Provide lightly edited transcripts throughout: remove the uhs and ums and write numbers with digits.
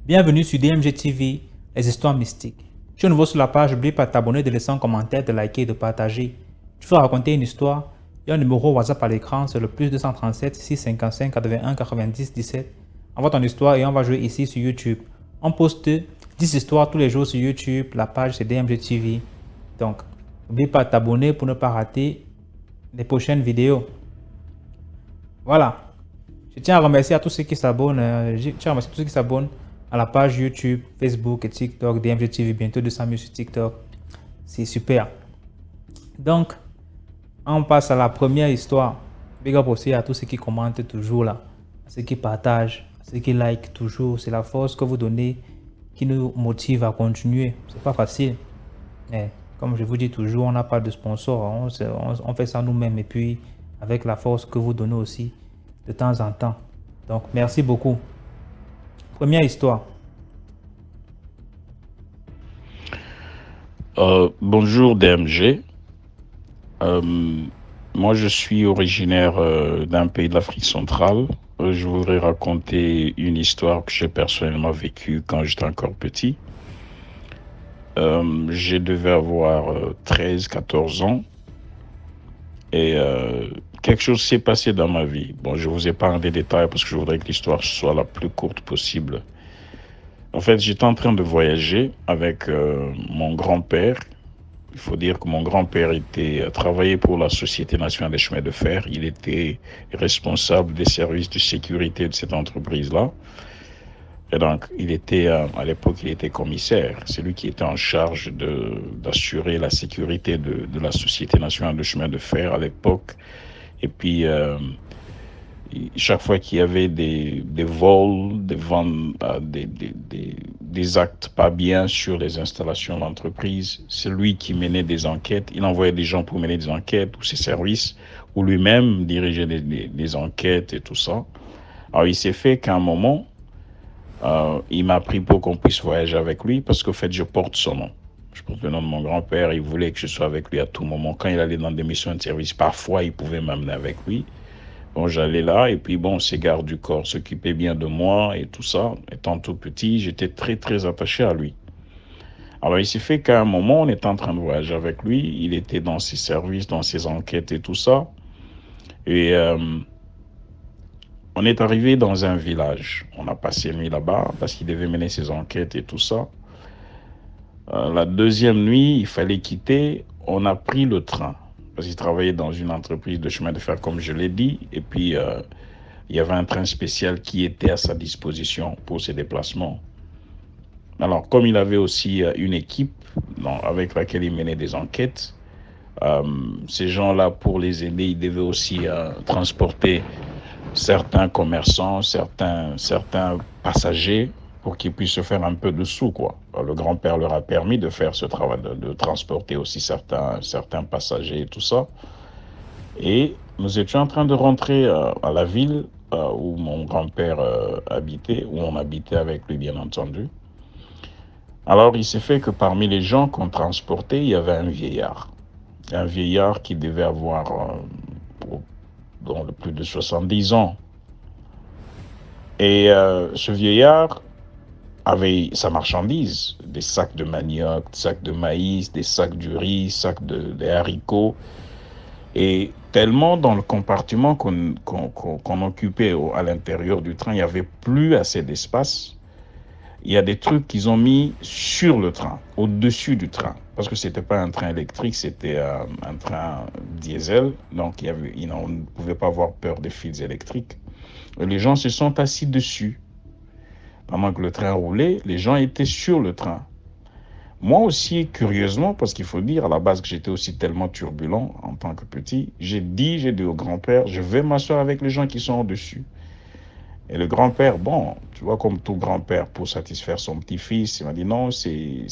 Bienvenue sur DMG TV, les histoires mystiques. Tu es nouveau sur la page, n'oublie pas de t'abonner, de laisser un commentaire, de liker et de partager. Tu veux raconter une histoire? Il y a un numéro WhatsApp à l'écran, c'est le plus 237 655 81 90 17. Envoie ton histoire et on va jouer ici sur YouTube. On poste 10 histoires tous les jours sur YouTube, la page c'est DMG TV. Donc, n'oublie pas de t'abonner pour ne pas rater les prochaines vidéos. Voilà. Je tiens à remercier à tous ceux qui s'abonnent. À la page YouTube, Facebook et TikTok, DMG TV, bientôt 200 000 sur TikTok. C'est super. Donc, on passe à la première histoire. Big up aussi à tous ceux qui commentent toujours là, à ceux qui partagent, à ceux qui like toujours. C'est la force que vous donnez qui nous motive à continuer. C'est pas facile. Mais comme je vous dis toujours, on n'a pas de sponsor. On fait ça nous-mêmes et puis avec la force que vous donnez aussi de temps en temps. Donc, merci beaucoup. Première histoire. Bonjour DMG. Moi, je suis originaire d'un pays de l'Afrique centrale. Je voudrais raconter une histoire que j'ai personnellement vécue quand j'étais encore petit. Je devais avoir 13-14 ans et quelque chose s'est passé dans ma vie. Bon, je vous épargne des détails parce que je voudrais que l'histoire soit la plus courte possible. En fait, j'étais en train de voyager avec mon grand-père. Il faut dire que mon grand-père travaillait pour la Société nationale des chemins de fer. Il était responsable des services de sécurité de cette entreprise-là. Et donc, à l'époque, il était commissaire. C'est lui qui était en charge d'assurer la sécurité de la Société nationale de chemin de fer à l'époque. Et puis, chaque fois qu'il y avait des vols, des actes pas bien sur les installations de l'entreprise, c'est lui qui menait des enquêtes. Il envoyait des gens pour mener des enquêtes, ou ses services, ou lui-même dirigeait des enquêtes et tout ça. Alors, il s'est fait qu'à un moment, il m'a pris pour qu'on puisse voyager avec lui, parce qu'au fait, je porte son nom. Je porte le nom de mon grand-père. Il voulait que je sois avec lui à tout moment. Quand il allait dans des missions de service, parfois, il pouvait m'amener avec lui. Bon, j'allais là et puis bon, ces gardes du corps s'occupaient bien de moi et tout ça. Étant tout petit, j'étais très très attaché à lui. Alors il s'est fait qu'à un moment, on était en train de voyager avec lui. Il était dans ses services, dans ses enquêtes et tout ça. Et on est arrivé dans un village. On a passé la nuit là-bas parce qu'il devait mener ses enquêtes et tout ça. La deuxième nuit, il fallait quitter. On a pris le train. Parce qu'il travaillait dans une entreprise de chemin de fer, comme je l'ai dit. Et puis, il y avait un train spécial qui était à sa disposition pour ses déplacements. Alors, comme il avait aussi une équipe avec laquelle il menait des enquêtes, ces gens-là, pour les aider, ils devaient aussi transporter certains commerçants, certains passagers, pour qu'ils puissent se faire un peu de sous, quoi. Alors, le grand-père leur a permis de faire ce travail, de transporter aussi certains passagers et tout ça. Et nous étions en train de rentrer à la ville où mon grand-père habitait, où on habitait avec lui, bien entendu. Alors, il s'est fait que parmi les gens qu'on transportait, il y avait un vieillard. Un vieillard qui devait avoir plus de 70 ans. Et ce vieillard avait sa marchandise, des sacs de manioc, des sacs de maïs, des sacs de riz, des haricots. Et tellement dans le compartiment qu'on occupait à l'intérieur du train, il n'y avait plus assez d'espace. Il y a des trucs qu'ils ont mis sur le train, au-dessus du train. Parce que ce n'était pas un train électrique, c'était un train diesel. Donc, on ne pouvait pas avoir peur des fils électriques. Et les gens se sont assis dessus. Pendant que le train roulait, les gens étaient sur le train. Moi aussi, curieusement, parce qu'il faut dire à la base que j'étais aussi tellement turbulent en tant que petit, j'ai dit au grand-père, je vais m'asseoir avec les gens qui sont au-dessus. Et le grand-père, bon, tu vois, comme tout grand-père, pour satisfaire son petit-fils, il m'a dit non, c'est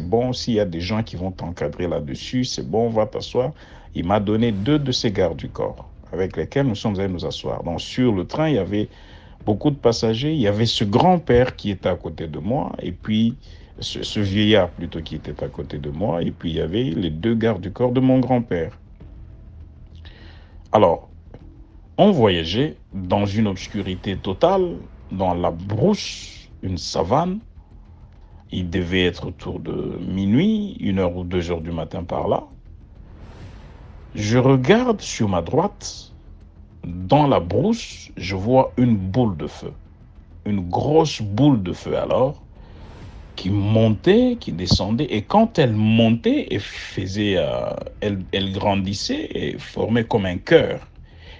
bon, s'il y a des gens qui vont t'encadrer là-dessus, c'est bon, on va t'asseoir. Il m'a donné 2 de ses gardes du corps avec lesquels nous sommes allés nous asseoir. Donc sur le train, il y avait beaucoup de passagers, il y avait ce grand-père qui était à côté de moi, et puis ce vieillard plutôt qui était à côté de moi, et puis il y avait les 2 gardes du corps de mon grand-père. Alors, On voyageait dans une obscurité totale, dans la brousse, une savane. Il devait être autour de minuit, 1h ou 2h du matin par là. Je regarde sur ma droite, dans la brousse, je vois une boule de feu. Une grosse boule de feu alors, qui montait, qui descendait. Et quand elle montait, elle grandissait et formait comme un cœur.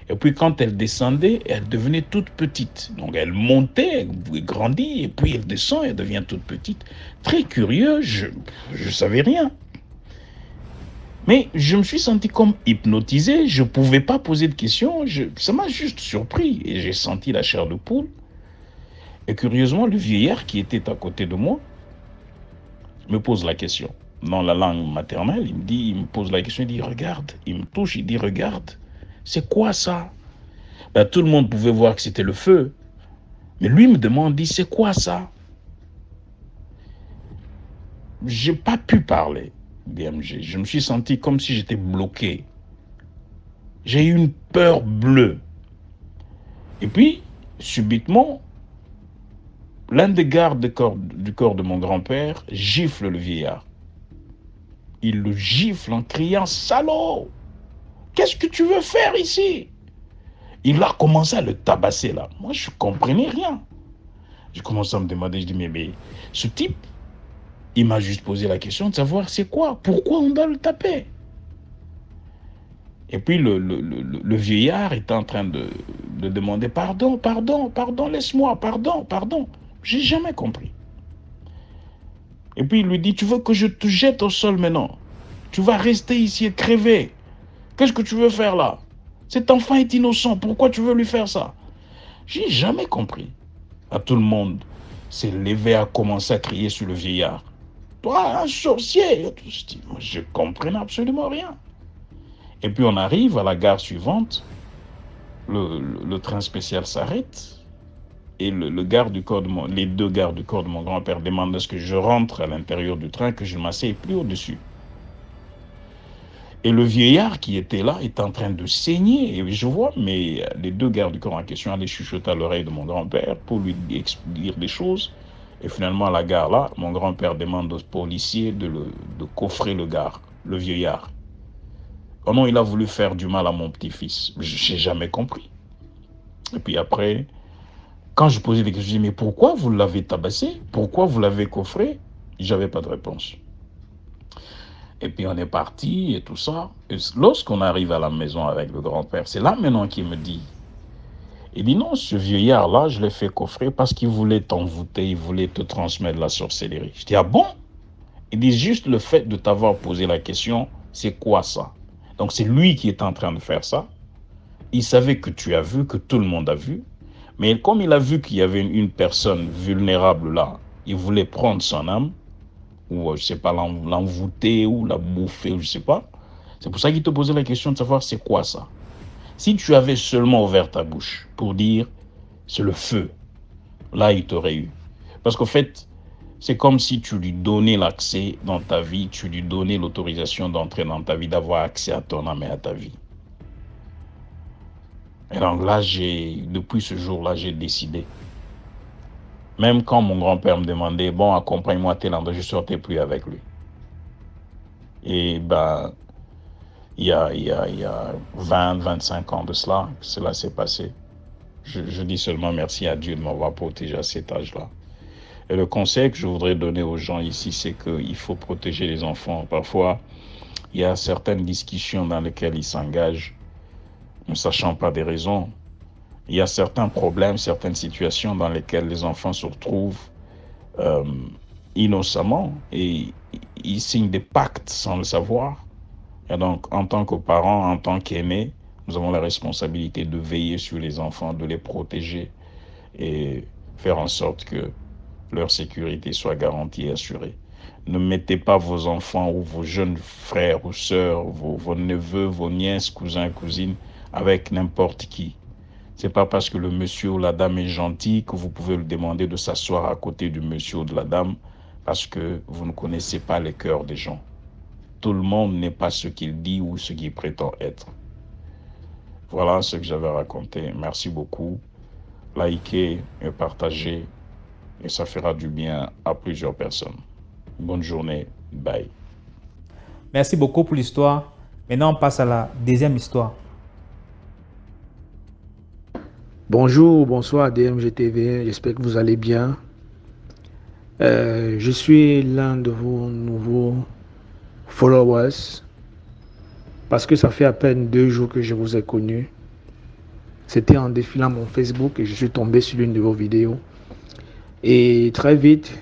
Et puis quand elle descendait, elle devenait toute petite. Donc elle montait, elle grandit, et puis elle descend, elle devient toute petite. Très curieux, je ne savais rien. Mais je me suis senti comme hypnotisé, je ne pouvais pas poser de questions, ça m'a juste surpris. Et j'ai senti la chair de poule. Et curieusement, le vieillard qui était à côté de moi me pose la question. Dans la langue maternelle, il me pose la question, il dit, regarde. Il me touche, il dit, regarde. C'est quoi ça? Ben, tout le monde pouvait voir que c'était le feu. Mais lui me demande, dit, c'est quoi ça? J'ai pas pu parler, DMG. Je me suis senti comme si j'étais bloqué. J'ai eu une peur bleue. Et puis, subitement, l'un des gardes du corps de mon grand-père gifle le vieillard. Il le gifle en criant « Salaud! Qu'est-ce que tu veux faire ici ?» Il a commencé à le tabasser là. Moi, je ne comprenais rien. Je commençais à me demander, je dis, mais ce type, il m'a juste posé la question de savoir c'est quoi, pourquoi on doit le taper. Et puis le vieillard était en train de demander pardon, pardon, pardon, laisse-moi, pardon, pardon. J'ai jamais compris. Et puis il lui dit, tu veux que je te jette au sol maintenant? Tu vas rester ici et crever. Qu'est-ce que tu veux faire là? Cet enfant est innocent, pourquoi tu veux lui faire ça? J'ai jamais compris. À tout le monde s'est levé à commencer à crier sur le vieillard. Toi, un sorcier! Je ne comprenais absolument rien. Et puis on arrive à la gare suivante, le train spécial s'arrête, et les deux gardes du corps de mon grand-père demandent à ce que je rentre à l'intérieur du train, que je ne m'asseye plus au-dessus. Et le vieillard qui était là est en train de saigner, et je vois, mais les deux gardes du corps en question allaient chuchoter à l'oreille de mon grand-père pour lui dire des choses. Et finalement, à la gare là, mon grand-père demande aux policiers de coffrer le vieillard. Oh non, il a voulu faire du mal à mon petit-fils. Je n'ai jamais compris. Et puis après, quand je posais des questions, je disais, mais pourquoi vous l'avez tabassé? Pourquoi vous l'avez coffré? J'avais pas de réponse. Et puis on est parti et tout ça. Et lorsqu'on arrive à la maison avec le grand-père, c'est là maintenant qu'il me dit, il dit non, ce vieillard-là, je l'ai fait coffrer parce qu'il voulait t'envoûter, il voulait te transmettre la sorcellerie. Je dis, ah bon? Il dit, juste le fait de t'avoir posé la question, c'est quoi ça? Donc c'est lui qui est en train de faire ça. Il savait que tu as vu, que tout le monde a vu. Mais comme il a vu qu'il y avait une personne vulnérable là, il voulait prendre son âme, ou je ne sais pas, l'envoûter ou la bouffer, ou je ne sais pas. C'est pour ça qu'il te posait la question de savoir c'est quoi ça. Si tu avais seulement ouvert ta bouche pour dire c'est le feu, là il t'aurait eu. Parce qu'en fait, c'est comme si tu lui donnais l'accès dans ta vie, tu lui donnais l'autorisation d'entrer dans ta vie, d'avoir accès à ton âme et à ta vie. Et donc là, depuis ce jour-là, j'ai décidé. Même quand mon grand-père me demandait, bon, accompagne-moi à tel endroit, je ne sortais plus avec lui. Et ben, il y a 20, 25 ans de cela s'est passé. Je dis seulement merci à Dieu de m'avoir protégé à cet âge-là. Et le conseil que je voudrais donner aux gens ici, c'est qu'il faut protéger les enfants. Parfois, il y a certaines discussions dans lesquelles ils s'engagent, ne sachant pas des raisons. Il y a certains problèmes, certaines situations dans lesquelles les enfants se retrouvent innocemment et ils signent des pactes sans le savoir. Et donc, en tant que parents, en tant qu'aînés, nous avons la responsabilité de veiller sur les enfants, de les protéger et faire en sorte que leur sécurité soit garantie et assurée. Ne mettez pas vos enfants ou vos jeunes frères ou sœurs, vos neveux, vos nièces, cousins, cousines avec n'importe qui. C'est pas parce que le monsieur ou la dame est gentil que vous pouvez lui demander de s'asseoir à côté du monsieur ou de la dame parce que vous ne connaissez pas les cœurs des gens. Tout le monde n'est pas ce qu'il dit ou ce qu'il prétend être. Voilà ce que j'avais raconté. Merci beaucoup. Likez et partagez et ça fera du bien à plusieurs personnes. Bonne journée. Bye. Merci beaucoup pour l'histoire. Maintenant, on passe à la deuxième histoire. Bonjour, bonsoir DMGTV, j'espère que vous allez bien. Je suis l'un de vos nouveaux followers parce que ça fait à peine 2 jours que je vous ai connu. C'était en défilant mon Facebook et je suis tombé sur l'une de vos vidéos. Et très vite,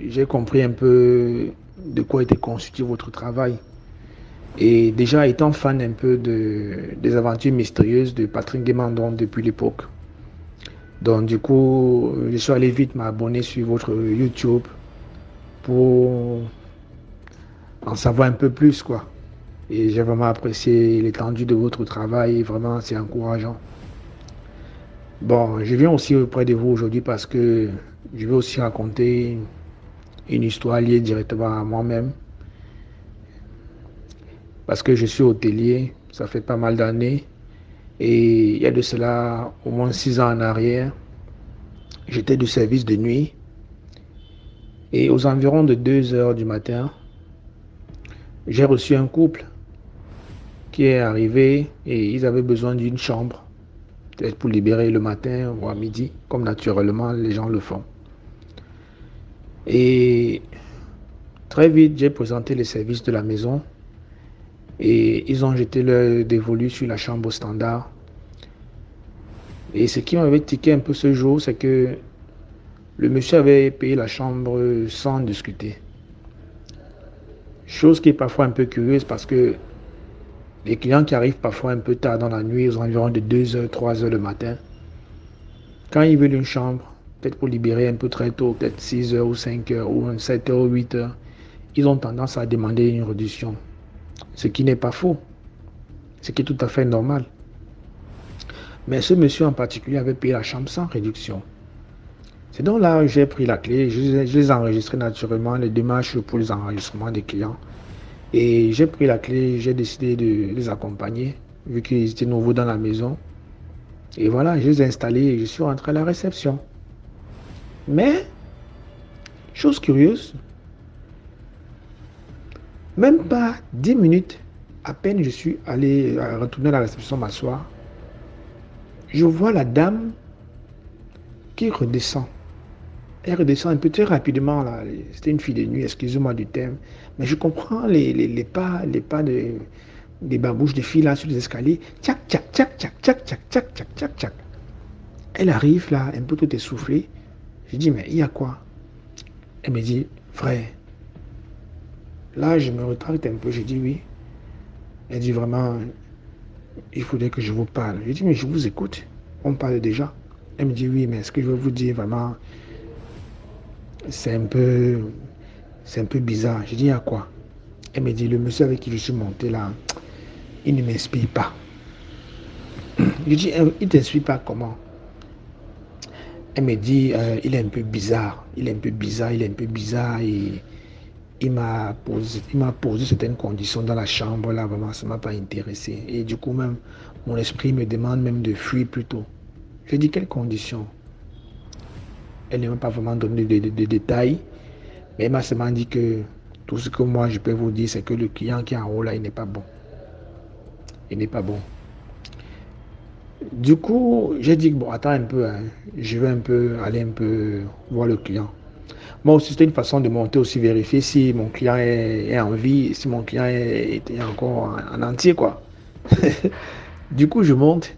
j'ai compris un peu de quoi était constitué votre travail. Et déjà étant fan un peu des aventures mystérieuses de Patrick Guémandon depuis l'époque. Donc du coup, je suis allé vite m'abonner sur votre YouTube pour en savoir un peu plus, quoi. Et j'ai vraiment apprécié l'étendue de votre travail, vraiment c'est encourageant. Bon, je viens aussi auprès de vous aujourd'hui parce que je vais aussi raconter une histoire liée directement à moi-même. Parce que je suis hôtelier, ça fait pas mal d'années. Et il y a de cela au moins 6 ans en arrière, j'étais du service de nuit. Et aux environs de 2 heures du matin, j'ai reçu un couple qui est arrivé et ils avaient besoin d'une chambre, peut-être pour libérer le matin ou à midi, comme naturellement les gens le font. Et très vite, j'ai présenté les services de la maison et ils ont jeté leur dévolu sur la chambre standard. Et ce qui m'avait tiqué un peu ce jour, c'est que le monsieur avait payé la chambre sans discuter. Chose qui est parfois un peu curieuse parce que les clients qui arrivent parfois un peu tard dans la nuit, aux environs de 2 heures, 3 heures le matin, quand ils veulent une chambre, peut-être pour libérer un peu très tôt, peut-être 6 heures ou 5 heures ou 7 heures ou 8 heures, ils ont tendance à demander une réduction. Ce qui n'est pas faux, ce qui est tout à fait normal. Mais ce monsieur en particulier avait payé la chambre sans réduction. C'est donc là que j'ai pris la clé, je les ai enregistrés naturellement, les démarches pour les enregistrements des clients. Et j'ai pris la clé, j'ai décidé de les accompagner, vu qu'ils étaient nouveaux dans la maison. Et voilà, je les ai installés et je suis rentré à la réception. Mais, chose curieuse, même pas 10 minutes, à peine je suis allé retourner à la réception m'asseoir, je vois la dame qui redescend. Elle redescend un peu très rapidement, là. C'était une fille de nuit, excusez-moi du terme. Mais je comprends les pas des babouches de filles là sur les escaliers. Tchac, tchac, tchac, tchac, tchac, tchac, tchac, tchac, tchac, tchac. Elle arrive là, un peu tout essoufflée. Je dis, mais il y a quoi? Elle me dit, frère. Là, je me retracte un peu, je dis oui. Elle dit vraiment, il faudrait que je vous parle. Je dis, mais je vous écoute. On parle déjà. Elle me dit, oui, mais ce que je veux vous dire vraiment, c'est un peu bizarre. Je dis, à quoi? Elle me dit, le monsieur avec qui je suis monté là, il ne m'inspire pas. Je dis, il ne t'inspire pas comment? Elle me dit, il est un peu bizarre. Il est un peu bizarre et il m'a posé certaines conditions dans la chambre là, vraiment, ça ne m'a pas intéressé. Et du coup, même, mon esprit me demande même de fuir plutôt. Je dis, quelles conditions? Elle ne m'a pas vraiment donné de détails, mais elle m'a seulement dit que tout ce que moi je peux vous dire, c'est que le client qui est en haut là, il n'est pas bon. Il n'est pas bon. Du coup, j'ai dit, bon, attends un peu, hein, je vais aller un peu voir le client. Moi aussi, c'était une façon de monter aussi, vérifier si mon client est en vie, si mon client est encore en entier, quoi. Du coup, je monte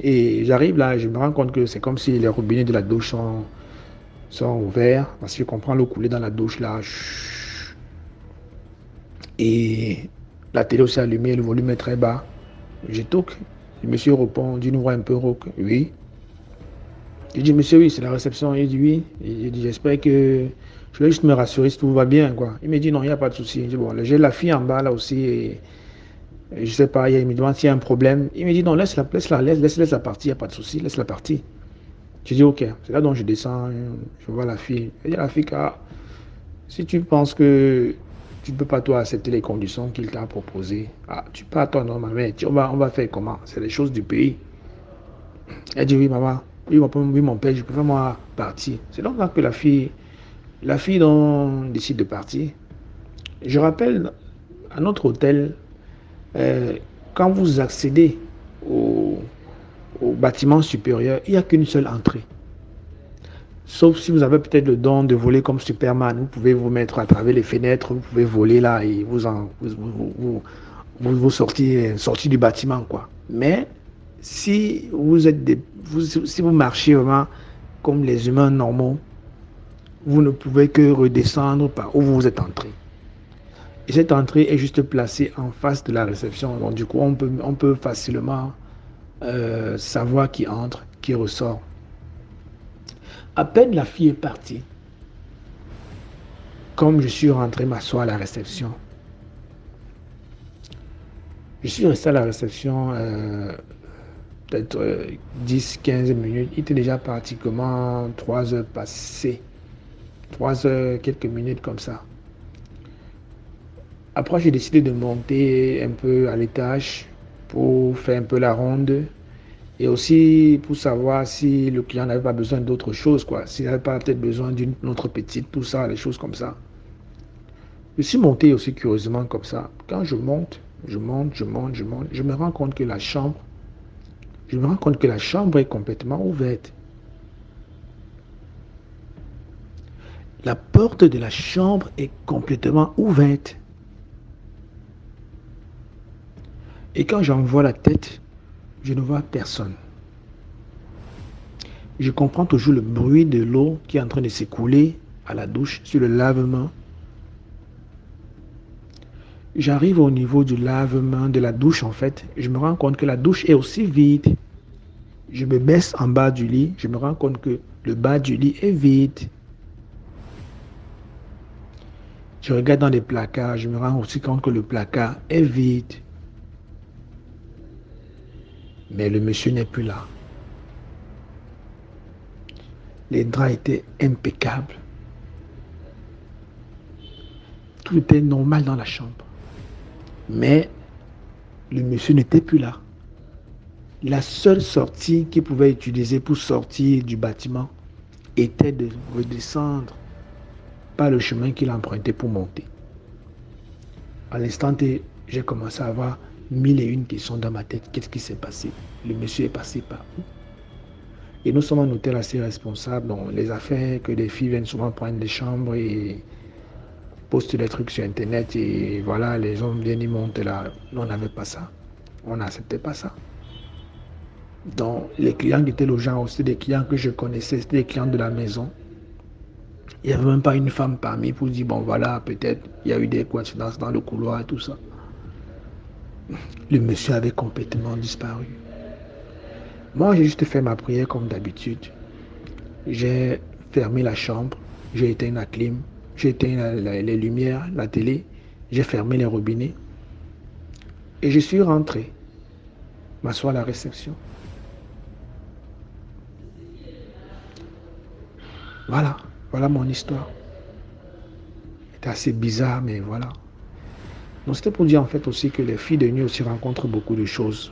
et j'arrive là, je me rends compte que c'est comme si les robinets de la douche sont ouverts, parce que je comprends l'eau couler dans la douche là. Et la télé aussi allumée, le volume est très bas. Je toque. Le monsieur répond d'une voix un peu rauque. Oui. Je dis, monsieur, oui, c'est la réception. Il dit oui. Il dit, j'espère que je vais juste me rassurer si tout va bien, quoi. Il me dit, non, il n'y a pas de souci. Je dis, bon, j'ai la fille en bas là aussi. Et je sais pas, il me demande s'il y a un problème. Il me dit, non, laisse-la partir, il n'y a pas de souci, laisse-la partir. Je dis, ok. C'est là dont je descends, je vois la fille. Je dis à la fille, ah, si tu penses que tu ne peux pas toi accepter les conditions qu'il t'a proposées. Ah, tu pars toi, non, maman, on va faire comment? C'est les choses du pays. Elle dit oui, maman, oui, mon père, je peux vraiment partir. C'est donc là que la fille dont décide de partir. Je rappelle, à notre hôtel, quand vous accédez au, au bâtiment supérieur, il n'y a qu'une seule entrée. Sauf si vous avez peut-être le don de voler comme Superman, vous pouvez vous mettre à travers les fenêtres, vous pouvez voler là et vous sortir du bâtiment, quoi. Mais si si vous marchez vraiment comme les humains normaux, vous ne pouvez que redescendre par où vous êtes entré. Et cette entrée est juste placée en face de la réception. Donc du coup, on peut facilement savoir qui entre, qui ressort. À peine la fille est partie, comme je suis rentré m'asseoir à la réception. Je suis resté à la réception peut-être 10-15 minutes. Il était déjà pratiquement 3 heures passées. 3 heures, quelques minutes comme ça. Après, j'ai décidé de monter un peu à l'étage pour faire un peu la ronde. Et aussi pour savoir si le client n'avait pas besoin d'autre chose, quoi. S'il n'avait pas peut-être besoin d'une autre petite, tout ça, les choses comme ça. Je suis monté aussi curieusement comme ça. Quand je monte, je me rends compte que la chambre est complètement ouverte. La porte de la chambre est complètement ouverte. Et quand j'envoie la tête, je ne vois personne. Je comprends toujours le bruit de l'eau qui est en train de s'écouler à la douche sur le lave-mains. J'arrive au niveau du lave-mains, de la douche en fait. Je me rends compte que la douche est aussi vide. Je me baisse en bas du lit. Je me rends compte que le bas du lit est vide. Je regarde dans les placards. Je me rends aussi compte que le placard est vide. Mais le monsieur n'est plus là. Les draps étaient impeccables. Tout était normal dans la chambre. Mais le monsieur n'était plus là. La seule sortie qu'il pouvait utiliser pour sortir du bâtiment était de redescendre par le chemin qu'il empruntait pour monter. À l'instant T, j'ai commencé à avoir 1001 questions dans ma tête. Qu'est-ce qui s'est passé? Le monsieur est passé par où? Et nous sommes un hôtel assez responsable. Donc les affaires que les filles viennent souvent prendre des chambres et postent des trucs sur Internet. Et voilà, les hommes viennent y monter là. Nous, on n'avait pas ça. On n'acceptait pas ça. Donc les clients qui étaient logeants aussi, des clients que je connaissais, c'était des clients de la maison. Il n'y avait même pas une femme parmi pour dire, bon voilà, peut-être il y a eu des coïncidences dans le couloir et tout ça. Le monsieur avait complètement disparu. Moi, j'ai juste fait ma prière comme d'habitude. J'ai fermé la chambre, j'ai éteint la clim, j'ai éteint les lumières, la télé, j'ai fermé les robinets et je suis rentré m'asseoir à la réception. Voilà mon histoire. C'était assez bizarre, mais voilà. Donc c'était pour dire en fait aussi que les filles de nuit aussi rencontrent beaucoup de choses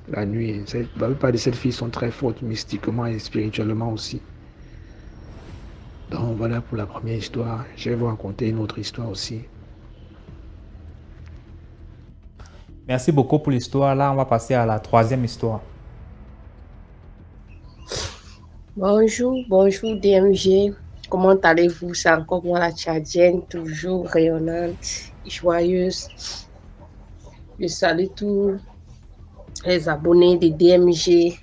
la nuit. La plupart de ces filles sont très fortes mystiquement et spirituellement aussi. Donc voilà pour la première histoire. Je vais vous raconter une autre histoire aussi. Merci beaucoup pour l'histoire. Là, on va passer à la troisième histoire. Bonjour DMG. Comment allez-vous? C'est encore moi la Tchadienne, toujours rayonnante, joyeuse. Je salue tous les abonnés de DMG.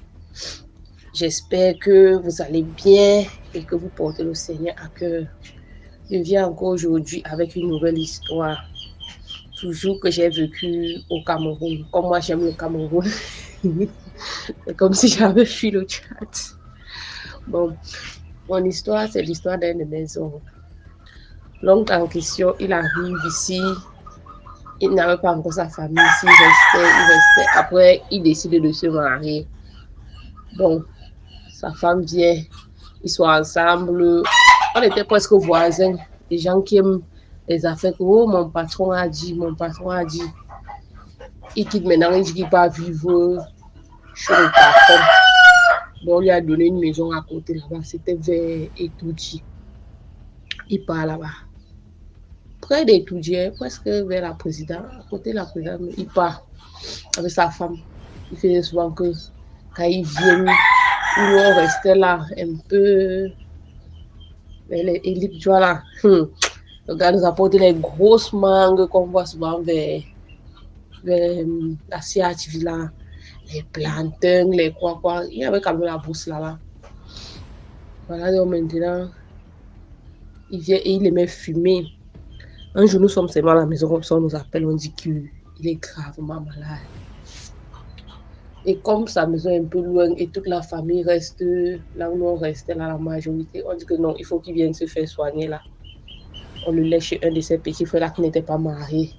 J'espère que vous allez bien et que vous portez le Seigneur à cœur. Je viens encore aujourd'hui avec une nouvelle histoire. Toujours que j'ai vécu au Cameroun. Comme moi, j'aime le Cameroun. C'est comme si j'avais fui le Tchad. Bon, mon histoire, c'est l'histoire d'un de mes oncles. L'oncle en question, il arrive ici. Il n'avait pas encore sa famille ici. Il restait. Après, il décide de se marier. Bon, sa femme vient. Ils sont ensemble. On était presque voisins. Des gens qui aiment les affaires que oh, mon patron a dit. Il quitte maintenant, il dit qu'il va vivre chez le patron. Donc, on lui a donné une maison à côté là-bas. C'était vers Etoudji. Il part là-bas. Près d'Etoudji, presque vers la présidente. À côté de la présidente, il part avec sa femme. Il faisait souvent que quand ils viennent, ils vont rester là un peu. Les élites, tu vois là. Le gars nous apporte les grosses mangues qu'on voit souvent vers la CRTV là. Les plantains, les quoi. Il y avait quand même la bourse là-bas. Voilà, donc maintenant, il vient et il aimait fumer. Un jour, nous sommes seulement à la maison, comme ça, on nous appelle, on dit qu'il est gravement malade. Et comme sa maison est un peu loin et toute la famille reste là où on restait, là, la majorité, on dit que non, il faut qu'il vienne se faire soigner là. On le laisse chez un de ses petits frères là qui n'était pas marié.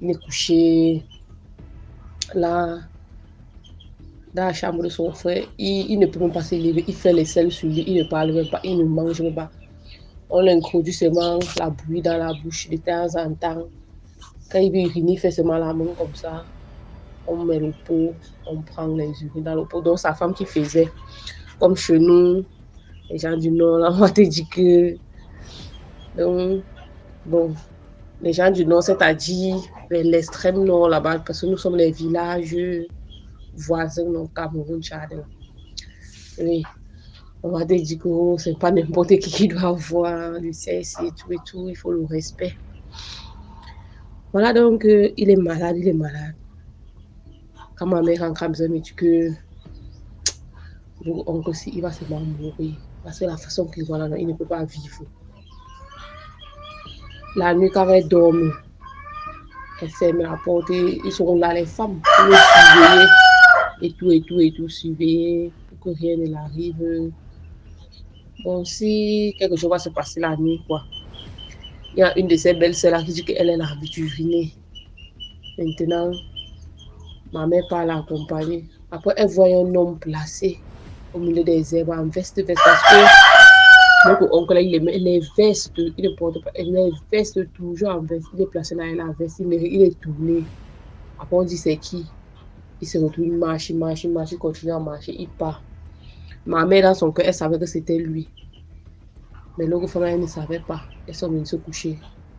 Il est couché là, dans la chambre de son frère. Il ne peut même pas se lever. Il fait les selles sur lui. Il ne parle même pas. Il ne mange même pas. On l'introduit seulement la bouillie dans la bouche de temps en temps. Quand il veut uriner, il fait seulement la main comme ça. On met le pot, on prend les urines dans le pot. Donc, sa femme qui faisait, comme chez nous, les gens du Nord, là, on va te dire que. Donc, bon, les gens du Nord, c'est-à-dire l'extrême Nord là-bas, parce que nous sommes les villages voisins au Cameroun, Tchad. Oui, on va te dire que oh, c'est pas n'importe qui doit avoir le sexe et tout, il faut le respect. Voilà, donc, il est malade. Quand ma mère rentre à la maison, elle me dit que mon oncle aussi, il va seulement mourir. Parce que la façon qu'il voit là, il ne peut pas vivre. La nuit, quand elle dorme, elle ferme la porte. Ils seront là, les femmes, pour le surveiller. Et tout, surveiller pour que rien ne l'arrive. Bon, si quelque chose va se passer la nuit, quoi. Il y a une de ses belles-sœurs là qui dit qu'elle est l'habitude d'uriner. Maintenant, ma mère part l'accompagner. Après, elle voit un homme placé au milieu des herbes en veste parce que mon oncle là, il aimait les vestes, il ne porte pas, les vestes toujours en veste. Il est placé dans la veste, il est tourné. Après, on dit c'est qui? Il se retourne, il marche, il continue à marcher, il part. Ma mère, dans son cœur, elle savait que c'était lui. Mais l'autre femme, elle ne savait pas. Elles sont venues se coucher.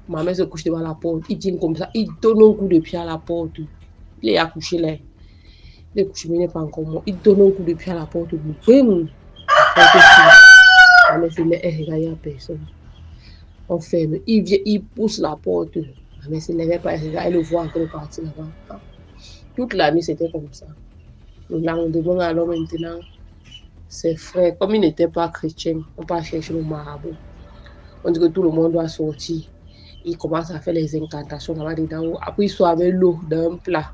Ma mère se couche devant la porte. Il dit comme ça, il donne un coup de pied à la porte. Il est accouché là. Il est couché, mais il n'est pas encore mort. Il donne un coup de pied à la porte. Boum! Ma mère se met, elle regarde, il n'y a personne. On ferme. Il vient, il pousse la porte. Ma mère se lève pas, elle le voit encore partir là-bas. Toute la nuit, c'était comme ça. Le lendemain, alors maintenant, ses frères, comme ils n'étaient pas chrétiens, on part chercher le marabout. On dit que tout le monde doit sortir. Il commence à faire les incantations là-bas dedans. Après, il soit avec l'eau dans un plat.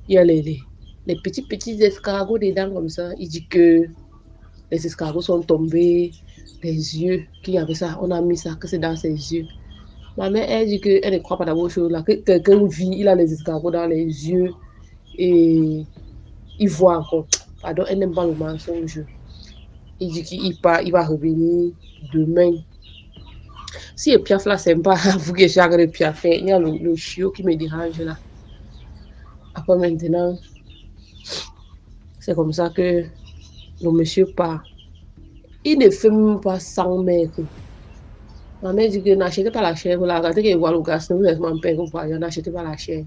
Il y a les petits escargots dedans comme ça. Il dit que les escargots sont tombés, les yeux, qu'il y avait ça, on a mis ça, que c'est dans ses yeux. Ma mère, elle dit qu'elle ne croit pas d'abord aux choses là, que quelqu'un vit, il a les escargots dans les yeux et il voit encore. Pardon, elle n'aime pas le mensonge. Il dit qu'il part, il va revenir demain. Si le piaf là, c'est pas vous que j'ai le piaf, il y a le chiot qui me dérange là. Après maintenant, c'est comme ça que le monsieur part. Il ne fait même pas 100 mètres. Ma mère dit que n'achetez pas la chair, vous la regardez qu'il voit le gaz, vous êtes mon père, vous voyez, n'achetez pas la chair.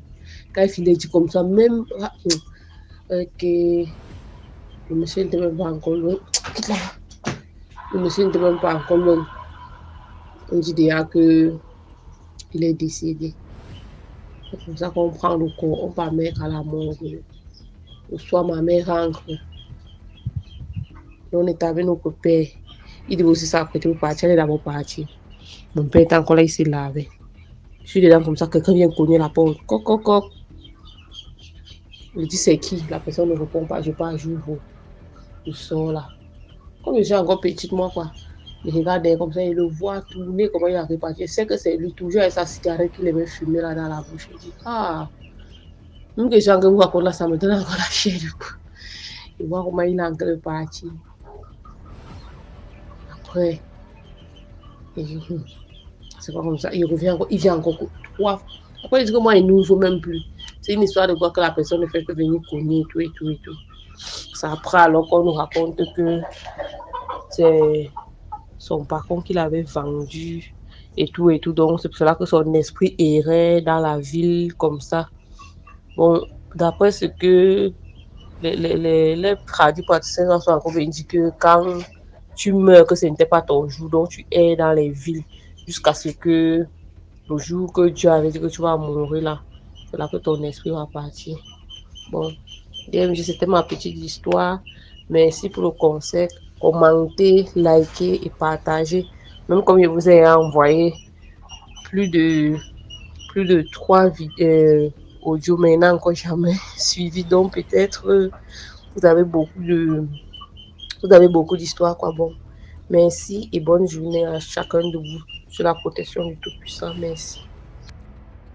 Quand il finit dit comme ça, même que le monsieur n'était même pas encore loin. Le monsieur n'était même pas encore loin. On dit déjà qu'il est décédé. C'est comme ça qu'on prend le corps, on va mettre à la morgue. Le soir, ma mère rentre. On est avec notre père. Il dit aussi ça, après tu partir, elle est d'abord partie. Mon père est encore là, il s'est lavé. Je suis dedans comme ça, quelqu'un vient cogner la porte. Coc. Je dis c'est qui? La personne ne répond pas, je pas j'ouvre. Je sors là. Comme je suis encore petite, moi quoi. Je regarde comme ça, il le voit tourner, comment il a réparti. Je sais que c'est lui, toujours avec sa cigarette qu'il aimait fumer là dans la bouche. Je dis, même que j'ai encore vu là, ça me donne encore la chair du coup. Je vois comment il est en train de partir. Après, C'est pas comme ça. Il revient encore, il vient encore 3 fois. Après, il dit que moi, il ne nous vaut même plus. C'est une histoire de quoi que la personne ne fait que venir cogner et tout et tout et tout. Ça après, alors qu'on nous raconte que c'est son patron qui l'avait vendu et tout et tout. Donc, c'est pour cela que son esprit errait dans la ville comme ça. Bon, d'après ce que les tradis praticiens sont encore venus dire que quand tu meurs, que ce n'était pas ton jour, donc tu es dans les villes jusqu'à ce que le jour que Dieu avait dit que tu vas mourir là, c'est là que ton esprit va partir. Bon, DMG, c'était ma petite histoire. Merci pour le conseil. Commentez, likez et partagez. Même comme je vous ai envoyé plus de 3 audios maintenant encore jamais suivi. Donc peut-être vous avez beaucoup d'histoires quoi. Bon, merci et bonne journée à chacun de vous sur la protection du Tout-Puissant. Merci.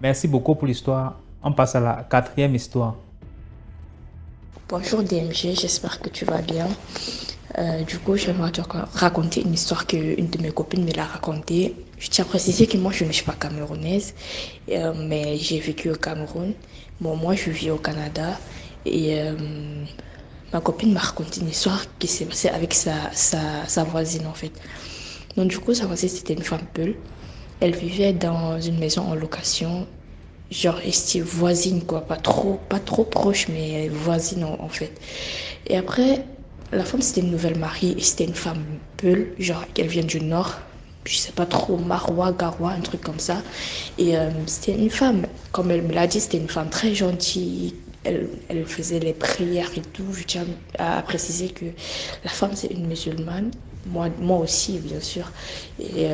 Merci beaucoup pour l'histoire. On passe à la 4e histoire. Bonjour DMG, j'espère que tu vas bien. Du coup, j'aimerais te raconter une histoire qu'une de mes copines me l'a racontée. Je tiens à préciser que moi, je ne suis pas camerounaise, mais j'ai vécu au Cameroun. Bon, moi, je vis au Canada et ma copine m'a raconté une histoire qui s'est passée avec sa voisine, en fait. Donc, du coup, sa voisine, c'était une femme Peul. Elle vivait dans une maison en location, genre style voisine, quoi. Pas trop proche, mais voisine, en fait. Et après, la femme, c'était une nouvelle mariée et c'était une femme Peul, genre qu'elle vient du nord, je sais pas trop, Marois, Garoua, un truc comme ça. Et c'était une femme, comme elle me l'a dit, c'était une femme très gentille. Elle faisait les prières et tout. Je tiens à préciser que la femme, c'est une musulmane. Moi aussi, bien sûr. Et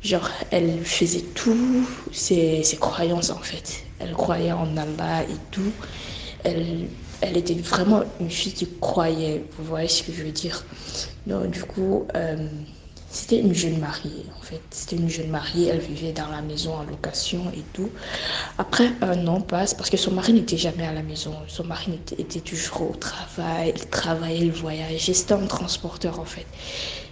genre, elle faisait tout ses croyances, en fait. Elle croyait en Allah et tout. Elle, elle était vraiment une fille qui croyait, vous voyez ce que je veux dire. Donc, du coup, c'était une jeune mariée, en fait. C'était une jeune mariée, elle vivait dans la maison en location et tout. Après, un an passe parce que son mari n'était jamais à la maison. Son mari était toujours au travail, il travaillait, il voyageait. C'était un transporteur, en fait.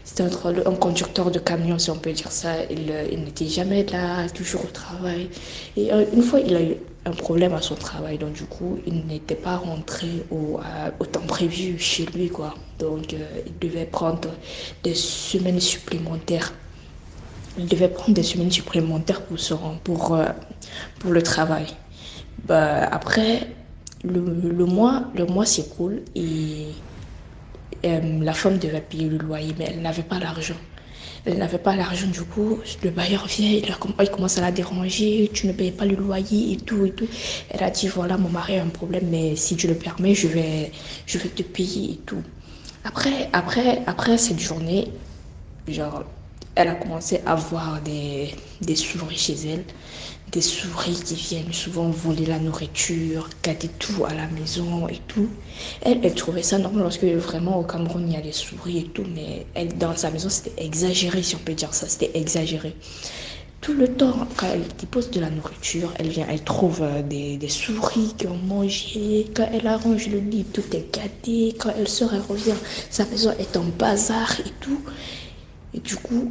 C'était un conducteur de camion, si on peut dire ça. Il n'était jamais là, toujours au travail. Et une fois, il a eu un problème à son travail. Donc, du coup, il n'était pas rentré au temps prévu chez lui, quoi. Donc, il devait prendre des semaines supplémentaires. Il devait prendre des semaines supplémentaires pour le travail. Bah, après, le mois s'écoule et la femme devait payer le loyer, mais elle n'avait pas l'argent. Elle n'avait pas l'argent, du coup, le bailleur vient, il commence à la déranger, tu ne payes pas le loyer et tout et tout. Elle a dit, voilà, mon mari a un problème, mais si tu le permets, je vais te payer et tout. Après cette journée, genre, elle a commencé à voir des souris chez elle, des souris qui viennent souvent voler la nourriture, gâter tout à la maison et tout. Elle trouvait ça normal parce que vraiment au Cameroun il y a des souris et tout, mais elle, dans sa maison c'était exagéré, si on peut dire ça, c'était exagéré. Tout le temps, quand elle dépose de la nourriture, elle vient, elle trouve des souris qui ont mangé. Quand elle arrange le lit, tout est gâté. Quand elle sort, elle revient, sa maison est en bazar et tout. Et du coup,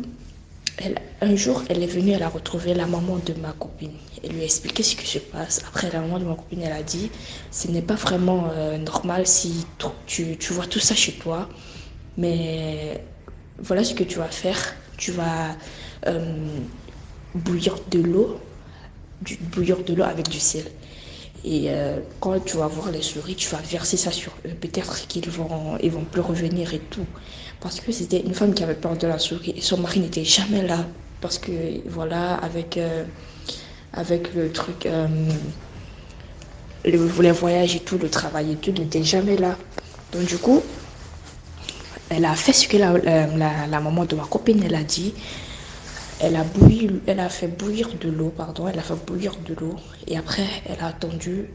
un jour, elle est venue, elle a retrouvé la maman de ma copine. Elle lui a expliqué ce qui se passe. Après, la maman de ma copine, elle a dit, ce n'est pas vraiment normal si tu vois tout ça chez toi. Mais voilà ce que tu vas faire. Tu vas bouillir de l'eau avec du sel. Et quand tu vas voir les souris, tu vas verser ça sur eux. Peut-être ils vont plus revenir et tout. Parce que c'était une femme qui avait peur de la souris et son mari n'était jamais là. Parce que voilà, avec le truc, les voyages et tout, le travail et tout, n'était jamais là. Donc du coup, elle a fait ce que la maman de ma copine, elle a dit. Elle a fait bouillir de l'eau, et après elle a attendu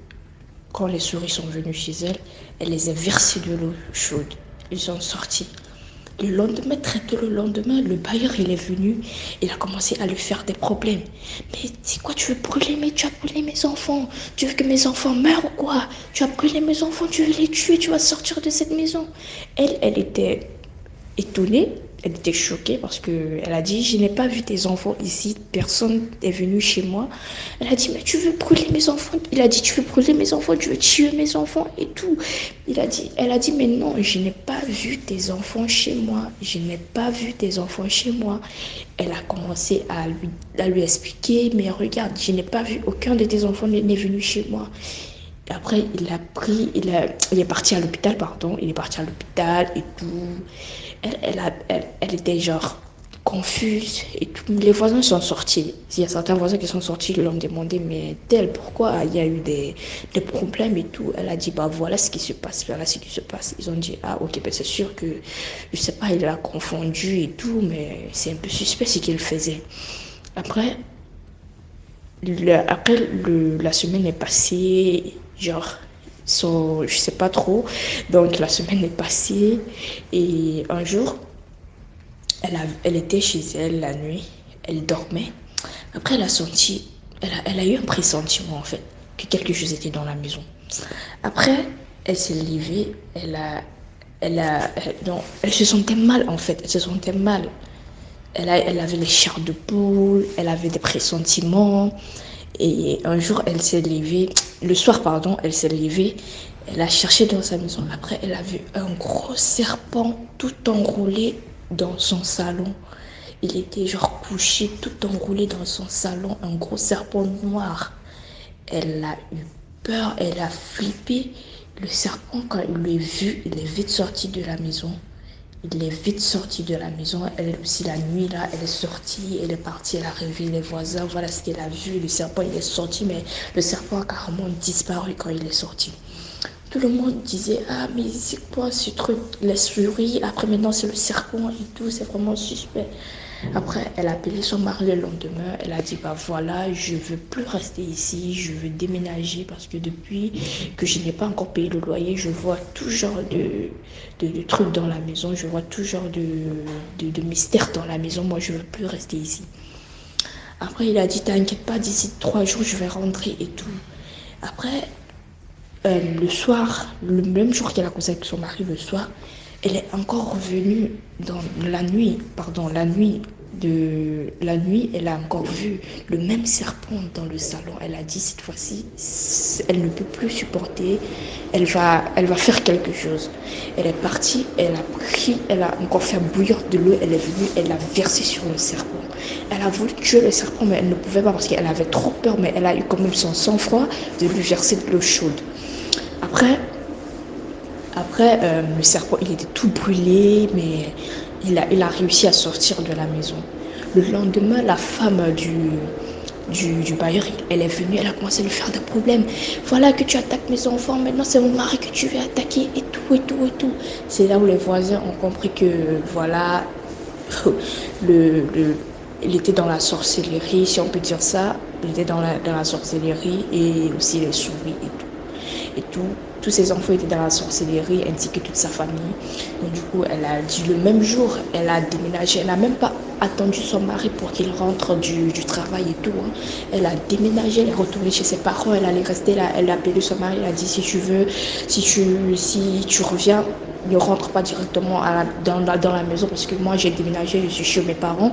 quand les souris sont venues chez elle, elle les a versées de l'eau chaude. Ils sont sortis. Le lendemain, très tôt le lendemain, le bailleur il est venu, il a commencé à lui faire des problèmes. Mais c'est quoi, tu as brûlé mes enfants, tu veux que mes enfants meurent ou quoi? Tu as brûlé mes enfants, tu veux les tuer, tu vas sortir de cette maison. Elle était étonnée, elle était choquée parce qu'elle a dit, je n'ai pas vu tes enfants ici, personne n'est venu chez moi. Elle a dit, mais tu veux brûler mes enfants? Il a dit, tu veux brûler mes enfants, tu veux tuer mes enfants et tout. Elle a dit, mais non, je n'ai pas vu tes enfants chez moi. Je n'ai pas vu tes enfants chez moi. Elle a commencé à lui expliquer, mais regarde, je n'ai pas vu aucun de tes enfants n'est venu chez moi. Après, il est parti à l'hôpital, pardon. Il est parti à l'hôpital et tout. Elle était genre confuse et tout. Les voisins sont sortis. Il y a certains voisins qui sont sortis, ils lui ont demandé, mais tel, pourquoi il y a eu des problèmes et tout. Elle a dit, bah voilà ce qui se passe, voilà ce qui se passe. Ils ont dit, ah ok, ben c'est sûr que, je sais pas, il a confondu et tout, mais c'est un peu suspect ce qu'il faisait. Après, la semaine est passée, genre, je sais pas trop. Donc la semaine est passée et un jour, elle était chez elle la nuit, elle dormait. Après, elle a eu un pressentiment en fait, que quelque chose était dans la maison. Après, elle s'est levée, non, elle se sentait mal en fait, elle se sentait mal. Elle avait les chairs de poule, elle avait des pressentiments. Et un jour, elle s'est levée, le soir, pardon, elle s'est levée, elle a cherché dans sa maison. Après, elle a vu un gros serpent tout enroulé dans son salon. Il était genre couché, tout enroulé dans son salon, un gros serpent noir. Elle a eu peur, elle a flippé. Le serpent, quand il l'a vu, il est vite sorti de la maison. Il est vite sorti de la maison. Elle aussi, la nuit, là, elle est sortie, elle est partie, elle a réveillé les voisins. Voilà ce qu'elle a vu. Le serpent, il est sorti, mais le serpent a carrément disparu quand il est sorti. Tout le monde disait, ah, mais c'est quoi ce truc? La souris, après maintenant, c'est le serpent et tout, c'est vraiment suspect. Après, elle a appelé son mari le lendemain. Elle a dit, bah voilà, je veux plus rester ici, je veux déménager parce que depuis que je n'ai pas encore payé le loyer, je vois tout genre de trucs dans la maison, je vois tout genre de mystères dans la maison. Moi, je veux plus rester ici. Après, il a dit, t'inquiète pas, d'ici 3 jours, je vais rentrer et tout. Après, le soir, le même jour qu'elle a causé avec son mari, le soir, elle est encore revenue dans la nuit, elle a encore vu le même serpent dans le salon. Elle a dit cette fois-ci, elle ne peut plus supporter, elle va faire quelque chose. Elle est partie, elle a encore fait bouillir de l'eau, elle est venue, elle l'a versé sur le serpent. Elle a voulu tuer le serpent, mais elle ne pouvait pas parce qu'elle avait trop peur, mais elle a eu quand même son sang-froid de lui verser de l'eau chaude. Après, le serpent, il était tout brûlé, mais il a réussi à sortir de la maison. Le lendemain, la femme du bailleur, elle est venue, elle a commencé à lui faire des problèmes. Voilà que tu attaques mes enfants, maintenant c'est mon mari que tu veux attaquer et tout, et tout, et tout. C'est là où les voisins ont compris que, voilà, il était dans la sorcellerie, si on peut dire ça. Il était dans la sorcellerie et aussi les souris et tout. Tous ses enfants étaient dans la sorcellerie ainsi que toute sa famille. Donc du coup, elle a dit le même jour, elle a déménagé. Elle n'a même pas attendu son mari pour qu'il rentre du travail et tout. Elle a déménagé, elle est retournée chez ses parents. Elle allait rester là. Elle a appelé son mari. Elle a dit si tu reviens, ne rentre pas directement dans la maison parce que moi j'ai déménagé, je suis chez mes parents.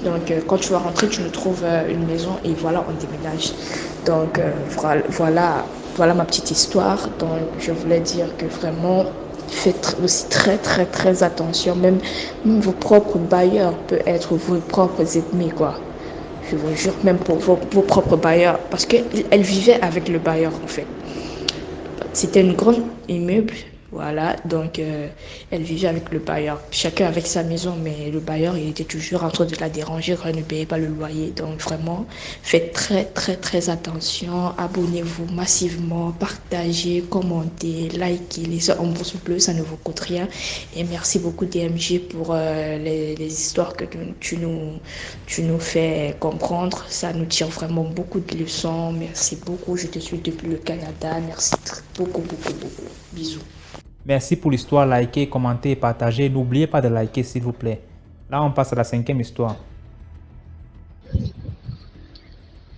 Donc quand tu vas rentrer, tu nous trouves une maison et voilà, on déménage. Donc voilà ma petite histoire. Donc je voulais dire que vraiment, faites aussi très très très attention. Même vos propres bailleurs peuvent être vos propres ennemis, quoi. Je vous jure, même pour vos propres bailleurs. Parce qu'elle vivait avec le bailleur en fait. C'était une grande immeuble. Voilà, donc elle vivait avec le bailleur, chacun avec sa maison, mais le bailleur, il était toujours en train de la déranger quand elle ne payait pas le loyer. Donc vraiment, faites très très très attention, abonnez-vous massivement, partagez, commentez, likez, les en pouce bleu, ça ne vous coûte rien. Et merci beaucoup DMG pour les histoires que tu nous fais comprendre, ça nous tire vraiment beaucoup de leçons. Merci beaucoup, je te suis depuis le Canada, merci beaucoup. Bisous. Merci pour l'histoire, likez, commentez et partagez. N'oubliez pas de liker s'il vous plaît. Là, on passe à la 5e histoire.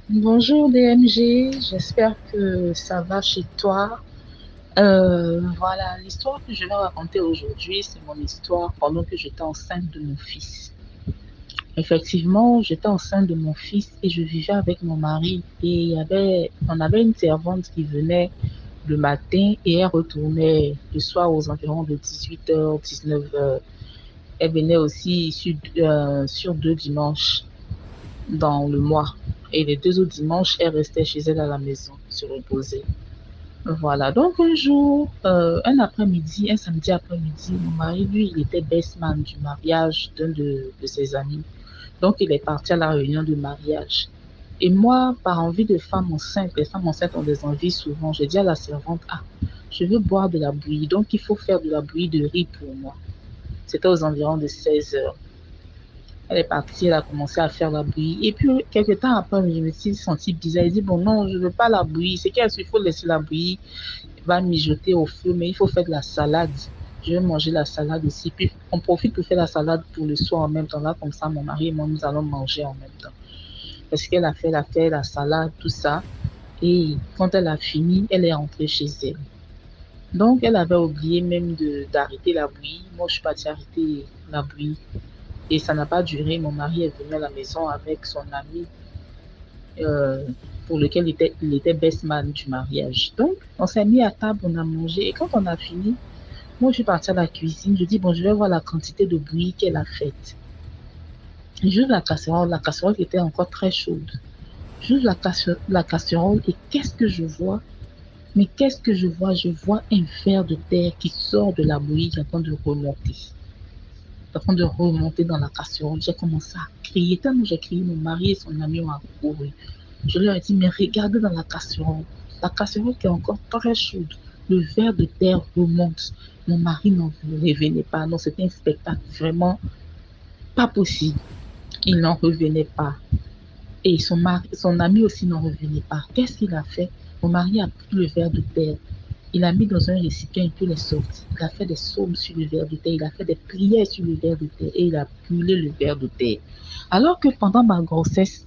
Bonjour DMG, j'espère que ça va chez toi. Voilà, l'histoire que je vais raconter aujourd'hui, c'est mon histoire pendant que j'étais enceinte de mon fils. Effectivement, j'étais enceinte de mon fils et je vivais avec mon mari. Et on avait une servante qui venait le matin et elle retournait le soir aux environs de 18h, 19h. Elle venait aussi sur 2 dimanches dans le mois. Et les 2 autres dimanches, elle restait chez elle à la maison, se reposer. Voilà, donc un jour, un samedi après-midi, mon mari, lui, il était best man du mariage d'un de ses amis. Donc, il est parti à la réunion de mariage. Et moi, par envie de femme enceinte, les femmes enceintes ont des envies souvent, j'ai dit à la servante, ah, je veux boire de la bouillie, donc il faut faire de la bouillie de riz pour moi. C'était aux environs de 16h. Elle est partie, elle a commencé à faire la bouillie. Et puis, quelques temps après, je me suis sentie bizarre. Elle dit, bon, non, je ne veux pas la bouillie. C'est qu'il faut laisser la bouillie, va mijoter au feu, mais il faut faire de la salade. Je vais manger la salade aussi. Puis, on profite pour faire la salade pour le soir en même temps. Là, comme ça, mon mari et moi, nous allons manger en même temps. Parce qu'elle a fait la salade, tout ça. Et quand elle a fini, elle est rentrée chez elle. Donc, elle avait oublié même d'arrêter la bouillie. Moi, je suis partie arrêter la bouillie. Et ça n'a pas duré. Mon mari est venu à la maison avec son ami pour lequel il était best man du mariage. Donc, on s'est mis à table, on a mangé. Et quand on a fini, moi, je suis partie à la cuisine. Je dis, bon, je vais voir la quantité de bouillie qu'elle a faite. J'ouvre la casserole était encore très chaude. J'ouvre la casserole et qu'est-ce que je vois? Mais qu'est-ce que je vois? Je vois un ver de terre qui sort de la bouillie qui est en train de remonter. En train de remonter dans la casserole. J'ai commencé à crier. Tellement j'ai crié, mon mari et son ami ont accouru. Je leur ai dit, mais regardez dans la casserole. La casserole qui est encore très chaude. Le ver de terre remonte. Mon mari n'en revenait pas. Non, c'était un spectacle vraiment pas possible. Il n'en revenait pas. Et son ami aussi n'en revenait pas. Qu'est-ce qu'il a fait? Mon mari a pris le ver de terre. Il a mis dans un récipient et puis il est sorti. Il a fait des psaumes sur le ver de terre. Il a fait des prières sur le ver de terre. Et il a brûlé le ver de terre. Alors que pendant ma grossesse,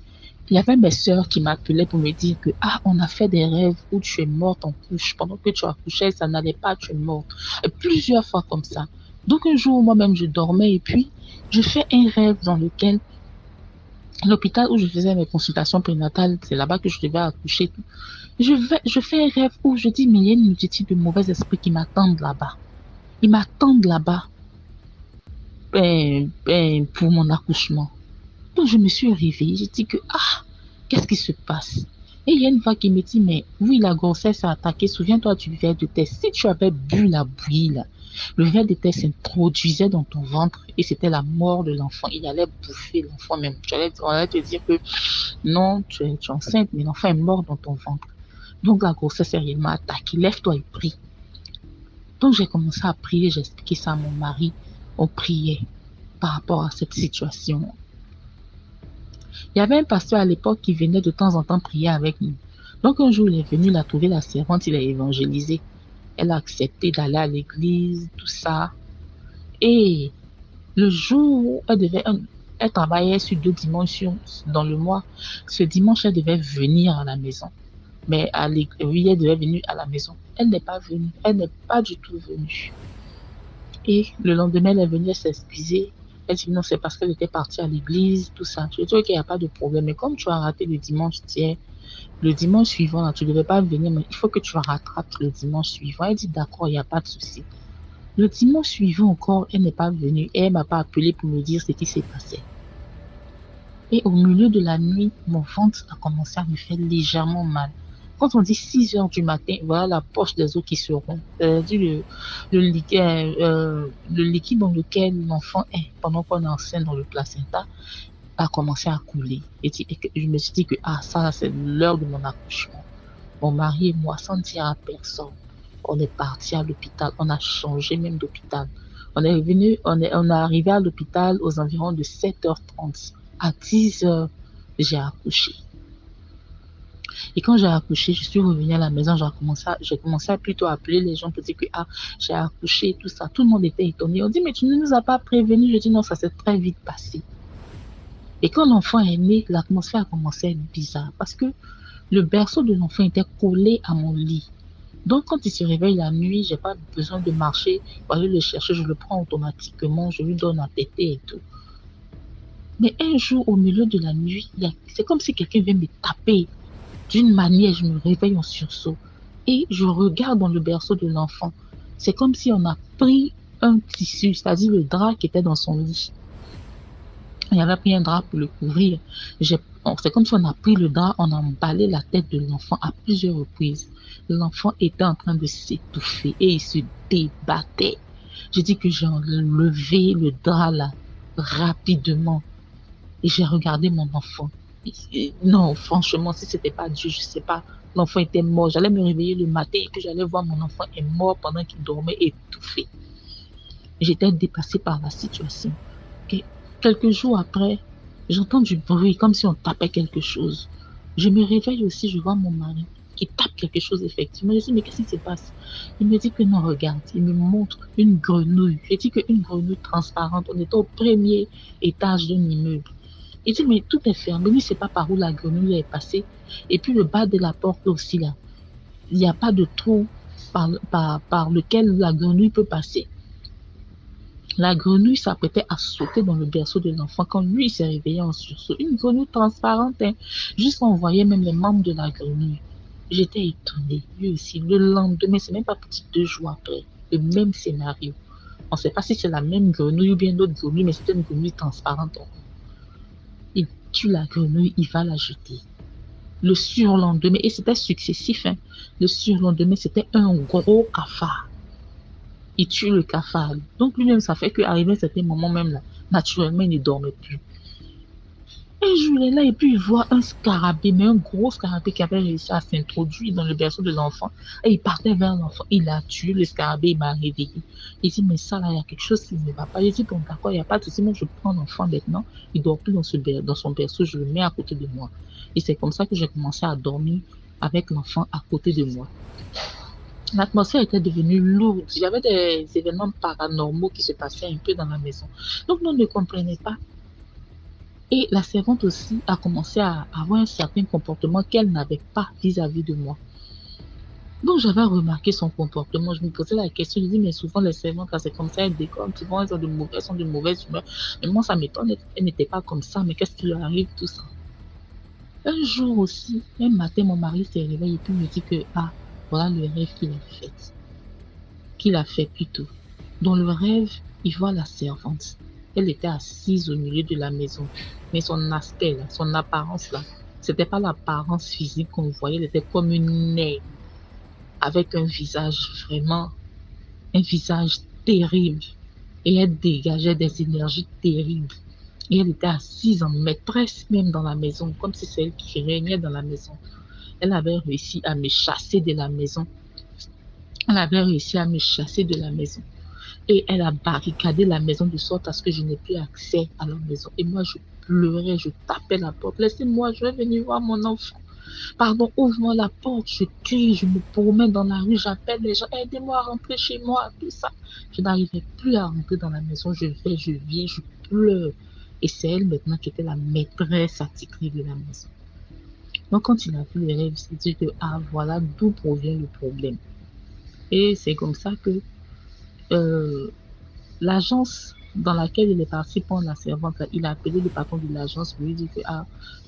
il y avait mes sœurs qui m'appelaient pour me dire que on a fait des rêves où tu es morte en couche. Pendant que tu accouchais, ça n'allait pas, tu es morte. Et plusieurs fois comme ça. Donc un jour, moi-même, je dormais et puis je fais un rêve dans lequel l'hôpital où je faisais mes consultations prénatales, c'est là-bas que je devais accoucher. Je fais un rêve où je dis, mais il y a une multitude de mauvais esprits qui m'attendent là-bas. Ils m'attendent là-bas pour mon accouchement. Donc je me suis réveillée, j'ai dit que, qu'est-ce qui se passe? Et il y a une voix qui me dit, mais oui, la grossesse a attaqué, souviens-toi du ver de terre. Si tu avais bu la bouillie, là, le ver de terre s'introduisait dans ton ventre et c'était la mort de l'enfant. Il allait bouffer l'enfant même. On allait te dire que non, tu es enceinte, mais l'enfant est mort dans ton ventre. Donc la grossesse est réellement attaquée. Lève-toi et prie. Donc j'ai commencé à prier, j'ai expliqué ça à mon mari. On priait par rapport à cette situation. Il y avait un pasteur à l'époque qui venait de temps en temps prier avec nous. Donc un jour, il est venu, il a trouvé la servante, il a évangélisé. Elle a accepté d'aller à l'église, tout ça. Et le jour où elle travaillait sur 2 dimanches dans le mois, ce dimanche, elle devait venir à la maison. Mais oui, elle devait venir à la maison. Elle n'est pas venue. Elle n'est pas du tout venue. Et le lendemain, elle est venue s'excuser. Elle dit non, c'est parce qu'elle était partie à l'église, tout ça. Je dis, ok, il n'y a pas de problème. Mais comme tu as raté le dimanche, le dimanche suivant, là, tu ne devais pas venir, mais il faut que tu rattrapes le dimanche suivant. Elle dit d'accord, il n'y a pas de souci. Le dimanche suivant encore, elle n'est pas venue et elle ne m'a pas appelé pour me dire ce qui s'est passé. Et au milieu de la nuit, mon ventre a commencé à me faire légèrement mal. Quand on dit 6h du matin, voilà la poche des os qui se rompt. C'est-à-dire le liquide dans lequel l'enfant est pendant qu'on est enceinte dans le placenta a commencé à couler. Et je me suis dit que ça c'est l'heure de mon accouchement. Mon mari et moi, sans dire à personne, on est parti à l'hôpital. On a changé même d'hôpital. On est arrivé à l'hôpital aux environs de 7h30. À 10h, j'ai accouché. Et quand j'ai accouché, je suis revenue à la maison, j'ai commencé à plutôt appeler les gens pour dire que j'ai accouché, tout ça. Tout le monde était étonné. On dit, mais tu ne nous as pas prévenus. Je dis, non, ça s'est très vite passé. Et quand l'enfant est né, l'atmosphère a commencé à être bizarre parce que le berceau de l'enfant était collé à mon lit. Donc, quand il se réveille la nuit, j'ai pas besoin de marcher pour aller le chercher, je le prends automatiquement, je lui donne à téter et tout. Mais un jour, au milieu de la nuit, c'est comme si quelqu'un vient me taper d'une manière, je me réveille en sursaut et je regarde dans le berceau de l'enfant. C'est comme si on a pris un tissu, c'est-à-dire le drap qui était dans son lit. Il avait pris un drap pour le couvrir. C'est comme si on a pris le drap, on a emballé la tête de l'enfant à plusieurs reprises. L'enfant était en train de s'étouffer et il se débattait. J'ai dit que j'ai enlevé le drap là rapidement et j'ai regardé mon enfant. Non, franchement, si c'était pas Dieu, je sais pas. L'enfant était mort. J'allais me réveiller le matin et puis j'allais voir mon enfant est mort pendant qu'il dormait étouffé. J'étais dépassée par la situation. Et quelques jours après, j'entends du bruit comme si on tapait quelque chose. Je me réveille aussi, je vois mon mari qui tape quelque chose effectivement. Je dis, mais qu'est-ce qui se passe? Il me dit que non, regarde, il me montre une grenouille. Je dis qu'une grenouille transparente, on était au premier étage d'un immeuble. Il dit, mais tout est fermé, lui, c'est pas par où la grenouille est passée. Et puis le bas de la porte aussi, là, il n'y a pas de trou par lequel la grenouille peut passer. La grenouille s'apprêtait à sauter dans le berceau de l'enfant quand lui s'est réveillé en sursaut. Une grenouille transparente, hein. Juste on voyait même les membres de la grenouille. J'étais étonnée, lui aussi. Le lendemain, c'est même pas petit 2 jours après, le même scénario. On ne sait pas si c'est la même grenouille ou bien d'autres grenouilles, mais c'était une grenouille transparente. Il tue la grenouille, il va la jeter. Le surlendemain, et c'était successif, hein, le surlendemain, c'était un gros cafard. Il tue le cafard. Donc lui-même, ça fait qu'arrivé à un certain moment même là, naturellement, il ne dormait plus. Un jour, il est là et puis il voit un scarabée, mais un gros scarabée qui avait réussi à s'introduire dans le berceau de l'enfant. Et il partait vers l'enfant. Il a tué le scarabée, il m'a réveillé. Il dit, mais ça là, il y a quelque chose qui ne va pas. Il dit, bon d'accord, il n'y a pas de souci, moi je prends l'enfant maintenant. Il ne dort plus dans son berceau, je le mets à côté de moi. Et c'est comme ça que j'ai commencé à dormir avec l'enfant à côté de moi. L'atmosphère était devenue lourde. Il y avait des événements paranormaux qui se passaient un peu dans la maison. Donc, nous ne comprenons pas. Et la servante aussi a commencé à avoir un certain comportement qu'elle n'avait pas vis-à-vis de moi. Donc, j'avais remarqué son comportement. Je me posais la question. Je me dis, mais souvent, les servantes, là, c'est comme ça, elles déconnent. Souvent, elles sont de mauvaise humeur. Mais moi, ça m'étonne. Elle n'était pas comme ça. Mais qu'est-ce qui lui arrive, tout ça? Un jour aussi, un matin, mon mari s'est réveillé et puis me dit que, voilà le rêve qu'il a fait plutôt. Dans le rêve, il voit la servante. Elle était assise au milieu de la maison. Mais son aspect, là, son apparence, là, c'était pas l'apparence physique qu'on voyait, elle était comme une nègre, avec un visage vraiment, un visage terrible. Et elle dégageait des énergies terribles. Et elle était assise en maîtresse même dans la maison, comme si c'est elle qui régnait dans la maison. Elle avait réussi à me chasser de la maison. Et elle a barricadé la maison de sorte à ce que je n'ai plus accès à la maison. Et moi, je pleurais, je tapais la porte. Laissez-moi, je vais venir voir mon enfant. Pardon, ouvre-moi la porte. Je crie, je me promène dans la rue, j'appelle les gens. Aidez-moi à rentrer chez moi, tout ça. Je n'arrivais plus à rentrer dans la maison. Je vais, je viens, je pleure. Et c'est elle maintenant qui était la maîtresse attitrée de la maison. Donc, quand il a vu les rêves, il s'est dit que, voilà d'où provient le problème. Et c'est comme ça que l'agence dans laquelle il est parti prendre la servante, il a appelé le patron de l'agence pour lui dire que,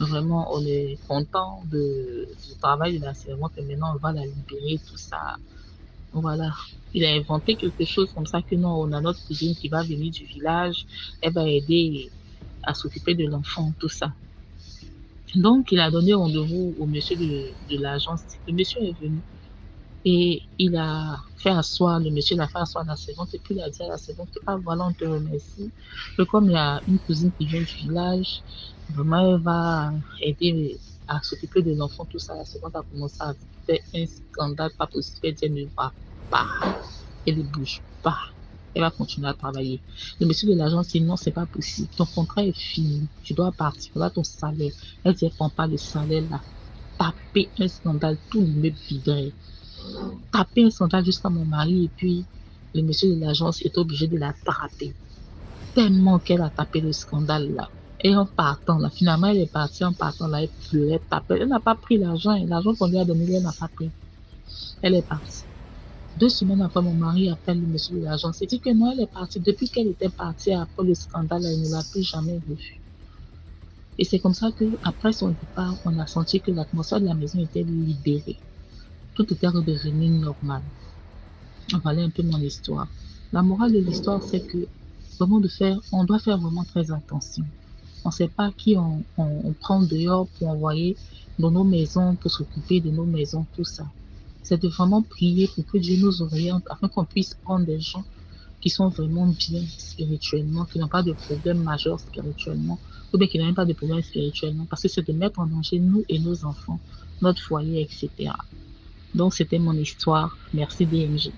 vraiment, on est content du travail de la servante et maintenant, on va la libérer, tout ça. Voilà. Il a inventé quelque chose comme ça que non, on a notre cousine qui va venir du village, elle va aider à s'occuper de l'enfant, tout ça. Donc, il a donné rendez-vous au monsieur de l'agence. Le monsieur est venu et il a fait asseoir, le monsieur l'a fait asseoir la servante et puis il a dit à la servante, voilà, on te remercie. Et comme il y a une cousine qui vient du village, vraiment, elle va aider à s'occuper de l'enfant, tout ça. La servante a commencé à faire un scandale pas possible. Elle dit, elle ne va pas, elle ne bouge pas. Elle va continuer à travailler. Le monsieur de l'agence dit non, c'est pas possible. Ton contrat est fini. Tu dois partir. Voilà ton salaire. Elle dit, elle ne prend pas le salaire là. Taper un scandale, tout l'immeuble viderait. Taper un scandale jusqu'à mon mari et puis le monsieur de l'agence est obligé de l'attraper. Tellement qu'elle a tapé le scandale là. Et en partant là, finalement elle est partie en partant là, elle pleurait, tapait. Elle n'a pas pris l'argent et l'argent qu'on lui a donné, elle n'a pas pris. Elle est partie. 2 semaines après, mon mari appelle le monsieur de l'agence. Il dit que non, elle est partie. Depuis qu'elle était partie après le scandale, elle ne l'a plus jamais revue. Et c'est comme ça qu'après son départ, on a senti que l'atmosphère de la maison était libérée. Tout était redevenu normal. Voilà un peu mon histoire. La morale de l'histoire, c'est que on doit faire vraiment très attention. On ne sait pas qui on prend dehors pour envoyer dans nos maisons, pour s'occuper de nos maisons, tout ça. C'est de vraiment prier pour que Dieu nous oriente, afin qu'on puisse prendre des gens qui sont vraiment bien spirituellement, qui n'ont pas de problème majeur spirituellement, ou bien qui n'ont même pas de problème spirituellement, parce que c'est de mettre en danger nous et nos enfants, notre foyer, etc. Donc, c'était mon histoire. Merci DMG.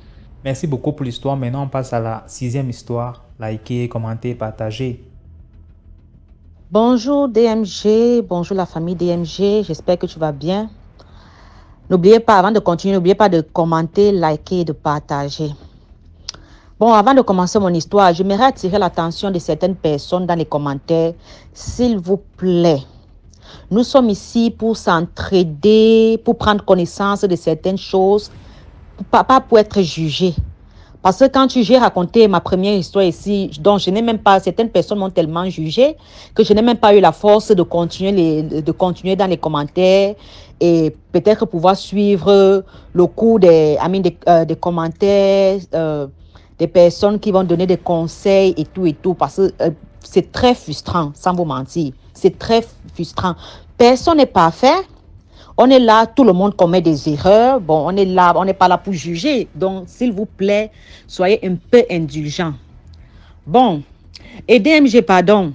Merci beaucoup pour l'histoire. Maintenant, on passe à la 6e histoire. Likez, commentez, partagez. Bonjour DMG, bonjour la famille DMG, j'espère que tu vas bien. N'oubliez pas, avant de continuer, n'oubliez pas de commenter, liker et de partager. Bon, avant de commencer mon histoire, j'aimerais attirer l'attention de certaines personnes dans les commentaires. S'il vous plaît, nous sommes ici pour s'entraider, pour prendre connaissance de certaines choses, pas pour être jugés. Parce que quand j'ai raconté ma première histoire ici, dont je n'ai même pas, certaines personnes m'ont tellement jugé que je n'ai même pas eu la force de continuer dans les commentaires et peut-être pouvoir suivre le cours des commentaires, des personnes qui vont donner des conseils et tout, parce que c'est très frustrant, sans vous mentir. C'est très frustrant. Personne n'est parfait. On est là, tout le monde commet des erreurs. Bon, on est là, on n'est pas là pour juger. Donc, s'il vous plaît, soyez un peu indulgents. Bon, et DMG, pardon.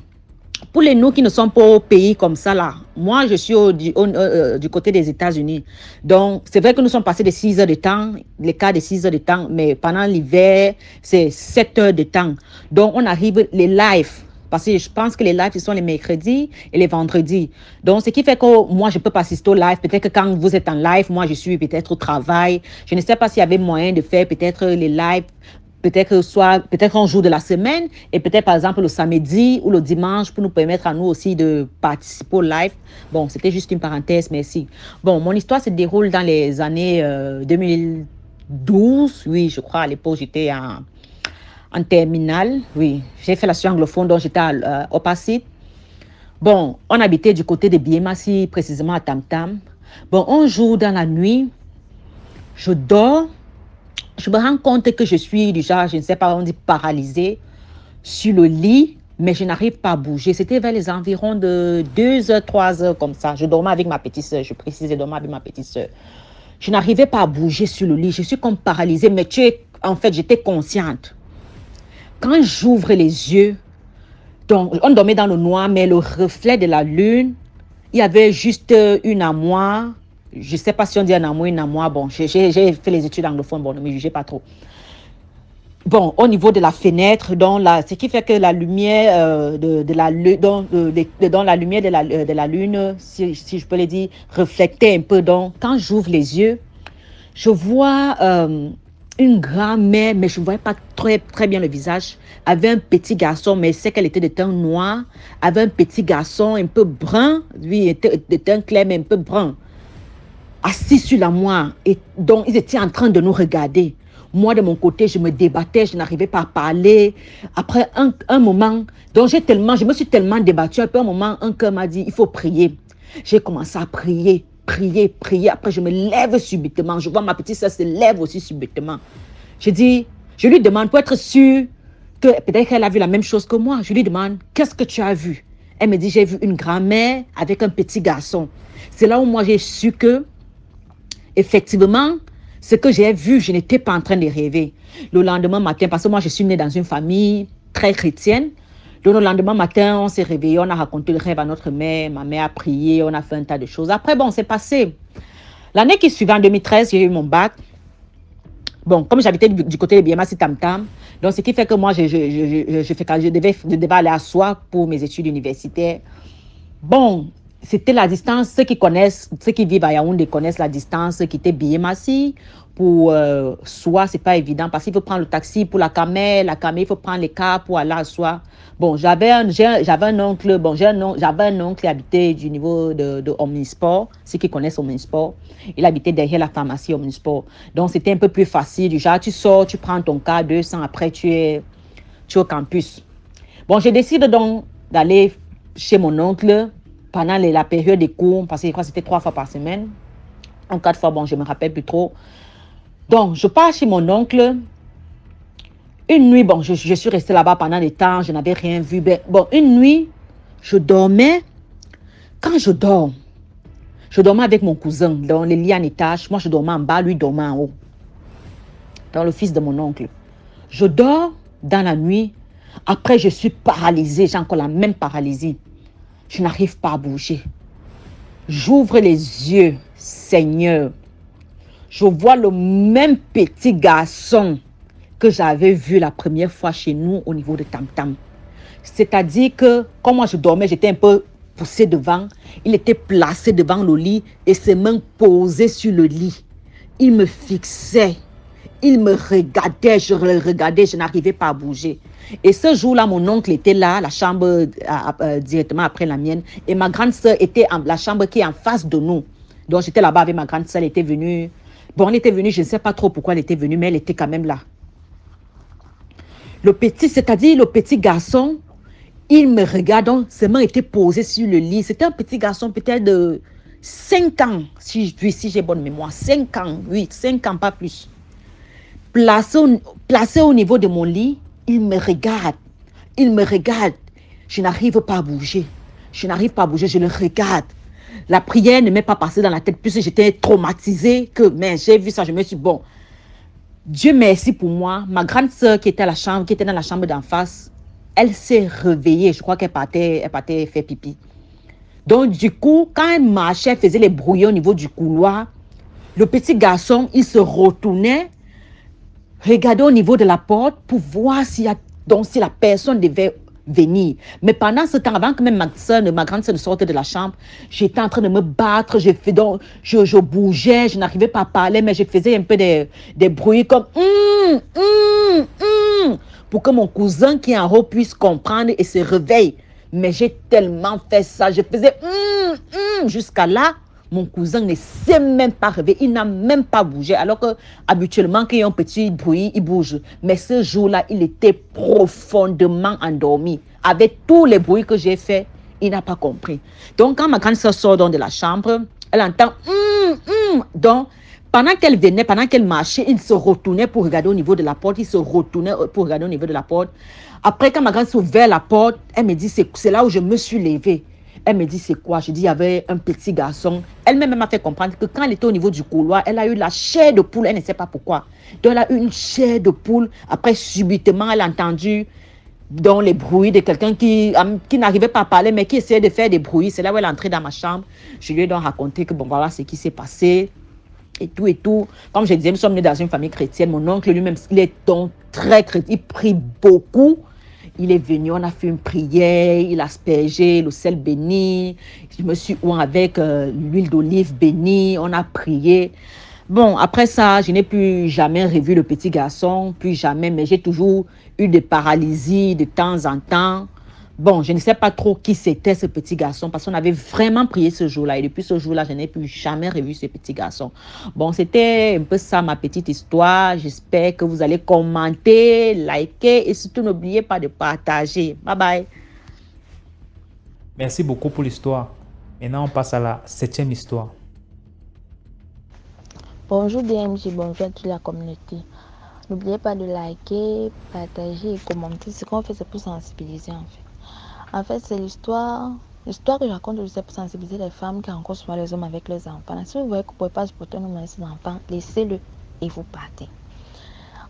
Pour les nous qui ne sont pas au pays comme ça, là, moi, je suis du côté des États-Unis. Donc, c'est vrai que nous sommes passés de 6 heures de temps, les cas de 6 heures de temps, mais pendant l'hiver, c'est 7 heures de temps. Donc, on arrive les lives. Parce que je pense que les lives, ils sont les mercredis et les vendredis. Donc, ce qui fait que moi, je ne peux pas assister au live. Peut-être que quand vous êtes en live, moi, je suis peut-être au travail. Je ne sais pas s'il y avait moyen de faire peut-être les lives, peut-être un jour de la semaine et peut-être, par exemple, le samedi ou le dimanche pour nous permettre à nous aussi de participer au live. Bon, c'était juste une parenthèse, merci. Bon, mon histoire se déroule dans les années 2012. Oui, je crois, à l'époque, j'étais en terminale, oui. J'ai fait la science anglophone, donc j'étais au Passy. Bon, on habitait du côté de Biemassi, précisément à Tam Tam. Bon, un jour dans la nuit, je dors. Je me rends compte que je suis déjà, je ne sais pas, on dit paralysée sur le lit, mais je n'arrive pas à bouger. C'était vers les environs de 2 heures, 3 heures comme ça. Je dormais avec ma petite soeur, je précise, je dormais avec ma petite soeur. Je n'arrivais pas à bouger sur le lit. Je suis comme paralysée, mais en fait, j'étais consciente. Quand j'ouvre les yeux, donc on dormait dans le noir, mais le reflet de la lune, il y avait juste une armoire. Je ne sais pas si on dit un armoire, une armoire. Bon, j'ai fait les études anglophones, bon, ne me jugez pas trop. Bon, au niveau de la fenêtre, donc ce qui fait que la lumière de la lune, si je peux le dire, reflétait un peu. Donc, quand j'ouvre les yeux, je vois une grand-mère, mais je ne voyais pas très bien le visage, avait un petit garçon, mais c'est qu'elle était de teint noir, avait un petit garçon un peu brun, lui était de teint clair, mais un peu brun, assis sur la moire. Et donc, ils étaient en train de nous regarder. Moi, de mon côté, je me débattais, je n'arrivais pas à parler. Après un moment, donc je me suis tellement débattue. Après un moment, un cœur m'a dit, il faut prier. J'ai commencé à prier. Après, je me lève subitement. Je vois ma petite soeur se lève aussi subitement. Je lui demande, pour être sûre que peut-être qu'elle a vu la même chose que moi. Je lui demande, qu'est-ce que tu as vu? Elle me dit, j'ai vu une grand-mère avec un petit garçon. C'est là où moi j'ai su que, effectivement, ce que j'ai vu, je n'étais pas en train de rêver. Le lendemain matin, parce que moi je suis née dans une famille très chrétienne, donc le lendemain matin, on s'est réveillé, on a raconté le rêve à notre mère, ma mère a prié, on a fait un tas de choses. Après, bon, c'est passé. L'année qui suivait, en 2013, j'ai eu mon bac. Bon, comme j'habitais du côté de Biemassi Tam Tam, donc ce qui fait que moi, je devais aller à Soie pour mes études universitaires. Bon, c'était la distance, ceux qui vivent à Yaoundé connaissent la distance qui était Biémassi. Pour Soie, c'est pas évident parce qu'il faut prendre le taxi pour la Camé, il faut prendre les cars pour aller à Soie. Bon, j'avais un oncle, j'avais un oncle qui habitait du niveau de Omnisport, ceux qui connaissent Omnisport. Il habitait derrière la pharmacie Omnisport. Donc, c'était un peu plus facile. Du genre, tu sors, tu prends ton car, 200, après, tu es au campus. Bon, j'ai décidé donc d'aller chez mon oncle pendant la période des cours, parce que je crois que c'était 3 fois par semaine. En 4 fois, bon, je ne me rappelle plus trop. Donc, je pars chez mon oncle. Une nuit, bon, je suis restée là-bas pendant des temps, je n'avais rien vu. Bon, une nuit, je dormais. Quand je dormais avec mon cousin dans les lits en étage. Moi, je dormais en bas, lui dormait en haut. Dans le fils de mon oncle. Je dors dans la nuit. Après, je suis paralysée. J'ai encore la même paralysie. Je n'arrive pas à bouger. J'ouvre les yeux, Seigneur. Je vois le même petit garçon que j'avais vu la première fois chez nous au niveau de Tam Tam. C'est-à-dire que, quand moi je dormais, j'étais un peu poussée devant. Il était placé devant le lit et ses mains posées sur le lit. Il me fixait. Il me regardait, je le regardais, je n'arrivais pas à bouger. Et ce jour-là, mon oncle était là, la chambre directement après la mienne. Et ma grande sœur était dans la chambre qui est en face de nous. Donc j'étais là-bas avec ma grande sœur, elle était venue. Bon, elle était venue, je ne sais pas trop pourquoi elle était venue, mais elle était quand même là. C'est-à-dire le petit garçon, il me regarde, donc ses mains étaient posées sur le lit. C'était un petit garçon peut-être de 5 ans, si j'ai bonne mémoire. 5 ans, oui, 5 ans, pas plus. Placé au niveau de mon lit, il me regarde. Je n'arrive pas à bouger. Je le regarde. La prière ne m'est pas passée dans la tête puisque j'étais traumatisée. Mais j'ai vu ça, je me suis dit, bon, Dieu merci pour moi. Ma grande sœur qui était dans la chambre d'en face, elle s'est réveillée. Je crois qu'elle partait faire pipi. Donc, du coup, quand elle marchait, elle faisait les brouillons au niveau du couloir. Le petit garçon, il se retournait, regardait au niveau de la porte pour voir si la personne devait venir. Mais pendant ce temps, avant que même ma grande sœur ne sorte de la chambre, j'étais en train de me battre, je bougeais, je n'arrivais pas à parler, mais je faisais un peu des bruits comme pour que mon cousin qui est en haut puisse comprendre et se réveille. Mais j'ai tellement fait ça, je faisais jusqu'à là. Mon cousin ne s'est même pas réveillé, il n'a même pas bougé. Alors que habituellement, quand il y a un petit bruit, il bouge. Mais ce jour-là, il était profondément endormi. Avec tous les bruits que j'ai faits, il n'a pas compris. Donc, quand ma grande soeur sort de la chambre, elle entend Donc, pendant qu'elle marchait, il se retournait pour regarder au niveau de la porte. Après, quand ma grande soeur ouvert la porte, elle me dit, c'est là où je me suis levée. Elle me dit, c'est quoi? Je dis, il y avait un petit garçon. Elle-même m'a fait comprendre que quand elle était au niveau du couloir, elle a eu la chair de poule. Elle ne sait pas pourquoi. Donc, elle a eu une chair de poule. Après, subitement, elle a entendu dans les bruits de quelqu'un qui n'arrivait pas à parler, mais qui essayait de faire des bruits. C'est là où elle est entrée dans ma chambre. Je lui ai donc raconté que, bon, voilà ce qui s'est passé. Et tout. Comme je disais, nous sommes nés dans une famille chrétienne. Mon oncle lui-même, il est donc très chrétien. Il prie beaucoup. Il est venu, on a fait une prière, il a aspergé le sel béni. Je me suis oint avec l'huile d'olive bénie, on a prié. Bon, après ça, je n'ai plus jamais revu le petit garçon, plus jamais, mais j'ai toujours eu des paralysies de temps en temps. Bon, je ne sais pas trop qui c'était ce petit garçon parce qu'on avait vraiment prié ce jour-là. Et depuis ce jour-là, je n'ai plus jamais revu ce petit garçon. Bon, c'était un peu ça ma petite histoire. J'espère que vous allez commenter, liker et surtout n'oubliez pas de partager. Bye bye. Merci beaucoup pour l'histoire. Maintenant, on passe à la 7e histoire. Bonjour DMJ, bonjour à toute la communauté. N'oubliez pas de liker, partager et commenter. Ce qu'on fait, c'est pour sensibiliser en fait. En fait, c'est l'histoire que je raconte, c'est pour sensibiliser les femmes qui rencontrent souvent les hommes avec leurs enfants. Si vous voyez que vous ne pouvez pas supporter un homme avec ses enfants, laissez-le et vous partez.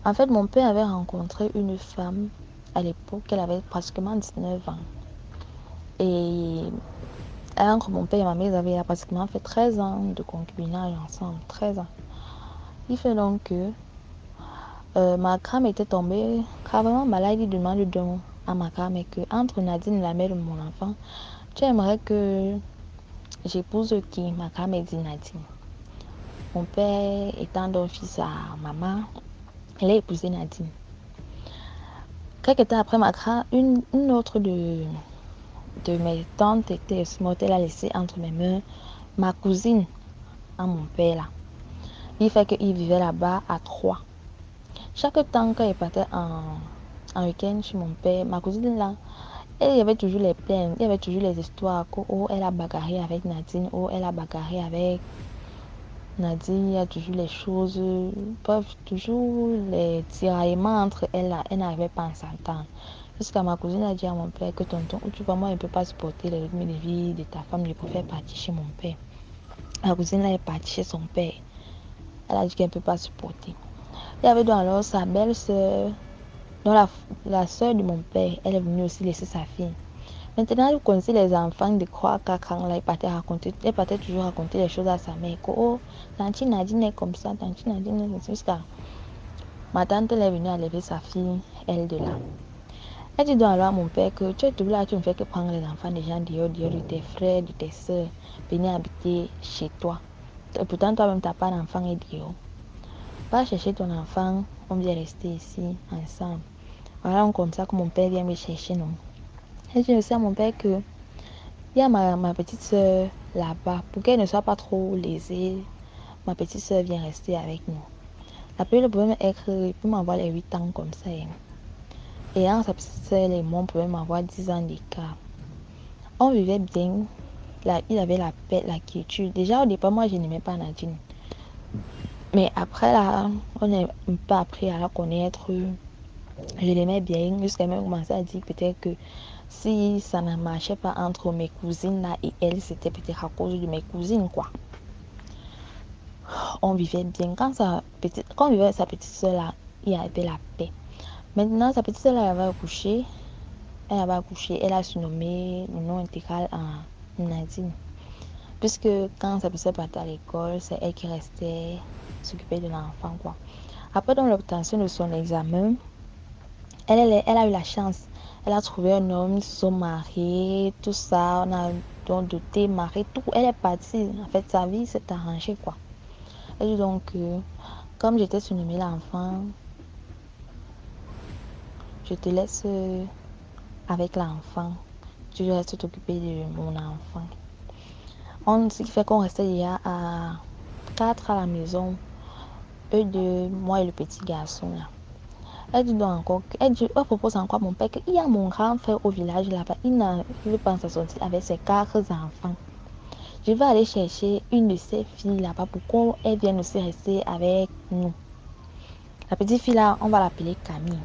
En fait, mon père avait rencontré une femme à l'époque, elle avait pratiquement 19 ans. Et entre mon père et ma mère, ils avaient pratiquement fait 13 ans de concubinage ensemble. 13 ans. Il fait donc que ma crème était tombée gravement malade. Il demande à ma crème que entre Nadine et la mère de mon enfant, tu aimerais que j'épouse qui? Ma grand mère dit Nadine. Mon père étant donc fils à maman, elle a épousé Nadine. Quelques temps après, une autre de mes tantes était morte, elle a laissé entre mes mains ma cousine à mon père là. Il fait qu'il vivait là-bas à 3. Chaque temps qu'il partait en week-end chez mon père, ma cousine là, il y avait toujours les plaintes, il y avait toujours les histoires que oh, elle a bagarré avec Nadine, oh, elle a bagarré avec Nadine, il y a toujours les choses, bref, toujours les tiraillements entre elles là, elle n'arrivait pas à s'entendre. Jusqu'à ma cousine a dit à mon père que tonton, tu vois, moi, je ne peux pas supporter le rythme de vie de ta femme, je préfère partir chez mon père. Ma cousine là est partie chez son père. Elle a dit qu'elle ne peut pas supporter. Il y avait donc alors sa belle-sœur, dont la sœur de mon père, elle est venue aussi laisser sa fille. Maintenant, vous connaissez les enfants de croire qu'à quand là, elle partait toujours raconter les choses à sa mère. Que, oh, tante Nadine est comme ça, tante Nadine est comme ça. Jusqu'à ma tante, elle est venue enlever sa fille, elle de là. Elle dit donc alors à mon père que tu es toujours là, tu ne fais que prendre les enfants des gens dehors de tes frères, de tes soeurs, venir habiter chez toi. Et pourtant, toi-même, tu n'as pas d'enfant et dehors. Va chercher ton enfant, on vient rester ici ensemble. Voilà comme ça que mon père vient me chercher, non. Et je dis à mon père que il y a ma petite soeur là-bas. Pour qu'elle ne soit pas trop lésée, ma petite soeur vient rester avec nous. Le problème est qu'il peut m'avoir les 8 ans comme ça. Et entre sa petite soeur et moi, on pouvait m'avoir 10 ans d'écart. On vivait bien. Là, il avait la paix, la quiétude. Déjà au départ, moi, je n'aimais pas Nadine. Mais après, là, on n'a pas appris à la connaître. Je l'aimais bien, jusqu'à même commencer à dire peut-être que si ça ne marchait pas entre mes cousines là et elle, c'était peut-être à cause de mes cousines, quoi. On vivait bien. Quand on vivait avec sa petite soeur là, il y avait la paix. Maintenant, sa petite soeur là, elle avait accouché. Elle a surnommé le nom intégral à Nadine. Puisque quand sa petite soeur partait à l'école, c'est elle qui restait s'occuper de l'enfant, quoi. Après, dans l'obtention de son examen, elle a eu la chance. Elle a trouvé un homme, ils se sont mariés, tout ça. On a donc doté, marié, tout. Elle est partie. En fait, sa vie s'est arrangée, quoi. Elle dit donc, comme j'étais surnommée l'enfant, je te laisse avec l'enfant. Tu restes t'occuper de mon enfant. Ce qui fait qu'on restait déjà à 4 à la maison. Eux deux, moi et le petit garçon là. Elle dit donc encore, elle propose encore à mon père qu'il y a mon grand frère au village là-bas. Il ne pense pas sortir avec ses 4 enfants. Je vais aller chercher une de ces filles là-bas pour qu'elle vienne aussi rester avec nous. La petite fille là, on va l'appeler Camille.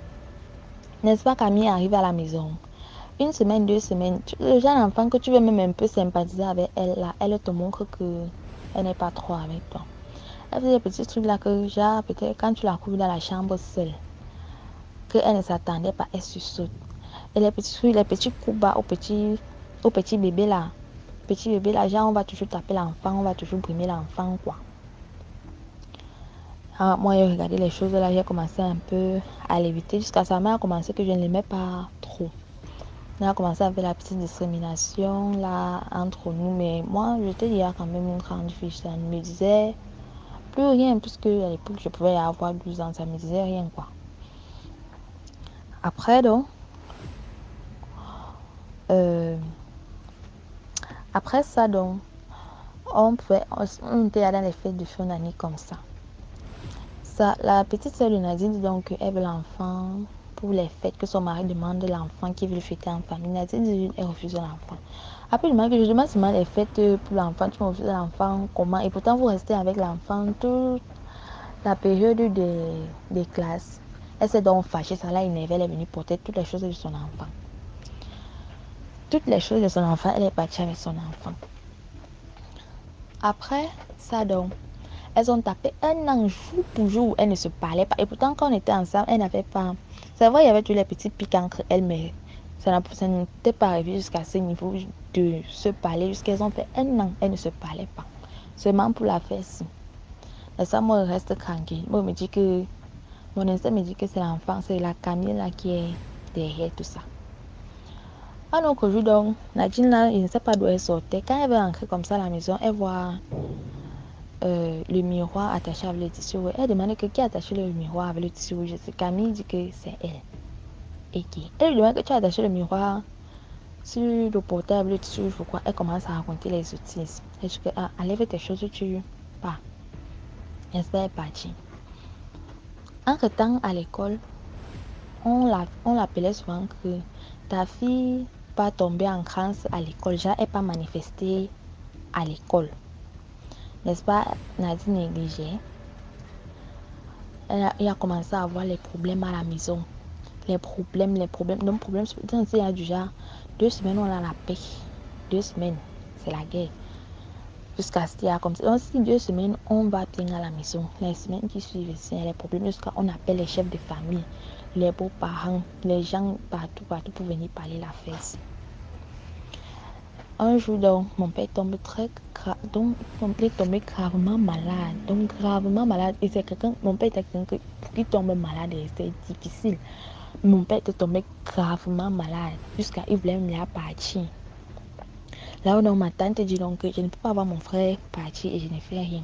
N'est-ce pas, Camille arrive à la maison. 1 semaine, 2 semaines, le genre d'enfant que tu veux même un peu sympathiser avec elle là, elle te montre qu'elle n'est pas trop avec toi. Elle fait des petits trucs là que genre peut-être quand tu la trouves dans la chambre seule, qu'elle ne s'attendait pas, elle se saute. Et les petits trucs, les petits coups bas au petit bébé là. Petit bébé là, genre on va toujours taper l'enfant, on va toujours brimer l'enfant, quoi. Alors, moi, j'ai regardé les choses là, j'ai commencé un peu à l'éviter jusqu'à sa mère a commencé que je ne l'aimais pas trop. On a commencé à faire la petite discrimination là entre nous, mais moi, j'étais déjà quand même une grande fille, ça ne me disait plus rien, puisque à l'époque, je pouvais avoir 12 ans, ça ne me disait rien, quoi. Après, donc, après ça, donc, on était allé dans les fêtes de fin d'année comme ça. La petite soeur de Nadine dit donc qu'elle veut l'enfant pour les fêtes, que son mari demande l'enfant qui veut le fêter en famille. Nadine dit qu'elle refuse l'enfant. Après, je demande seulement les fêtes pour l'enfant, tu me refuses l'enfant, comment? Et pourtant, vous restez avec l'enfant toute la période des classes. Elle s'est donc fâchée, ça l'a énervée, elle est venue porter toutes les choses de son enfant. Toutes les choses de son enfant, elle est partie avec son enfant. Après ça, donc, elles ont tapé 1 an jour pour jour, elles ne se parlaient pas. Et pourtant, quand on était ensemble, elles n'avaient pas... C'est vrai, il y avait tous les petits pics entre elles, mais ça n'était pas arrivé jusqu'à ce niveau de se parler. Jusqu'elles ont fait 1 an, elles ne se parlaient pas. Seulement pour la faire-ci. Et ça, moi, je reste tranquille. Moi, mon instinct me dit que c'est l'enfant, c'est la Camille là qui est derrière tout ça. Un autre jour, donc, Nadine, là, il ne sait pas d'où elle sortait. Quand elle veut entrer comme ça à la maison, elle voit le miroir attaché avec le tissu rouge. Elle demande qui a attaché le miroir avec le tissu rouge. Camille dit que c'est elle. Et qui? Elle lui demande que tu as attaché le miroir sur le portable, le tissu rouge, pourquoi? Elle commence à raconter les sottises. Elle dit que, enlève tes choses, tu pars. Elle est partie. Entre-temps, à l'école, on l'appelait souvent que ta fille pas tomber en transe à l'école, genre elle pas manifester à l'école. N'est-ce pas, Nadine négligeait. Elle a commencé à avoir les problèmes à la maison. Les problèmes. Donc, problème, il y a du genre 2 semaines, on a la paix. 2 semaines, c'est la guerre. Jusqu'à ce qu'il y a comme ça. Donc, si 2 semaines, on va bien à la maison. Les semaines qui suivent, il y a les problèmes. Jusqu'à on appelle les chefs de famille, les beaux-parents, les gens partout pour venir parler la fête. Un jour, donc, mon père tombe tombé gravement malade. Donc, gravement malade. Et c'est quelqu'un, mon père était quelqu'un qui tombe malade et c'est difficile. Mon père était tombé gravement malade. Jusqu'à il voulait me la partir. Là où donc, ma tante dit donc que je ne peux pas voir mon frère partir et je ne fais rien.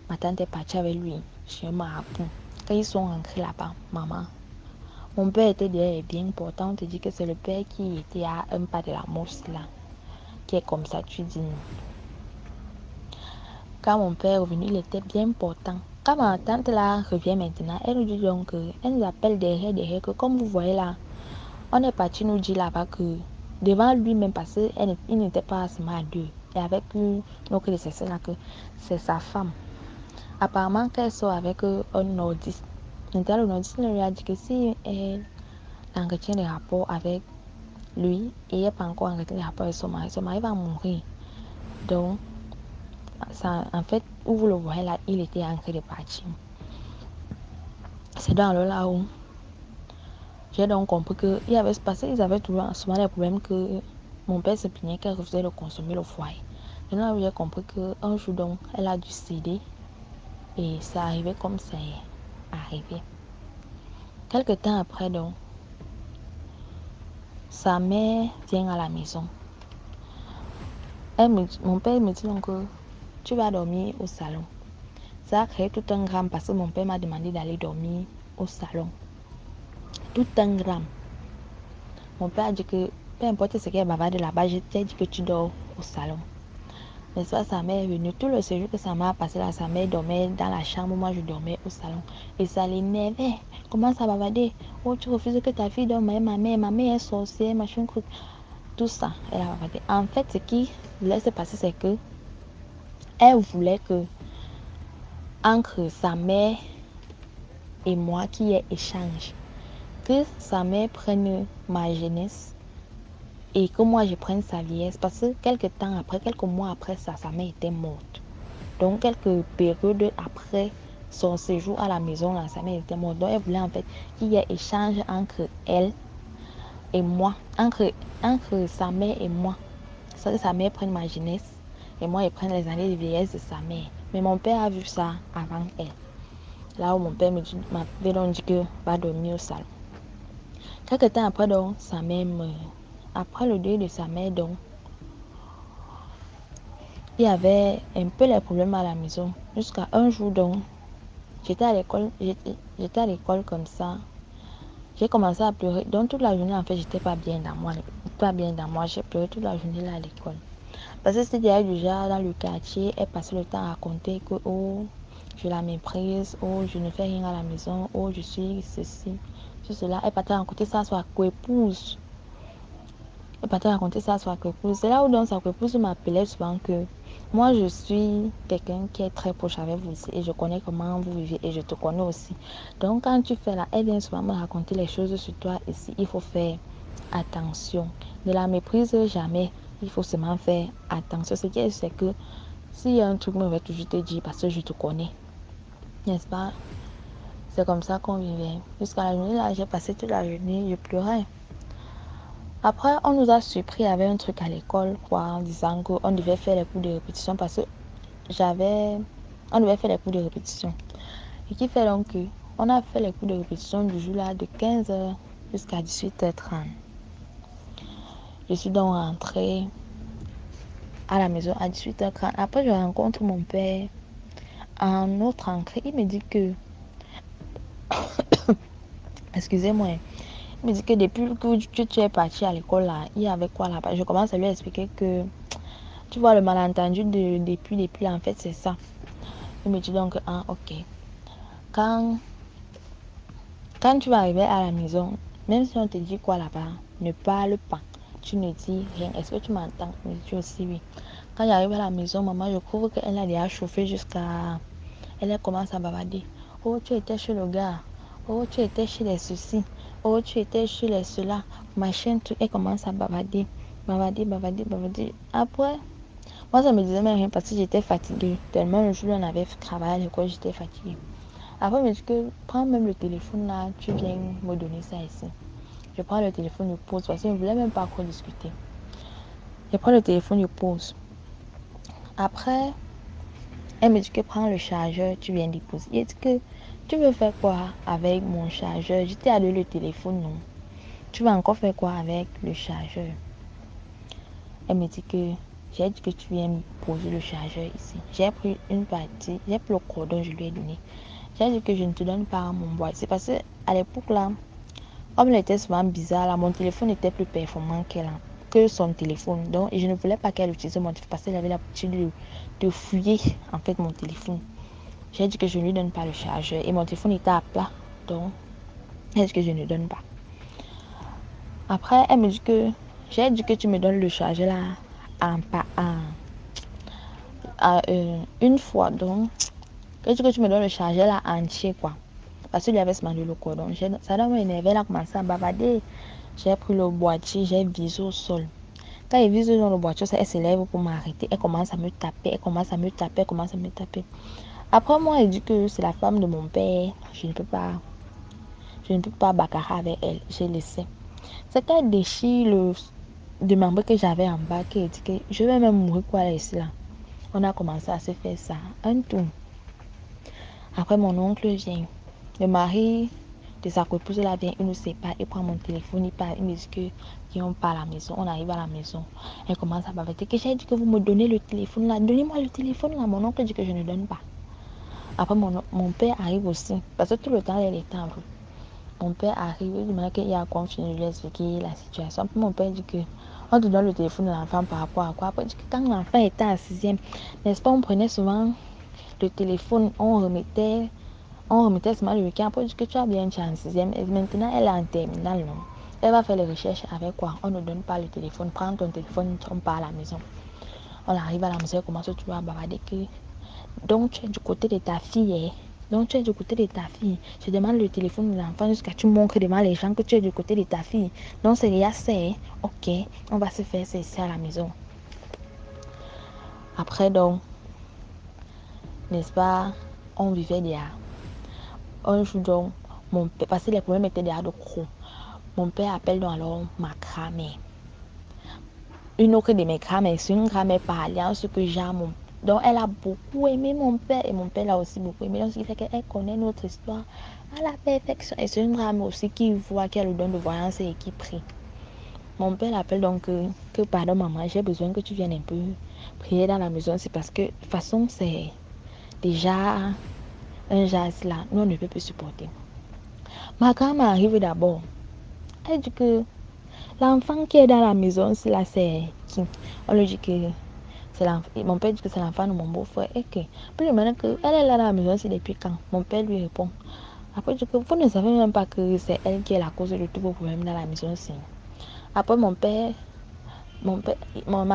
Ma tante est partie avec lui chez un marabout. Quand ils sont rentrés là-bas, maman, mon père était derrière bien important. On te dit que c'est le père qui était à un pas de la mort là. Qui est comme ça, tu dis non. Quand mon père est revenu, il était bien important. Quand ma tante là revient maintenant, elle nous dit donc elle nous appelle derrière que comme vous voyez là, on est parti nous dire là-bas que devant lui-même parce qu'il n'était pas seulement à 2. Et avec notre décesseur là que c'est sa femme. Apparemment qu'elle sort avec un nordiste. Maintenant le nordiste lui a dit que si elle entretient des rapports avec lui et elle n'a pas encore entretenu des rapports avec son mari va mourir. Donc, ça, en fait, où vous le voyez là, il était en train de partir. C'est dans le là où j'ai donc compris qu'ils avaient souvent des problèmes que mon père se plaignait qu'elle refusait de consommer le foyer. Maintenant, j'ai compris qu'un jour, donc, elle a dû céder et c'est arrivé comme c'est arrivé. Quelque temps après, donc, sa mère vient à la maison. Mon père me dit donc que tu vas dormir au salon. Ça a créé tout un drame parce que mon père m'a demandé d'aller dormir au salon. Tout un drame. Mon père a dit que peu importe ce qu'elle bavarde là-bas, je t'ai dit que tu dors au salon. Mais ça, sa mère est venue. Tout le séjour que sa mère a passé là, sa mère dormait dans la chambre, moi je dormais au salon. Et ça l'énervait. Comment ça bavarder? Oh, tu refuses que ta fille dorme avec ma mère est sorcière, machin, truc. Tout ça, elle a bavardé. En fait, ce qui voulait se passer, c'est que elle voulait que entre sa mère et moi qui ait échange. Que sa mère prenne ma jeunesse et que moi je prenne sa vieillesse. Parce que quelques mois après ça, sa mère était morte. Donc quelques périodes après son séjour à la maison, là, sa mère était morte. Donc elle voulait en fait qu'il y ait échange entre elle et moi. Entre sa mère et moi. Ça que sa mère prenne ma jeunesse et moi je prenne les années de vieillesse de sa mère. Mais mon père a vu ça avant elle. Là où mon père m'avait donc dit que va dormir au salon. Quelques temps après, donc, sa mère meurt. Après le deuil de sa mère, donc, il y avait un peu les problèmes à la maison. Jusqu'à un jour, donc, j'étais à l'école comme ça. J'ai commencé à pleurer. Donc, toute la journée, en fait, j'étais pas bien dans moi. J'ai pleuré toute la journée là à l'école. Parce que c'était du genre dans le quartier, elle passait le temps à raconter que, oh, je la méprise, oh, je ne fais rien à la maison, oh, je suis ceci. Cela, elle partait raconter ça à sa coépouse. C'est là où donc sa coépouse m'appelait souvent que moi je suis quelqu'un qui est très proche avec vous ici et je connais comment vous vivez et je te connais aussi. Donc quand tu fais là, elle vient souvent me raconter les choses sur toi ici. Il faut faire attention. Ne la méprise jamais. Il faut seulement faire attention. Ce qui est, c'est que s'il y a un truc, je vais toujours te dire parce que je te connais. N'est-ce pas? C'est comme ça qu'on vivait. Jusqu'à la journée là, j'ai passé toute la journée, je pleurais. Après, on nous a surpris avec un truc à l'école, quoi, en disant qu'on devait faire les cours de répétition parce que on devait faire les cours de répétition. Et qui fait donc que on a fait les cours de répétition du jour là de 15h jusqu'à 18h30. Je suis donc rentrée à la maison à 18h30. Après, je rencontre mon père à un autre entrée. Il me dit que... Excusez-moi. Il me dit que depuis que tu es parti à l'école, là, il y avait quoi là-bas. Je commence à lui expliquer que... Tu vois, le malentendu depuis, en fait, c'est ça. Il me dit donc, ah, ok. Quand tu vas arriver à la maison, même si on te dit quoi là-bas, ne parle pas. Tu ne dis rien. Est-ce que tu m'entends? Il me dit aussi oui. Quand j'arrive à la maison, maman, je trouve qu'elle a déjà chauffé jusqu'à... Elle commence à bavarder. Oh, tu étais chez le gars. Oh, tu étais chez les ceci. Oh, tu étais chez les cela. Machin, tout. Elle commence à bavarder. Bavarder. Après, moi, ça me disait même rien parce que j'étais fatiguée. Tellement le jour où on avait travaillé à l'école, j'étais fatiguée. Après, elle me dit que prends même le téléphone là, tu viens me donner ça ici. Je prends le téléphone, je pose parce que je ne voulais même pas encore discuter. Je prends le téléphone, je pose. Après, elle me dit que prends le chargeur, tu viens déposer. Elle dit que tu veux faire quoi avec mon chargeur? Je t'ai alloué le téléphone, non? Tu vas encore faire quoi avec le chargeur? Elle me dit que j'ai dit que tu viens me poser le chargeur ici. J'ai pris une partie, j'ai pris le cordon, je lui ai donné. J'ai dit que je ne te donne pas mon bois. C'est parce qu'à l'époque là, comme elle était souvent bizarre, là, mon téléphone était plus performant que son téléphone. Donc, et je ne voulais pas qu'elle utilise mon téléphone parce qu'elle avait l'habitude de fouiller en fait mon téléphone. J'ai dit que je ne lui donne pas le chargeur et mon téléphone était à plat. Donc, elle dit que je ne donne pas. Après, elle me dit que j'ai dit que tu me donnes le chargeur là une fois. Donc, elle dit que tu me donnes le chargeur là entier quoi. Parce qu'il y avait ce le cordon. Ça doit m'énerver, elle a commencé à bavarder. J'ai pris le boîtier, j'ai visé au sol. Quand elle vise dans le boîtier, elle se lève pour m'arrêter. Elle commence à me taper, Après, moi, elle dit que c'est la femme de mon père. Je ne peux pas bagarrer avec elle. J'ai laissé. C'est qu'elle déchire le membre que j'avais en bas, qu'elle dit que je vais même mourir quoi là ici là. On a commencé à se faire ça. Un tour. Après, mon oncle vient. Le mari de sa épouse là vient, il nous sépare, il prend mon téléphone, il parle, il me dit que on part à la maison, on arrive à la maison. Elle commence à bavarder. Que j'ai dit que vous me donnez le téléphone là, donnez-moi le téléphone là. Mon oncle dit que je ne donne pas. Après, mon père arrive aussi, parce que tout le temps, elle était en route. Mon père arrive, il demande qu'il y a confiance, je lui explique la situation. Après, mon père dit que on te donne le téléphone de l'enfant par rapport à quoi. Après, il dit que quand l'enfant était en 6e, n'est-ce pas, on prenait souvent le téléphone, on remettait seulement le week-end. Après, que tu as bien, tu es en 6e. Et maintenant, elle est en terminale. Non? Elle va faire les recherches avec quoi? On ne donne pas le téléphone. Prends ton téléphone, on part à la maison. On arrive à la maison, elle commence toujours à bavarder que... Donc, tu es du côté de ta fille. Je demande le téléphone de l'enfant jusqu'à ce que tu montres devant les gens que tu es du côté de ta fille. Donc, c'est déjà ça. Ok, on va se faire ça ici à la maison. Après, donc, n'est-ce pas, on vivait derrière. Un jour donc, mon père, parce que les problèmes étaient derrière de gros. Mon père appelle donc alors ma grand-mère. Une autre de mes grand-mères, c'est une grand-mère par alliance que j'ai donc elle a beaucoup aimé mon père et mon père l'a aussi beaucoup aimé. Donc ce qui fait qu'elle connaît notre histoire à la perfection. Et c'est une grand-mère aussi qui voit, qui a le don de voyance et qui prie. Mon père l'appelle donc que pardon maman, j'ai besoin que tu viennes un peu prier dans la maison. C'est parce que de toute façon c'est déjà un jazz là, nous on ne peut plus supporter. Ma grand-mère arrive d'abord. Elle dit que l'enfant qui est dans la maison, c'est là, c'est qui? On lui dit que c'est l'enfant. Mon père dit que c'est l'enfant de mon beau-frère. Et que, puis maintenant qu'elle est là dans la maison, c'est depuis quand? Mon père lui répond. Après, il dit que vous ne savez même pas que c'est elle qui est la cause de tous vos problèmes dans la maison aussi. Après, ma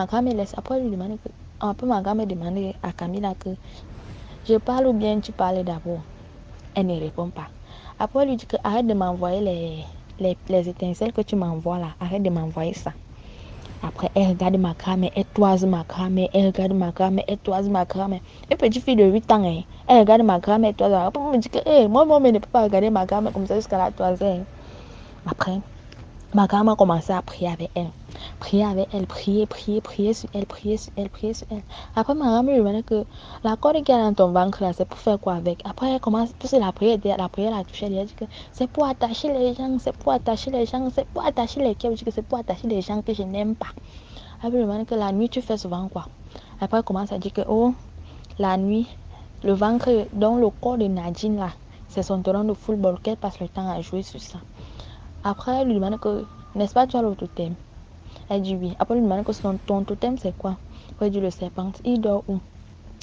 grand-mère laisse. Après, lui demande que, après, ma grand-mère demande à Camilla que je parle ou bien tu parles d'abord. Elle ne répond pas. Après, elle lui dit que arrête de m'envoyer les étincelles que tu m'envoies là. Arrête de m'envoyer ça. Après, elle regarde ma grand-mère, elle toise ma grand-mère, elle regarde ma grand-mère, elle toise ma grand-mère. Une petite fille de 8 ans, hein, elle regarde ma grand-mère, elle toise. Après, elle me dit que moi, je ne peux pas regarder ma grand-mère comme ça jusqu'à la toisée. Après, ma grand-mère a commencé à prier avec elle. prier avec elle, prier sur elle, prier sur elle, prier sur elle. Après, ma grand-mère me demandait que la corde qu'il y a dans ton ventre là, c'est pour faire quoi avec? Après, elle commence, puisque la prière la touchée, elle a dit que c'est pour attacher les gens, c'est pour attacher les gens, c'est pour attacher les cœurs, que c'est pour attacher les gens que je n'aime pas. Elle me demande que la nuit, tu fais souvent quoi? Après, elle commence à dire que, oh, la nuit, le ventre, dans le corps de Nadine là, c'est son terrain de football, qu'elle passe le temps à jouer sur ça. Après, elle lui demande que, n'est-ce pas, tu as le totem? Elle dit oui. Après, elle lui demande que ton totem, c'est quoi? Elle dit le serpent. Il dort où?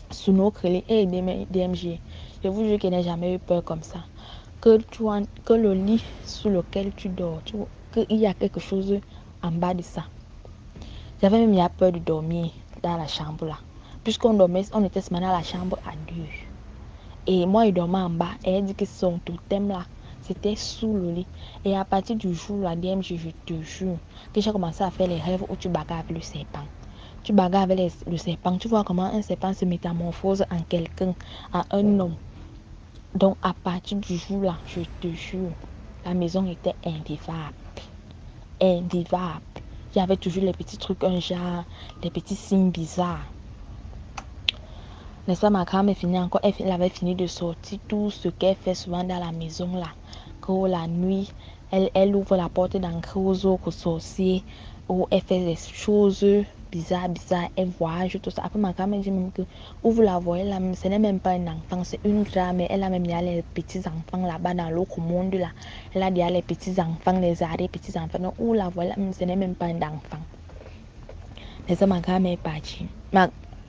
Sous nos crélés et DMG. Je vous jure qu'elle n'a jamais eu peur comme ça. Que le lit sous lequel tu dors, qu'il y a quelque chose en bas de ça. J'avais même eu peur de dormir dans la chambre là. Puisqu'on dormait, on était ce matin à la chambre à deux. Et moi, il dormait en bas. Et elle dit que son totem là, c'était sous le lit. Et à partir du jour, la DMG, je te jure, que j'ai commencé à faire les rêves où tu bagarres avec le serpent. Tu bagarres avec le serpent. Tu vois comment un serpent se métamorphose en quelqu'un, en un homme. Donc, à partir du jour là, je te jure, la maison était invivable. Invivable. Il y avait toujours les petits trucs, un genre, des petits signes bizarres. N'est-ce pas, ma grand-mère finit encore, elle avait fini de sortir tout ce qu'elle fait souvent dans la maison là. Que la nuit, elle ouvre la porte d'entrée aux autres sorciers, où elle fait des choses bizarres, elle voyage, tout ça. Après, ma grand-mère dit même que, où vous la voyez là, ce n'est même pas un enfant, c'est une grand-mère. Elle a même dit les petits-enfants là-bas dans l'autre monde là. Elle a dit les petits-enfants, les petits-enfants. Donc, où la voyez là, ce n'est même pas un enfant. Et ça, ma grand-mère est partie.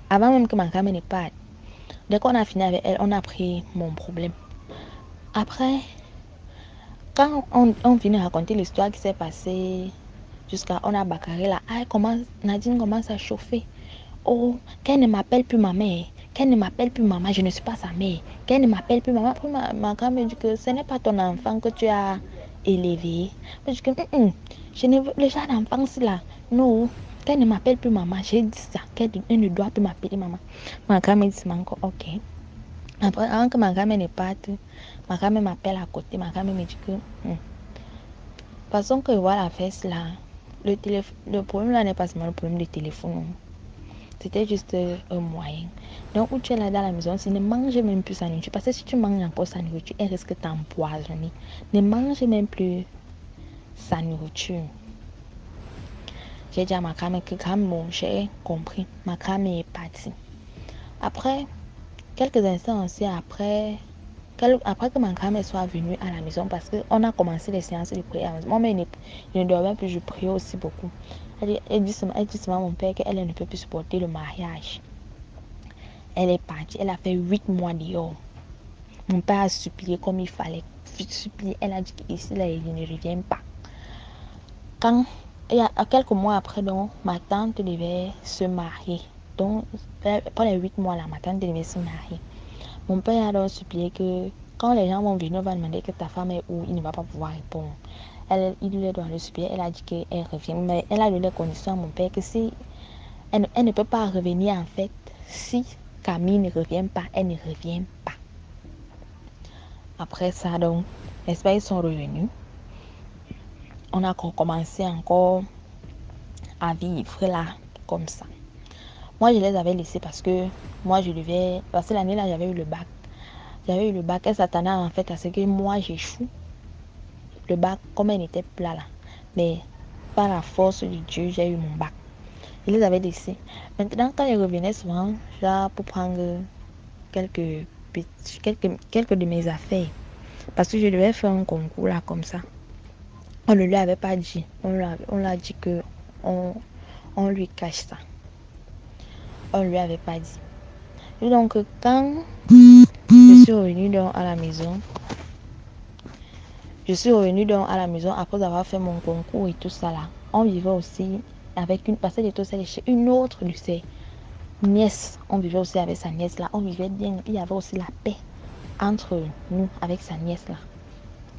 Avant même que ma grand-mère ne parte, dès qu'on a fini avec elle, on a pris mon problème. Après, quand on vient raconter l'histoire qui s'est passée, jusqu'à on a bacarré là, Nadine commence à chauffer. Oh, qu'elle ne m'appelle plus ma mère, qu'elle ne m'appelle plus maman, je ne suis pas sa mère, qu'elle ne m'appelle plus maman. Après, ma grand-mère dit que ce n'est pas ton enfant que tu as élevé. Je dis que je ne veux le genre d'enfant là, non. Qu'elle ne m'appelle plus maman, j'ai dit ça, qu'elle ne doit plus m'appeler maman. Ma grand-mère dit encore, ok. Après, avant que ma grand-mère ne parte, ma grand-mère m'appelle à côté. Ma grand-mère me dit que, façon que je vois la fesse là, le problème là n'est pas seulement le problème du téléphone. C'était juste un moyen. Donc, où tu es là dans la maison, si ne mange même plus sa nourriture. Parce que si tu manges encore sa nourriture, elle risque de t'empoisonner. Ne mange même plus sa nourriture. J'ai dit à ma grand-mère que j'ai compris. Ma grand-mère est partie. Après, quelques instants aussi après que ma grand-mère soit venue à la maison, parce qu'on a commencé les séances de prière. Moi-même, je ne dormais plus, je priais aussi beaucoup. Elle dit seulement à mon père qu'elle ne peut plus supporter le mariage. Elle est partie, elle a fait 8 mois dehors. Mon père a supplié comme il fallait. Elle a dit qu'ici, là, il ne revient pas. Il y a quelques mois après, donc, ma tante devait se marier. Donc, pendant les 8 mois là, ma tante devait se marier. Mon père a donc supplié que quand les gens vont venir, on va demander que ta femme est où, il ne va pas pouvoir répondre. Il doit le supplier, elle a dit qu'elle revient. Mais elle a donné les conditions à mon père que si elle ne peut pas revenir en fait, si Camille ne revient pas, elle ne revient pas. Après ça, donc, n'est-ce pas, ils sont revenus. On a commencé encore à vivre là, comme ça. Moi, je les avais laissés parce que moi, parce que l'année là, j'avais eu le bac. J'avais eu le bac. Elle s'attendait en fait à ce que moi, j'échoue. Le bac, comme elle était plat là. Mais par la force de Dieu, j'ai eu mon bac. Je les avais laissés. Maintenant, quand ils revenaient souvent, genre pour prendre quelques de mes affaires. Parce que je devais faire un concours là, comme ça. On ne lui avait pas dit. On l'a dit que on lui cache ça. On ne lui avait pas dit. Et donc, quand je suis revenue à la maison, après avoir fait mon concours et tout ça là, on vivait aussi avec parce que chez une autre de ses nièces. On vivait aussi avec sa nièce là. On vivait bien. Il y avait aussi la paix entre nous avec sa nièce là.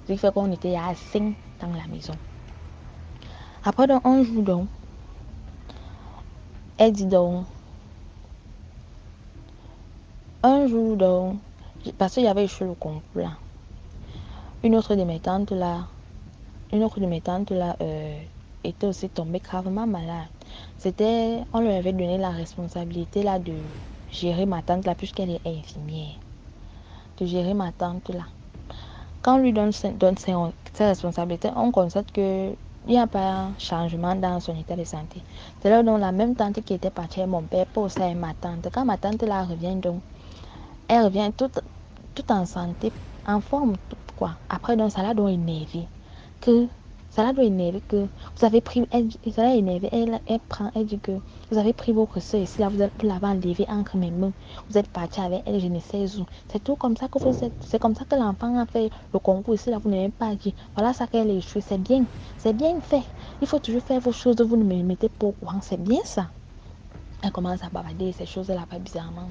Ce qui fait qu'on était à 5 dans la maison. Après, donc, un jour, donc, elle dit donc, parce qu'il y avait échoué le concours là, une autre de mes tantes là, était aussi tombé gravement malade. On lui avait donné la responsabilité là de gérer ma tante là, puisqu'elle est infirmière. De gérer ma tante là. Quand on lui donne ses responsabilités, on constate qu'il n'y a pas un changement dans son état de santé. C'est là donc la même tante qui était partie avec mon père pour ça et ma tante. Quand ma tante là revient donc, elle revient toute en santé, en forme, tout quoi. Après donc ça l'a donc énervé que vous avez pris, ça l'a énervé, elle dit que vous avez pris votre soeur ici, là, vous l'avez enlevée entre mes mains, vous êtes parti avec elle, je ne sais où. C'est tout comme ça que vous êtes, c'est comme ça que l'enfant a fait le concours ici, là, vous n'avez pas dit, voilà ça qu'elle a échoué, c'est bien fait. Il faut toujours faire vos choses, vous ne me mettez pas au courant, c'est bien ça. Elle commence à bavarder ces choses-là, pas bizarrement.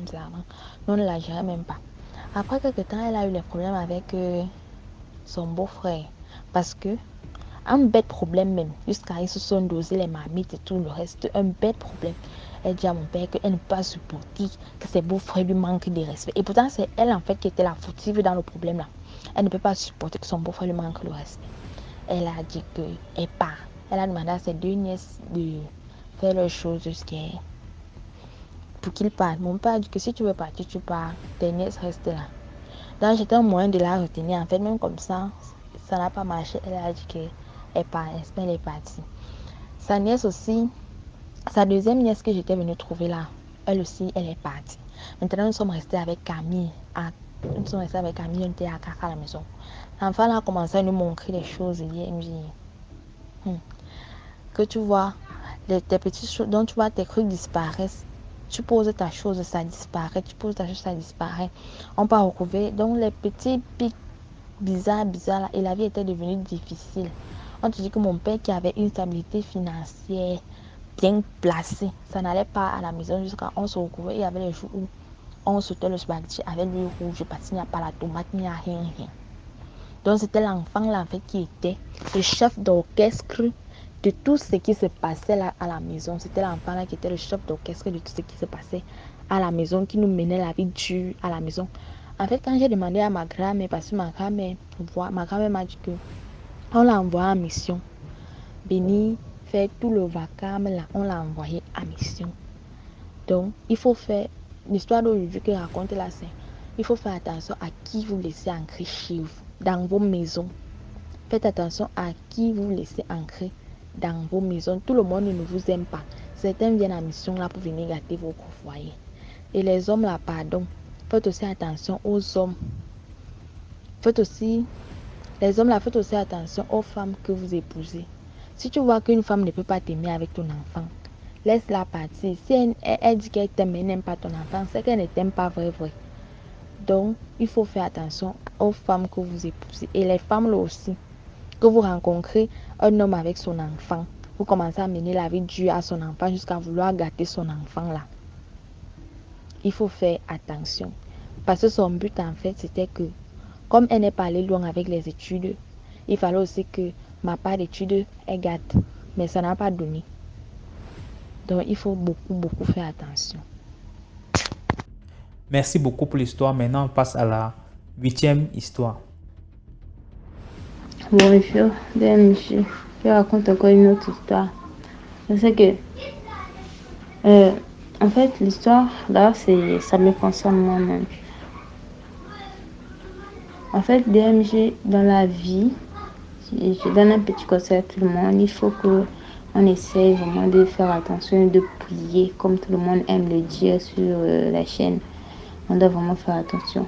Non, on ne la gérait même pas. Après quelques temps, elle a eu des problèmes avec son beau-frère, parce que un bête problème même, jusqu'à ils se sont dosés les marmites et tout le reste, un bête problème. Elle dit à mon père qu'elle ne peut pas supporter que ses beaux-frères lui manquent de respect. Et pourtant, c'est elle en fait qui était la fautive dans le problème là. Elle ne peut pas supporter que son beau-frère lui manque le respect. Elle a dit qu'elle part. Elle a demandé à ses deux nièces de faire leurs choses pour qu'ils partent. Mon père a dit que si tu veux partir, tu pars. Tes nièces restent là. Donc j'étais un moyen de la retenir. En fait, même comme ça n'a pas marché. Elle a dit qu'elle est partie. Sa nièce aussi, sa deuxième nièce que j'étais venue trouver là, elle aussi, elle est partie. Maintenant, nous sommes restés avec Camille. On était à Kaka à la maison. L'enfant là a commencé à nous montrer des choses. Il me dit que tu vois, tes petites choses, donc tu vois tes trucs disparaissent. Tu poses ta chose, ça disparaît. Tu poses ta chose, ça disparaît. On peut retrouver donc les petits pics bizarres là, et la vie était devenue difficile. On te dit que mon père qui avait une stabilité financière bien placée, ça n'allait pas à la maison jusqu'à on se retrouvait. Il y avait les jours où on sautait le spaghetti avec l'huile rouge parce qu'il n'y a pas la tomate, il n'y a rien. Donc c'était l'enfant là en fait qui était le chef d'orchestre de tout ce qui se passait là à la maison. C'était l'enfant là qui était le chef d'orchestre de tout ce qui se passait à la maison, qui nous menait la vie dure à la maison. En fait, quand j'ai demandé à ma grand-mère, parce que ma grand-mère m'a dit que on l'a envoyé en mission. Béni fait tout le vacarme là, on l'a envoyé en mission. Donc, il faut faire l'histoire d'aujourd'hui que raconte là, c'est il faut faire attention à qui vous laissez ancrer chez vous, dans vos maisons. Faites attention à qui vous laissez ancrer dans vos maisons. Tout le monde ne vous aime pas. Certains viennent en mission là pour venir gâter votre foyer. Et les hommes là, pardon. Faites aussi attention aux hommes. Les hommes là, faites aussi attention aux femmes que vous épousez. Si tu vois qu'une femme ne peut pas t'aimer avec ton enfant, laisse-la partir. Si elle dit qu'elle t'aime et n'aime pas ton enfant, c'est qu'elle ne t'aime pas vrai. Donc, il faut faire attention aux femmes que vous épousez. Et les femmes là aussi, que vous rencontrez un homme avec son enfant, vous commencez à mener la vie dure à son enfant jusqu'à vouloir gâter son enfant là. Il faut faire attention. Parce que son but en fait, c'était que, comme elle n'est pas allée loin avec les études, il fallait aussi que ma part d'études est gâte. Mais ça n'a pas donné. Donc il faut beaucoup faire attention. Merci beaucoup pour l'histoire. Maintenant, on passe à la 8e histoire. Bonjour, DMG. Je raconte encore une autre histoire. Je sais que, en fait, l'histoire là, ça me concerne moi-même. En fait, DMG, dans la vie, je donne un petit conseil à tout le monde. Il faut qu'on essaye vraiment de faire attention et de prier, comme tout le monde aime le dire sur la chaîne. On doit vraiment faire attention.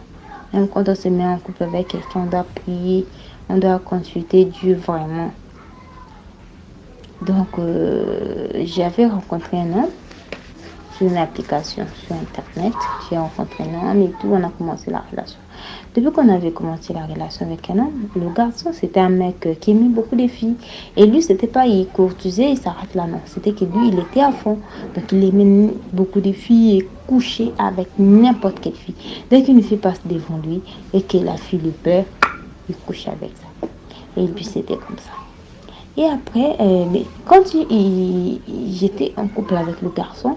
Même quand on se met en couple avec quelqu'un, on doit prier, on doit consulter Dieu vraiment. Donc, j'avais rencontré un homme sur une application sur Internet. J'ai rencontré un homme et tout, on a commencé la relation. Depuis qu'on avait commencé la relation avec un homme, le garçon, c'était un mec qui aimait beaucoup les filles. Et lui, c'était pas il courtisait, il s'arrête là, non. C'était que lui, il était à fond. Donc, il aimait beaucoup de filles et couchait avec n'importe quelle fille. Dès qu'une fille passe devant lui et que la fille le peur, il couche avec ça. Et puis, c'était comme ça. Et après, quand j'étais en couple avec le garçon,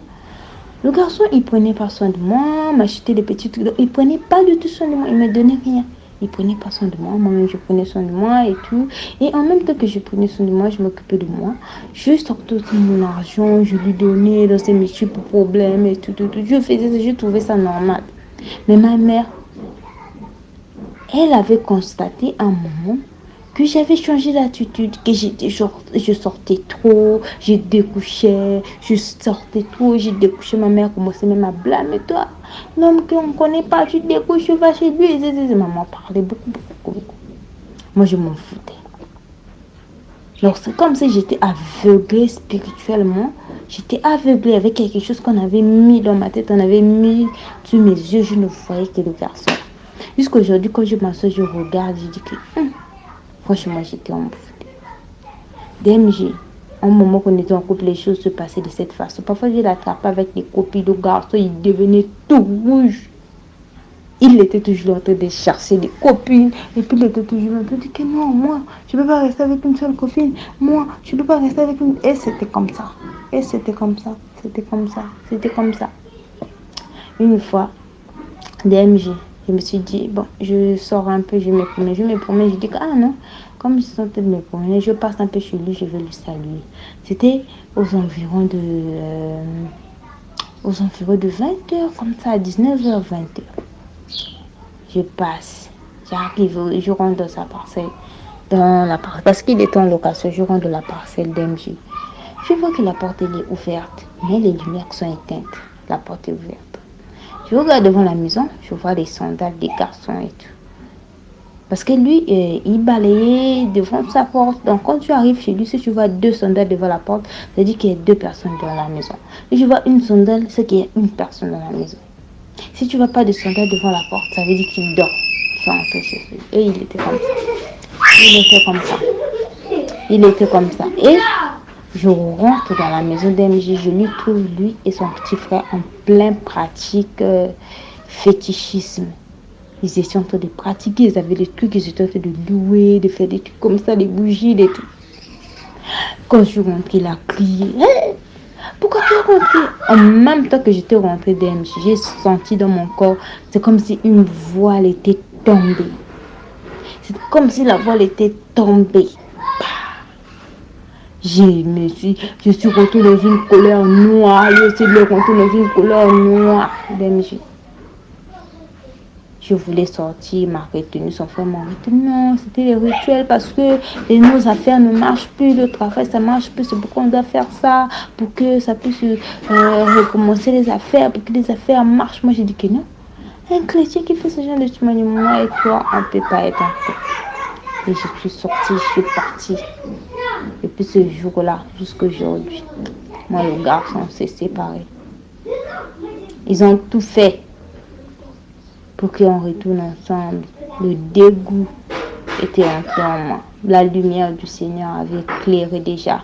il prenait pas soin de moi, m'achetait des petits trucs. Il prenait pas du tout soin de moi, il me donnait rien. Il prenait pas soin de moi. Moi-même, je prenais soin de moi et tout. Et en même temps que je prenais soin de moi, je m'occupais de moi. Je sortais aussi mon argent, je lui donnais dans ses multiples problèmes et tout. Je faisais ça, je trouvais ça normal. Mais ma mère, elle avait constaté à un moment que j'avais changé d'attitude, que je sortais trop, je découchais, je sortais trop, je découchais. Ma mère commençait même à blâmer. Toi, l'homme qu'on ne connaît pas, tu découches, tu vas chez lui. Maman parlait beaucoup. Moi, je m'en foutais. Alors, c'est comme si j'étais aveuglée spirituellement. J'étais aveuglée avec quelque chose qu'on avait mis dans ma tête, on avait mis sur mes yeux. Je ne voyais que le garçon. Jusqu'à aujourd'hui, quand je m'assois, je regarde, je dis que franchement, j'étais en foutée. DMG, un moment qu'on était en couple, les choses se passaient de cette façon. Parfois, je l'attrapais avec des copines de garçons, il devenait tout rouge. Il était toujours en train de chercher des copines. Et puis, il était toujours en train de dire que non, moi, je ne peux pas rester avec une seule copine. Moi, je ne peux pas rester avec une... Et c'était comme ça. Une fois, DMG, je me suis dit, bon, je sors un peu, je me promène, je dis que, ah non, comme je suis en train de me promener, je passe un peu chez lui, je vais lui saluer. C'était aux environs de 20h, comme ça, à 19h, 20h. Je passe, j'arrive, je rentre dans sa parcelle, parce qu'il était en location, je rentre dans la parcelle d'MJ. Je vois que la porte elle est ouverte, mais les lumières sont éteintes, la porte est ouverte. Je regarde devant la maison, je vois les sandales des garçons et tout. Parce que lui, il balayait devant sa porte. Donc quand tu arrives chez lui, si tu vois 2 sandales devant la porte, ça veut dire qu'il y a 2 personnes dans la maison. Et je vois une sandale, c'est qu'il y a une personne dans la maison. Si tu ne vois pas de sandales devant la porte, ça veut dire qu'il dort. Tu vas entrer chez lui. Et il était comme ça. Et je rentre dans la maison d'MJ, je lui trouve lui et son petit frère en pleine pratique fétichisme. Ils étaient en train de pratiquer, ils avaient des trucs, ils étaient en train de louer, de faire des trucs comme ça, des bougies, des trucs. Quand je suis rentrée, il a crié. Hey, pourquoi tu es rentrée? En même temps que j'étais rentrée d'MJ, j'ai senti dans mon corps, c'est comme si une voile était tombée. C'est comme si la voile était tombée. Je suis rentrée dans une colère noire. J'essaie de rentrer dans une colère noire d'MJ. Je voulais sortir, il m'a retenu, son frère m'a retenu. Non, c'était les rituels parce que nos affaires ne marchent plus, le travail ça marche plus, c'est pourquoi on doit faire ça, pour que ça puisse recommencer les affaires, pour que les affaires marchent. Moi j'ai dit que non. Un chrétien qui fait ce genre de chemin, moi et toi, on ne peut pas être en fait. Et je suis sortie, je suis partie. Depuis ce jour-là, jusqu'à aujourd'hui, moi et le garçon, on s'est séparés. Ils ont tout fait pour qu'on retourne ensemble. Le dégoût était entré en moi. La lumière du Seigneur avait éclairé déjà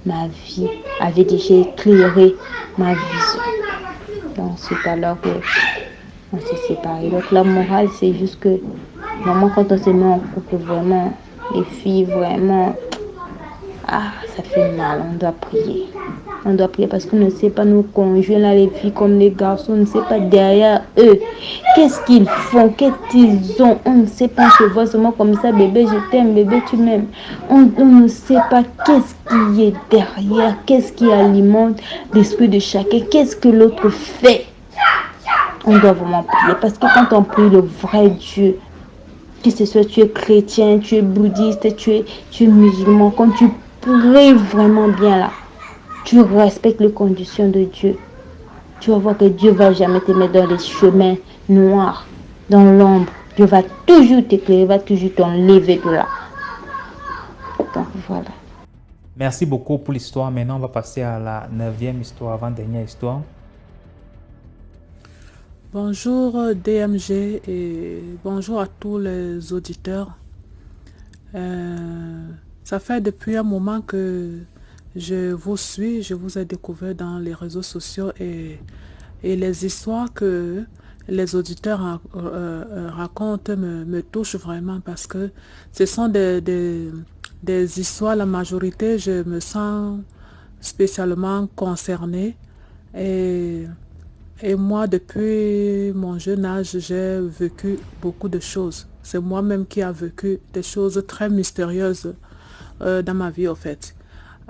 ma vie, avait déjà éclairé ma vision. Donc c'est alors que on s'est séparés. Donc la morale, c'est juste que vraiment quand on se met en couple, vraiment, les filles, vraiment, ça fait mal, on doit prier. On doit prier parce qu'on ne sait pas nos conjoints, là, les filles comme les garçons, on ne sait pas derrière eux. Qu'est-ce qu'ils font, qu'est-ce qu'ils ont, on ne sait pas, on se voit seulement comme ça, bébé, je t'aime, bébé, tu m'aimes. On ne sait pas qu'est-ce qui est derrière, qu'est-ce qui alimente l'esprit de chacun, qu'est-ce que l'autre fait. On doit vraiment prier parce que quand on prie le vrai Dieu, que ce soit tu es chrétien, tu es bouddhiste, tu es musulman, quand tu pries vraiment bien là, tu respectes les conditions de Dieu, tu vas voir que Dieu ne va jamais te mettre dans les chemins noirs, dans l'ombre. Dieu va toujours t'éclairer, va toujours t'enlever de là. Donc voilà. Merci beaucoup pour l'histoire. Maintenant, on va passer à la 9e histoire, avant-dernière histoire. Bonjour DMG et bonjour à tous les auditeurs. Ça fait depuis un moment que je vous suis, je vous ai découvert dans les réseaux sociaux et les histoires que les auditeurs racontent me touchent vraiment parce que ce sont des histoires, la majorité, je me sens spécialement concernée et moi, depuis mon jeune âge, j'ai vécu beaucoup de choses. C'est moi-même qui a vécu des choses très mystérieuses dans ma vie, en fait.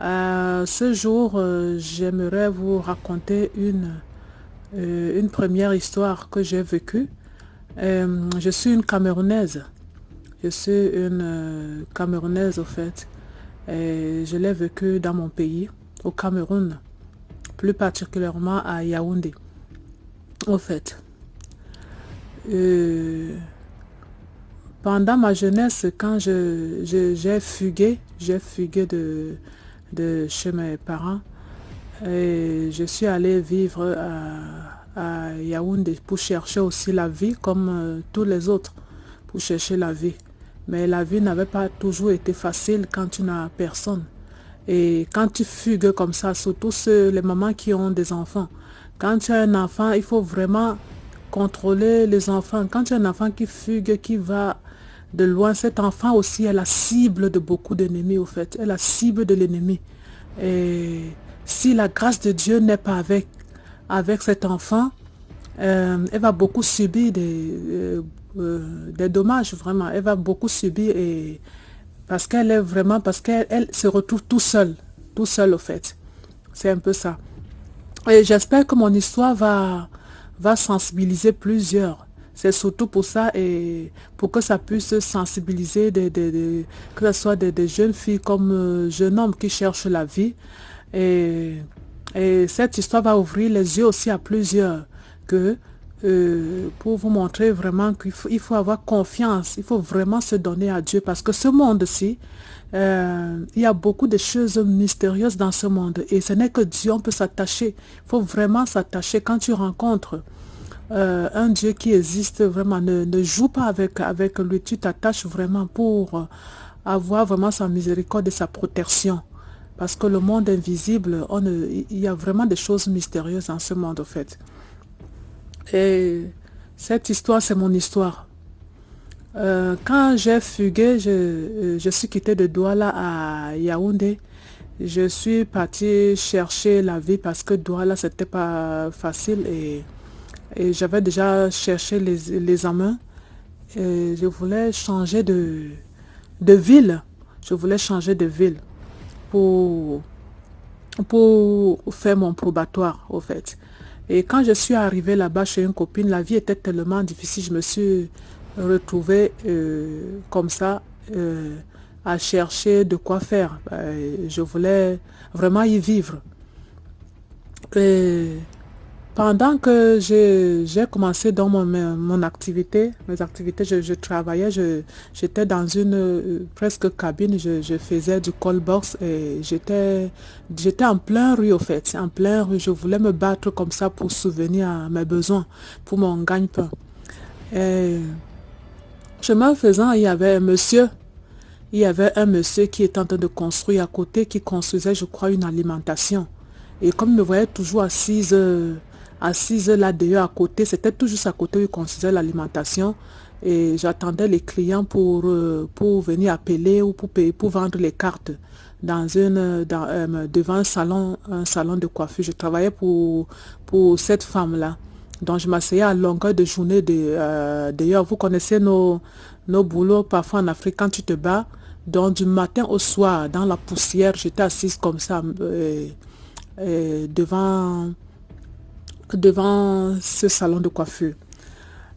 Ce jour, j'aimerais vous raconter une première histoire que j'ai vécue. Je suis une Camerounaise. Je suis une Camerounaise, au fait. Et je l'ai vécu dans mon pays, au Cameroun, plus particulièrement à Yaoundé, au fait. Pendant ma jeunesse, quand j'ai fugué de chez mes parents, et je suis allée vivre à Yaoundé pour chercher aussi la vie comme tous les autres, pour chercher la vie. Mais la vie n'avait pas toujours été facile quand tu n'as personne. Et quand tu fugues comme ça, surtout les mamans qui ont des enfants, quand tu as un enfant, il faut vraiment contrôler les enfants. Quand tu as un enfant qui fugue, qui va de loin, cet enfant aussi est la cible de beaucoup d'ennemis, au fait. Elle est la cible de l'ennemi. Et si la grâce de Dieu n'est pas avec cet enfant, elle va beaucoup subir des dommages, vraiment. Elle va beaucoup subir parce qu'elle se retrouve tout seule, au fait. C'est un peu ça. Et j'espère que mon histoire va sensibiliser plusieurs. C'est surtout pour ça et pour que ça puisse sensibiliser que ce soit des jeunes filles comme jeunes hommes qui cherchent la vie. Et cette histoire va ouvrir les yeux aussi à plusieurs pour vous montrer vraiment qu'il faut avoir confiance, il faut vraiment se donner à Dieu parce que ce monde-ci, il y a beaucoup de choses mystérieuses dans ce monde et ce n'est que Dieu, on peut s'attacher, il faut vraiment s'attacher quand tu rencontres un Dieu qui existe vraiment, ne joue pas avec lui, tu t'attaches vraiment pour avoir vraiment sa miséricorde et sa protection. Parce que le monde invisible, il y a vraiment des choses mystérieuses dans ce monde, en fait. Et cette histoire, c'est mon histoire. Quand j'ai fugué, je suis quittée de Douala à Yaoundé. Je suis partie chercher la vie parce que Douala, c'était pas facile et j'avais déjà cherché les amants. Et je voulais changer de ville. Je voulais changer de ville pour faire mon probatoire, au fait. Et quand je suis arrivée là-bas chez une copine, la vie était tellement difficile. Je me suis retrouvée comme ça à chercher de quoi faire. Je voulais vraiment y vivre. Et pendant que j'ai commencé dans mon activité, mes activités, je travaillais, j'étais dans une presque cabine, je faisais du call box et j'étais en plein rue, au fait, en plein rue. Je voulais me battre comme ça pour subvenir à mes besoins, pour mon gagne-pain. Et chemin faisant, il y avait un monsieur qui était en train de construire à côté, qui construisait, je crois, une alimentation. Et comme il me voyait toujours assise là dehors à côté, c'était toujours à côté où il construisait l'alimentation. Et j'attendais les clients pour venir appeler ou pour vendre les cartes devant un salon de coiffure. Je travaillais pour cette femme-là. Donc je m'asseyais à longueur de journée d'ailleurs. Vous connaissez nos boulots parfois en Afrique quand tu te bats. Donc du matin au soir, dans la poussière, j'étais assise comme ça devant ce salon de coiffure.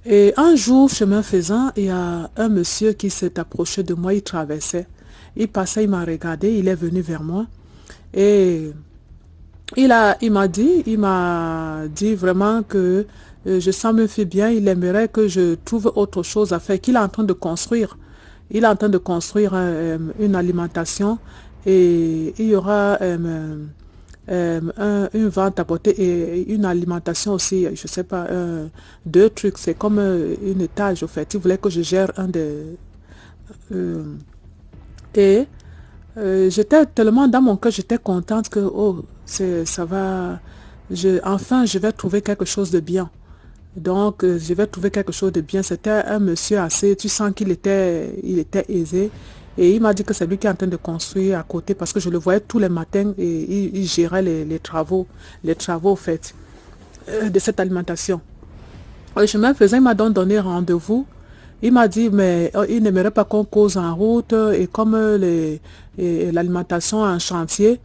Et un jour, chemin faisant, il y a un monsieur qui s'est approché de moi, il traversait. Il passait, il m'a regardé, il est venu vers moi. Et il m'a dit vraiment que je sens me fait bien, il aimerait que je trouve autre chose à faire, qu'il est en train de construire. Il est en train de construire une alimentation et il y aura une vente à porter et une alimentation aussi, je sais pas, deux trucs, c'est comme un étage au fait. Il voulait que je gère un des... j'étais tellement dans mon cœur, j'étais contente que ça va, enfin je vais trouver quelque chose de bien. Donc je vais trouver quelque chose de bien. C'était un monsieur assez, tu sens qu'il était aisé. Et il m'a dit que c'est lui qui est en train de construire à côté parce que je le voyais tous les matins et il gérait les travaux au fait de cette alimentation. Le chemin faisant, il m'a donc donné rendez-vous Il m'a dit, mais il n'aimerait pas qu'on cause en route et comme l'alimentation est en chantier,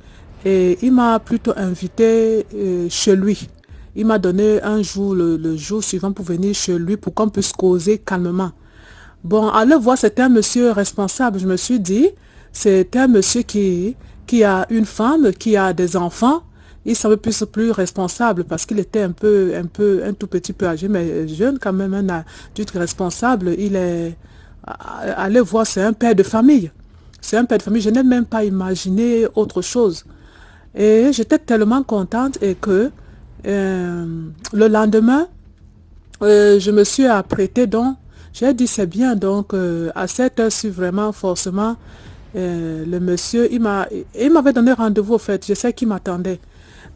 et il m'a plutôt invité chez lui. Il m'a donné un jour, le jour suivant pour venir chez lui pour qu'on puisse causer calmement. Bon, à le voir, c'était un monsieur responsable. Je me suis dit, c'est un monsieur qui a une femme, qui a des enfants. Il semble plus responsable parce qu'il était un tout petit peu âgé, mais jeune quand même, un adulte responsable. Il est, allez voir, c'est un père de famille. C'est un père de famille. Je n'ai même pas imaginé autre chose. Et j'étais tellement contente et que le lendemain, je me suis apprêtée donc. J'ai dit c'est bien donc à cette heure-ci vraiment forcément le monsieur il m'avait donné rendez-vous au fait. Je sais qu'il m'attendait.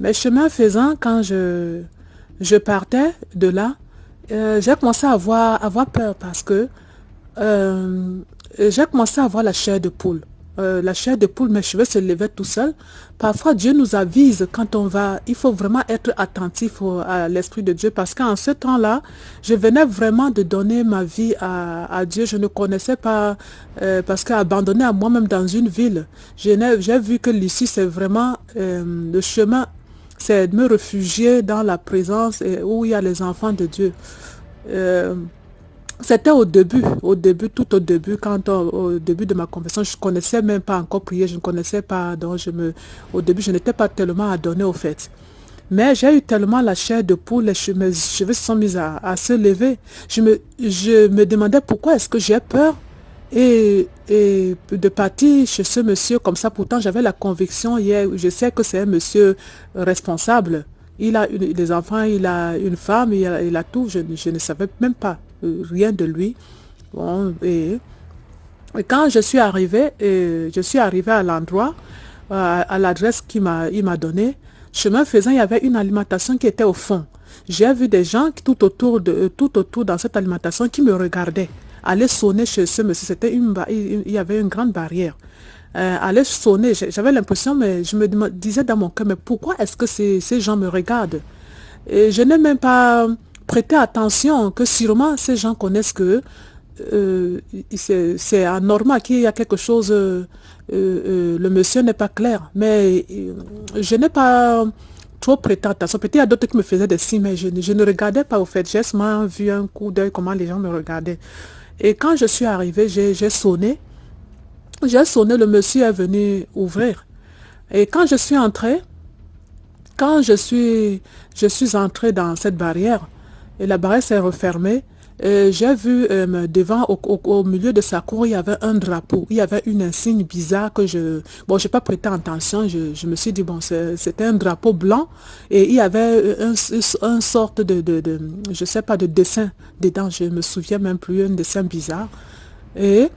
Mais chemin faisant, quand je partais de là, j'ai commencé à avoir peur parce que j'ai commencé à avoir la chair de poule. La chair de poule, mes cheveux se levaient tout seuls. Parfois, Dieu nous avise quand on va, il faut vraiment être attentif à l'Esprit de Dieu parce qu'en ce temps-là, je venais vraiment de donner ma vie à Dieu. Je ne connaissais pas, parce qu'abandonné à moi-même dans une ville, j'ai vu que l'issue, c'est vraiment le chemin, c'est de me réfugier dans la présence où il y a les enfants de Dieu. C'était au début, tout au début, au début de ma conversion, je ne connaissais même pas encore prier, je ne connaissais pas, donc au début, je n'étais pas tellement adonnée au fait. Mais j'ai eu tellement la chair de poule, mes cheveux se sont mis à se lever. Je me demandais pourquoi est-ce que j'ai peur et de partir chez ce monsieur comme ça. Pourtant, j'avais la conviction hier, je sais que c'est un monsieur responsable. Il a des enfants, il a une femme, il a tout, je ne savais même pas. Rien de lui. Bon, et quand je suis arrivée à l'endroit, à l'adresse il m'a donné. Chemin faisant, il y avait une alimentation qui était au fond. J'ai vu des gens tout autour dans cette alimentation qui me regardaient. Aller sonner chez ce monsieur, il y avait une grande barrière. Aller sonner, j'avais l'impression, mais je me disais dans mon cœur, mais pourquoi est-ce que ces gens me regardent? Et je n'ai même pas prêté attention que sûrement ces gens connaissent que c'est anormal qu'il y a quelque chose, le monsieur n'est pas clair, mais je n'ai pas trop prêté attention. Peut-être il y a d'autres qui me faisaient des signes, mais je ne regardais pas au fait. J'ai seulement vu un coup d'œil comment les gens me regardaient. Et quand je suis arrivée, j'ai sonné. Le monsieur est venu ouvrir. Et quand je suis entrée, je suis entrée dans cette barrière, et la barrière s'est refermée. J'ai vu devant, au milieu de sa cour, il y avait un drapeau. Il y avait une insigne bizarre que j'ai pas prêté attention. Je me suis dit, bon, c'était un drapeau blanc. Et il y avait une sorte je sais pas, de dessin dedans. Je me souviens même plus, un dessin bizarre. Et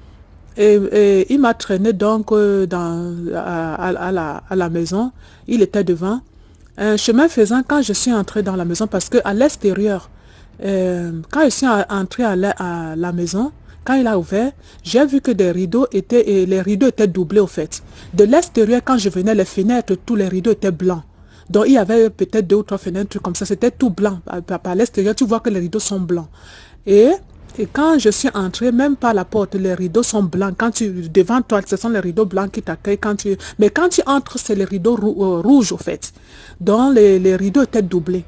il m'a traîné donc à la maison. Il était devant. Un chemin faisant, quand je suis entrée dans la maison, parce qu'à l'extérieur, quand je suis entrée à la maison, quand il a ouvert, j'ai vu que les rideaux étaient doublés au fait. De l'extérieur, quand je venais, les fenêtres, tous les rideaux étaient blancs. Donc il y avait peut-être 2 ou 3 fenêtres comme ça, c'était tout blanc. Par l'extérieur, tu vois que les rideaux sont blancs. Et quand je suis entrée, même par la porte, les rideaux sont blancs. Devant toi, ce sont les rideaux blancs qui t'accueillent. Mais quand tu entres, c'est les rideaux rouges au fait. Donc les rideaux étaient doublés.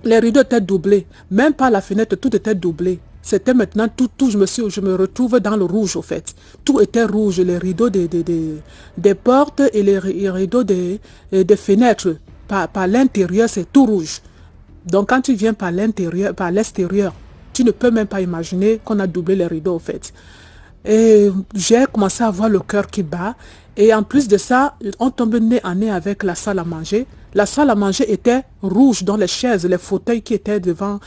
Les rideaux étaient doublés. Même par la fenêtre, tout était doublé. C'était maintenant tout, je me retrouve dans le rouge au fait. Tout était rouge, les rideaux des portes et les rideaux des fenêtres. Par l'intérieur, c'est tout rouge. Donc quand tu viens par l'extérieur, tu ne peux même pas imaginer qu'on a doublé les rideaux au fait. Et j'ai commencé à avoir le cœur qui bat. Et en plus de ça, on tombe nez à nez avec la salle à manger. La salle à manger était rouge, dans les chaises, les fauteuils qui étaient devant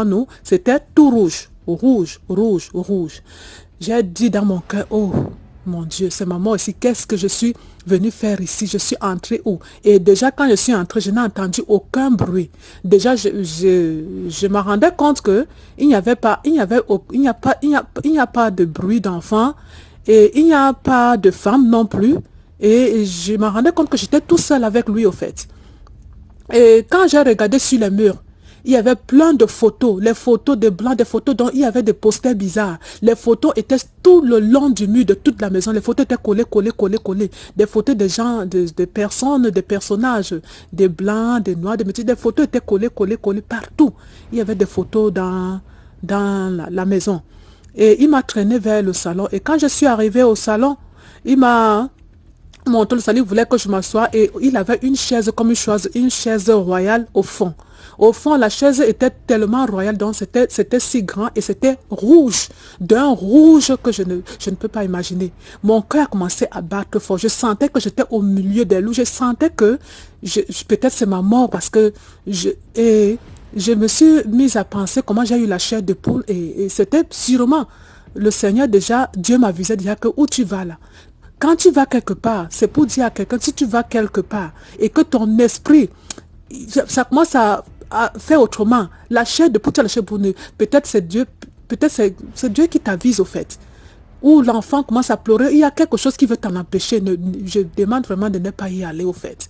nous, c'était tout rouge. Rouge, rouge, rouge. J'ai dit dans mon cœur, oh mon Dieu, c'est maman ici, qu'est-ce que je suis venue faire ici? Je suis entrée où? Et déjà quand je suis entrée, je n'ai entendu aucun bruit. Déjà, je me rendais compte que il n'y a pas de bruit d'enfant et il n'y a pas de femme non plus. Et je me rendais compte que j'étais tout seul avec lui au fait. Et quand j'ai regardé sur les murs, il y avait plein de photos, les photos de blancs, des photos dont il y avait des posters bizarres. Les photos étaient tout le long du mur de toute la maison. Les photos étaient collées. Des photos de gens, de personnes, des personnages, des blancs, des noirs, des métis. Des photos étaient collées partout. Il y avait des photos dans la maison. Et il m'a traîné vers le salon. Et quand je suis arrivée au salon, il m'a montré le salon, il voulait que je m'assoie. Et il avait une chaise comme une chaise royale au fond. Au fond, la chaise était tellement royale, donc c'était si grand et c'était rouge, d'un rouge que je ne peux pas imaginer. Mon cœur a commencé à battre fort. Je sentais que j'étais au milieu des loups. Je sentais que peut-être c'est ma mort parce que je me suis mise à penser comment j'ai eu la chair de poule et c'était sûrement le Seigneur déjà, Dieu m'avisait déjà que où tu vas là. Quand tu vas quelque part, c'est pour dire à quelqu'un, si tu vas quelque part et que ton esprit, ça commence à faire autrement. La chair de poule, la chair de poule, peut-être c'est Dieu, c'est Dieu qui t'avise au fait. Ou l'enfant commence à pleurer, il y a quelque chose qui veut t'en empêcher. Je demande vraiment de ne pas y aller au fait.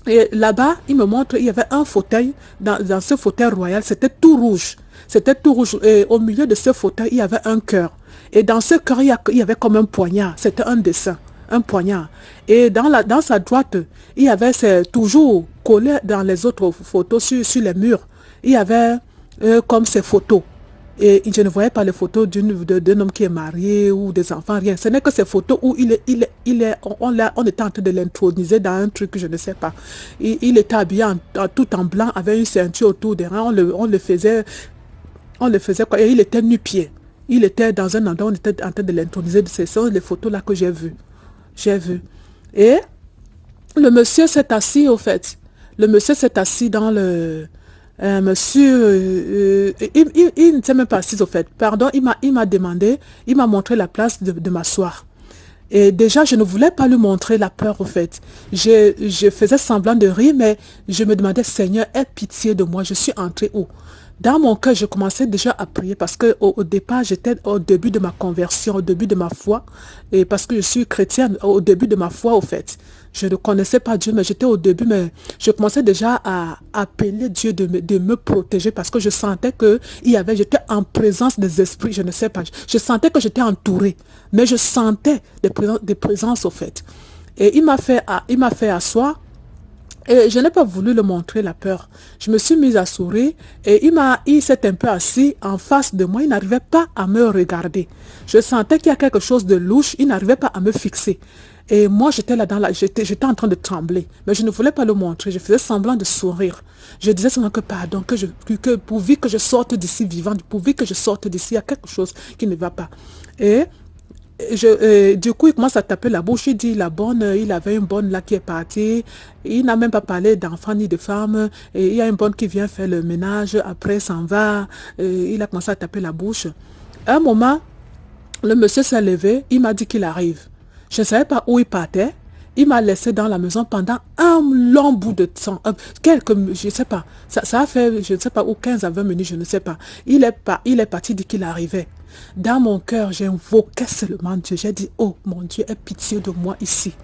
Et là-bas, il me montre, il y avait un fauteuil, dans ce fauteuil royal, c'était tout rouge. Et au milieu de ce fauteuil, il y avait un cœur. Et dans ce cœur, il y avait comme un poignard. C'était un dessin, un poignard. Et dans sa droite, il y avait, toujours collé dans les autres photos sur les murs, il y avait comme ces photos. Et je ne voyais pas les photos d'un homme qui est marié ou des enfants, rien. Ce n'est que ces photos où on était en train de l'introniser dans un truc que je ne sais pas. Il était habillé tout en blanc, avec une ceinture autour des reins. On le faisait quoi. Et il était nu-pied. Il était dans un endroit où on était en train de l'introniser. Ce sont les photos là que j'ai vues. Et le monsieur s'est assis au fait. Le monsieur s'est assis dans le... monsieur, il ne s'est même pas assis au fait. Pardon, il m'a demandé, il m'a montré la place de m'asseoir. Et déjà, je ne voulais pas lui montrer la peur au fait. Je faisais semblant de rire, mais je me demandais, Seigneur, aie pitié de moi, je suis entrée où? Dans mon cœur, je commençais déjà à prier parce que au départ, j'étais au début de ma conversion, au début de ma foi, et parce que je suis chrétienne, au début de ma foi au fait. Je ne connaissais pas Dieu, mais j'étais au début, mais je commençais déjà à appeler Dieu de me protéger parce que je sentais que j'étais en présence des esprits, je ne sais pas. Je sentais que j'étais entourée, mais je sentais des présences au fait. Et il m'a fait asseoir. Et je n'ai pas voulu le montrer la peur. Je me suis mise à sourire et il s'est un peu assis en face de moi. Il n'arrivait pas à me regarder. Je sentais qu'il y a quelque chose de louche. Il n'arrivait pas à me fixer. Et moi, j'étais là j'étais en train de trembler. Mais je ne voulais pas le montrer. Je faisais semblant de sourire. Je disais seulement que pardon, que pourvu que je sorte d'ici vivant, pourvu que je sorte d'ici, il y a quelque chose qui ne va pas. Et du coup, il commence à taper la bouche. Il dit, il avait une bonne là qui est partie. Il n'a même pas parlé d'enfant ni de femme. Et il y a une bonne qui vient faire le ménage. Après, s'en va. Il a commencé à taper la bouche. À un moment, le monsieur s'est levé. Il m'a dit qu'il arrive. Je ne savais pas où il partait. Il m'a laissé dans la maison pendant un long bout de temps. Je ne sais pas. Ça a fait, je ne sais pas, ou 15 à 20 minutes, je ne sais pas. Il est parti dire qu'il arrivait. Dans mon cœur, j'ai invoqué seulement Dieu. J'ai dit, oh mon Dieu, aie pitié de moi ici.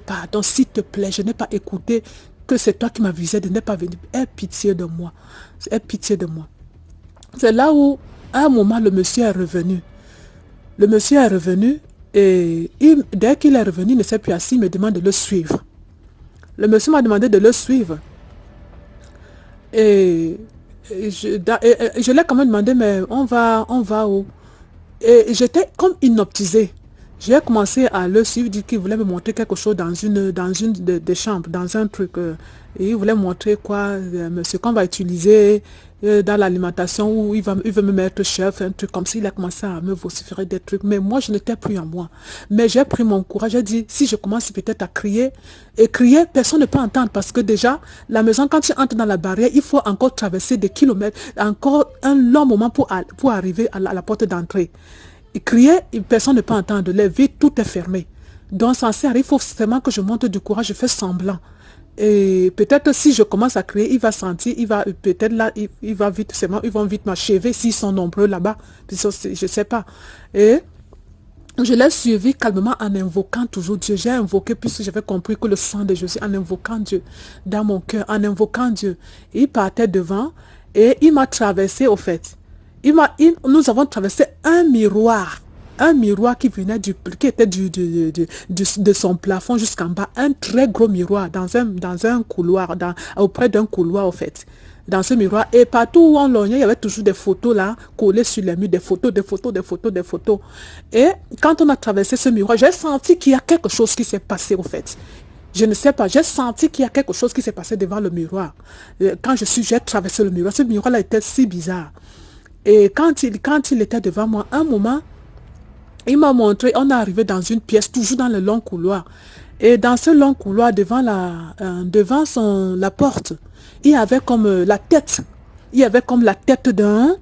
Pardon, s'il te plaît, je n'ai pas écouté que c'est toi qui m'avisais de ne pas venir. Aie pitié de moi. Aie pitié de moi. C'est là où, à un moment, le monsieur est revenu. Le monsieur est revenu et dès qu'il est revenu, il ne s'est plus assis, il me demande de le suivre. Le monsieur m'a demandé de le suivre. Et je l'ai quand même demandé, mais on va où? Et j'étais comme hypnotisée. J'ai commencé à le suivre, dit qu'il voulait me montrer quelque chose dans une des chambres, dans un truc. Et il voulait montrer quoi, ce qu'on va utiliser dans l'alimentation, où il veut me mettre chef, un truc comme ça. Il a commencé à me vociférer des trucs. Mais moi, je n'étais plus en moi. Mais j'ai pris mon courage. J'ai dit, si je commence peut-être à crier, et crier, personne ne peut entendre. Parce que déjà, la maison, quand tu entres dans la barrière, il faut encore traverser des kilomètres, encore un long moment pour arriver à la porte d'entrée. Et crier, personne ne peut entendre. Les vitres, tout est fermé. Donc, ça sert. Il faut seulement que je monte du courage, je fais semblant. Et peut-être si je commence à crier, il va sentir, peut-être là, ils vont vite m'achever s'ils sont nombreux là-bas. Je ne sais pas. Et Je l'ai suivi calmement en invoquant toujours Dieu. J'ai invoqué puisque j'avais compris que le sang de Jésus, en invoquant Dieu dans mon cœur, en invoquant Dieu. Il partait devant et il m'a traversé au fait. Nous avons traversé un miroir qui venait qui était de son plafond jusqu'en bas, un très gros miroir dans un couloir, auprès d'un couloir au fait. Dans ce miroir, et partout où on lognait, il y avait toujours des photos là, collées sur les murs, des photos. Et quand on a traversé ce miroir, j'ai senti qu'il y a quelque chose qui s'est passé au fait. Je ne sais pas, j'ai senti qu'il y a quelque chose qui s'est passé devant le miroir. Quand j'ai traversé le miroir, ce miroir-là était si bizarre. Et quand il était devant moi, un moment, il m'a montré, on est arrivé dans une pièce, toujours dans le long couloir. Et dans ce long couloir, devant la porte, il y avait comme la tête. Il y avait comme la tête d'un...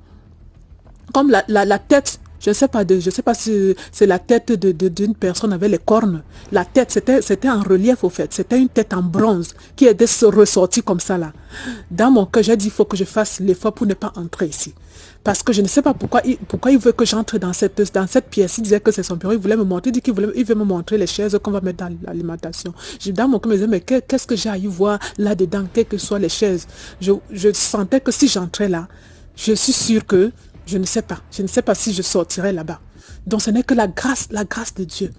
Comme la tête, je ne sais pas si c'est la tête d'une personne avec les cornes. La tête, c'était en relief au fait. C'était une tête en bronze qui était ressortie comme ça là. Dans mon cœur, j'ai dit, il faut que je fasse l'effort pour ne pas entrer ici. Parce que je ne sais pas pourquoi il veut que j'entre dans cette pièce. Il disait que c'est son bureau. Il voulait me montrer. Il dit il veut me montrer les chaises qu'on va mettre dans l'alimentation. Dans mon cœur, je me disais, mais qu'est-ce que j'ai à y voir là-dedans, quelles que soient les chaises. Je sentais que si j'entrais là, je suis sûre que je ne sais pas si je sortirais là-bas. Donc ce n'est que la grâce de Dieu.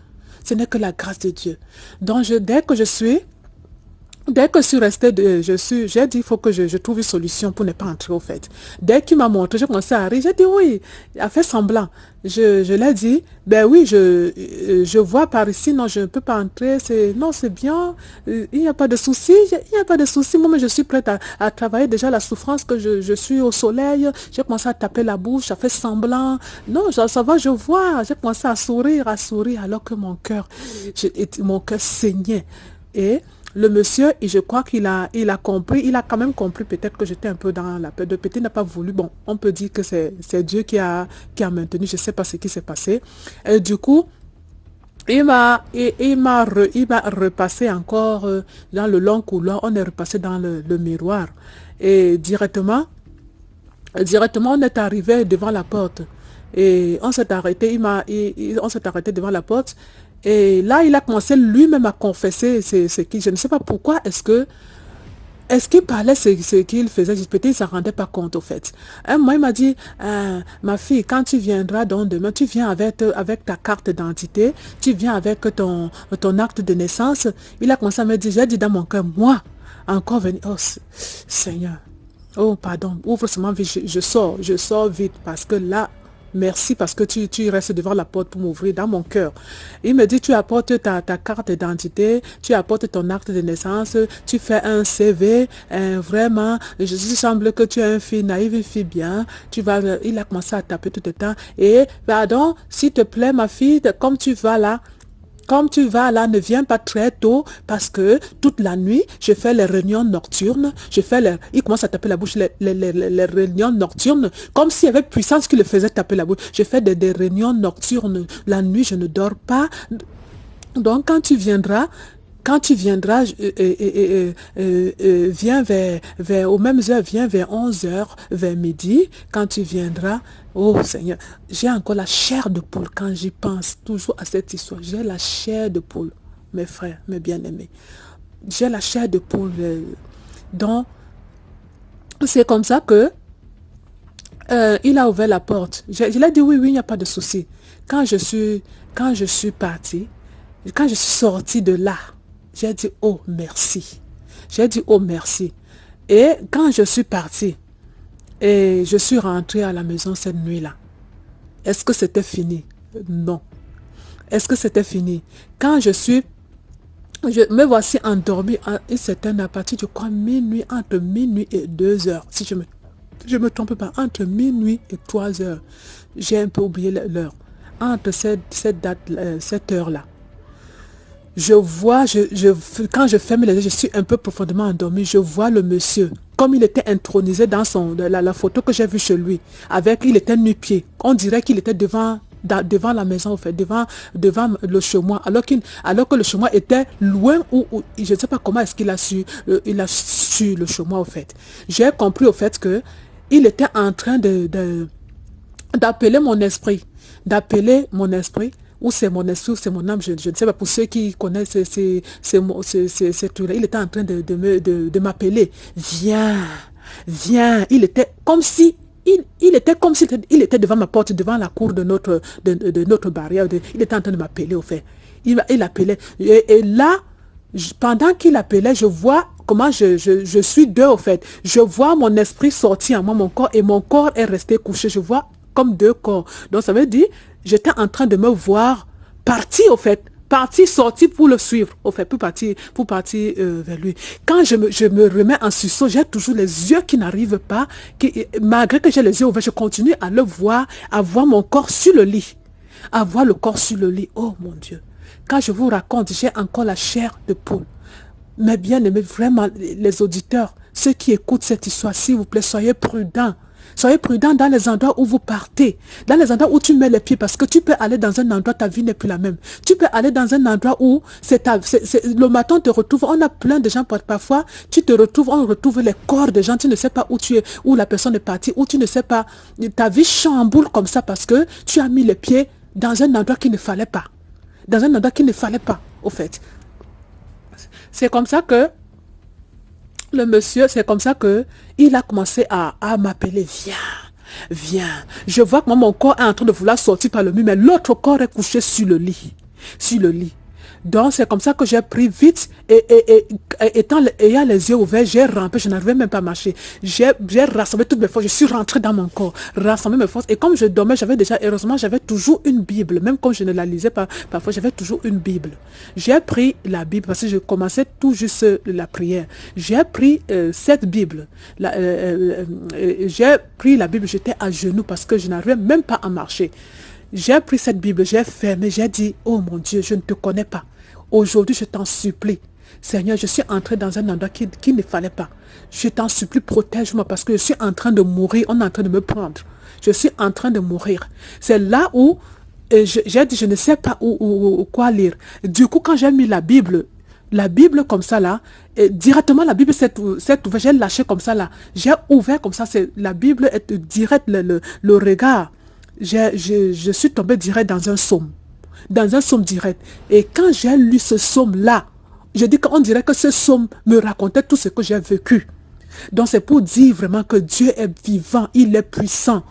Ce n'est que la grâce de Dieu. Donc dès que je suis restée, j'ai dit, il faut que je trouve une solution pour ne pas entrer au fait. Dès qu'il m'a montré, j'ai commencé à rire, j'ai dit oui, il a fait semblant. Je l'ai dit, ben oui, je vois par ici, non, je ne peux pas entrer, c'est bien, il n'y a pas de souci, moi, je suis prête à travailler déjà la souffrance que je suis au soleil, j'ai commencé à taper la bouche, j'ai fait semblant, non, ça va, je vois, j'ai commencé à sourire, alors que mon cœur saignait. Et le monsieur, et je crois qu'il a compris, il a quand même compris peut-être que j'étais un peu dans la peur. Peut-être il n'a pas voulu. Bon, on peut dire que c'est Dieu qui a maintenu. Je ne sais pas ce qui s'est passé. Et du coup, il m'a repassé encore dans le long couloir. On est repassé dans le miroir. Et directement, on est arrivé devant la porte. Et on s'est arrêté. On s'est arrêté devant la porte. Et là, il a commencé lui-même à confesser ce qu'il... Je ne sais pas pourquoi. Est-ce qu'il parlait ce qu'il faisait? Peut-être qu'il ne s'en rendait pas compte, au fait. Moi, il m'a dit, ma fille, quand tu viendras donc demain, tu viens avec ta carte d'identité, tu viens avec ton acte de naissance. Il a commencé à me dire, j'ai dit dans mon cœur, moi, encore venir. Oh, Seigneur. Oh, pardon. Ouvre seulement vite. Je sors vite parce que là, merci parce que tu restes devant la porte pour m'ouvrir dans mon cœur. Il me dit, tu apportes ta carte d'identité, tu apportes ton acte de naissance, tu fais un CV, vraiment, il semble que tu es une fille naïve, une fille bien. Il a commencé à taper tout le temps. Et, pardon, s'il te plaît, ma fille, comme tu vas là, ne viens pas très tôt parce que toute la nuit, je fais les réunions nocturnes. Il commence à taper la bouche, les réunions nocturnes, comme s'il y avait puissance qui le faisait taper la bouche. Je fais des réunions nocturnes. La nuit, je ne dors pas. Donc, quand tu viendras, viens aux mêmes heures, viens vers 11h, vers midi. Quand tu viendras, oh Seigneur, j'ai encore la chair de poule quand j'y pense toujours à cette histoire. J'ai la chair de poule, mes frères, mes bien-aimés. J'ai la chair de poule. Donc, c'est comme ça que il a ouvert la porte. Je lui ai dit oui, il n'y a pas de souci. Quand je suis partie, quand je suis sortie de là, j'ai dit, oh, merci. Et quand je suis partie, et je suis rentrée à la maison cette nuit-là, est-ce que c'était fini? Non. Est-ce que c'était fini? Quand je me voici endormie à une certaine partie, je crois minuit, entre minuit et 2h, si je me trompe pas, entre minuit et 3h. J'ai un peu oublié l'heure. Entre cette heure-là. Je vois, quand je ferme les yeux, je suis un peu profondément endormie. Je vois le monsieur, comme il était intronisé dans la photo que j'ai vue chez lui. Il était nu-pied. On dirait qu'il était devant la maison, en fait, devant le chemin. Alors que le chemin était loin où je ne sais pas comment est-ce qu'il a su le chemin, en fait. J'ai compris, au fait, que il était en train d'appeler mon esprit ou c'est mon esprit, ou c'est mon âme, je ne sais pas. Pour ceux qui connaissent ce truc-là, il était en train de m'appeler. Viens, viens. Il était comme si il était comme s'il il était devant ma porte, devant la cour de notre barrière. Il était en train de m'appeler, au fait. Il appelait. Et là, pendant qu'il appelait, je vois comment je suis deux, au fait. Je vois mon esprit sortir en moi, mon corps, et mon corps est resté couché. Je vois comme deux corps. Donc, ça veut dire, j'étais en train de me voir partir, au fait. Partir, sortir pour le suivre, au fait, pour partir vers lui. Quand je me remets en sursaut, j'ai toujours les yeux qui n'arrivent pas, malgré que j'ai les yeux ouverts, je continue à le voir, à voir mon corps sur le lit. À voir le corps sur le lit. Oh mon Dieu. Quand je vous raconte, j'ai encore la chair de poule. Mais bien aimés, vraiment, les auditeurs, ceux qui écoutent cette histoire, s'il vous plaît, soyez prudents. Soyez prudents dans les endroits où vous partez, dans les endroits où tu mets les pieds, parce que tu peux aller dans un endroit, ta vie n'est plus la même. Tu peux aller dans un endroit où le matin on te retrouve, on a plein de gens, parfois tu te retrouves, on retrouve les corps de gens, tu ne sais pas où tu es, où la personne est partie, où tu ne sais pas, ta vie chamboule comme ça parce que tu as mis les pieds dans un endroit qu'il ne fallait pas. Dans un endroit qu'il ne fallait pas, au fait. C'est comme ça que le monsieur, c'est comme ça que il a commencé à m'appeler. Viens, viens. Je vois que mon corps est en train de vouloir sortir par le mur, mais l'autre corps est couché sur le lit. Sur le lit. Donc, c'est comme ça que j'ai pris vite et ayant les yeux ouverts, j'ai rampé, je n'arrivais même pas à marcher. J'ai rassemblé toutes mes forces, je suis rentrée dans mon corps, rassemblé mes forces. Et comme je dormais, heureusement, j'avais toujours une Bible. Même quand je ne la lisais pas, parfois, j'avais toujours une Bible. J'ai pris la Bible parce que je commençais tout juste la prière. J'ai pris cette Bible. J'ai pris la Bible, j'étais à genoux parce que je n'arrivais même pas à marcher. J'ai pris cette Bible, j'ai fermé, j'ai dit, oh mon Dieu, je ne te connais pas. Aujourd'hui, je t'en supplie. Seigneur, je suis entré dans un endroit qu'il ne fallait pas. Je t'en supplie, protège-moi parce que je suis en train de mourir, on est en train de me prendre. Je suis en train de mourir. C'est là où j'ai dit, je ne sais pas quoi lire. Du coup, quand j'ai mis la Bible comme ça là, et directement la Bible s'est ouverte, j'ai lâché comme ça là. J'ai ouvert comme ça, la Bible est direct, le regard. Je suis tombée direct dans un psaume. Dans un psaume direct. Et quand j'ai lu ce psaume-là, je dis qu'on dirait que ce psaume me racontait tout ce que j'ai vécu. Donc c'est pour dire vraiment que Dieu est vivant, il est puissant.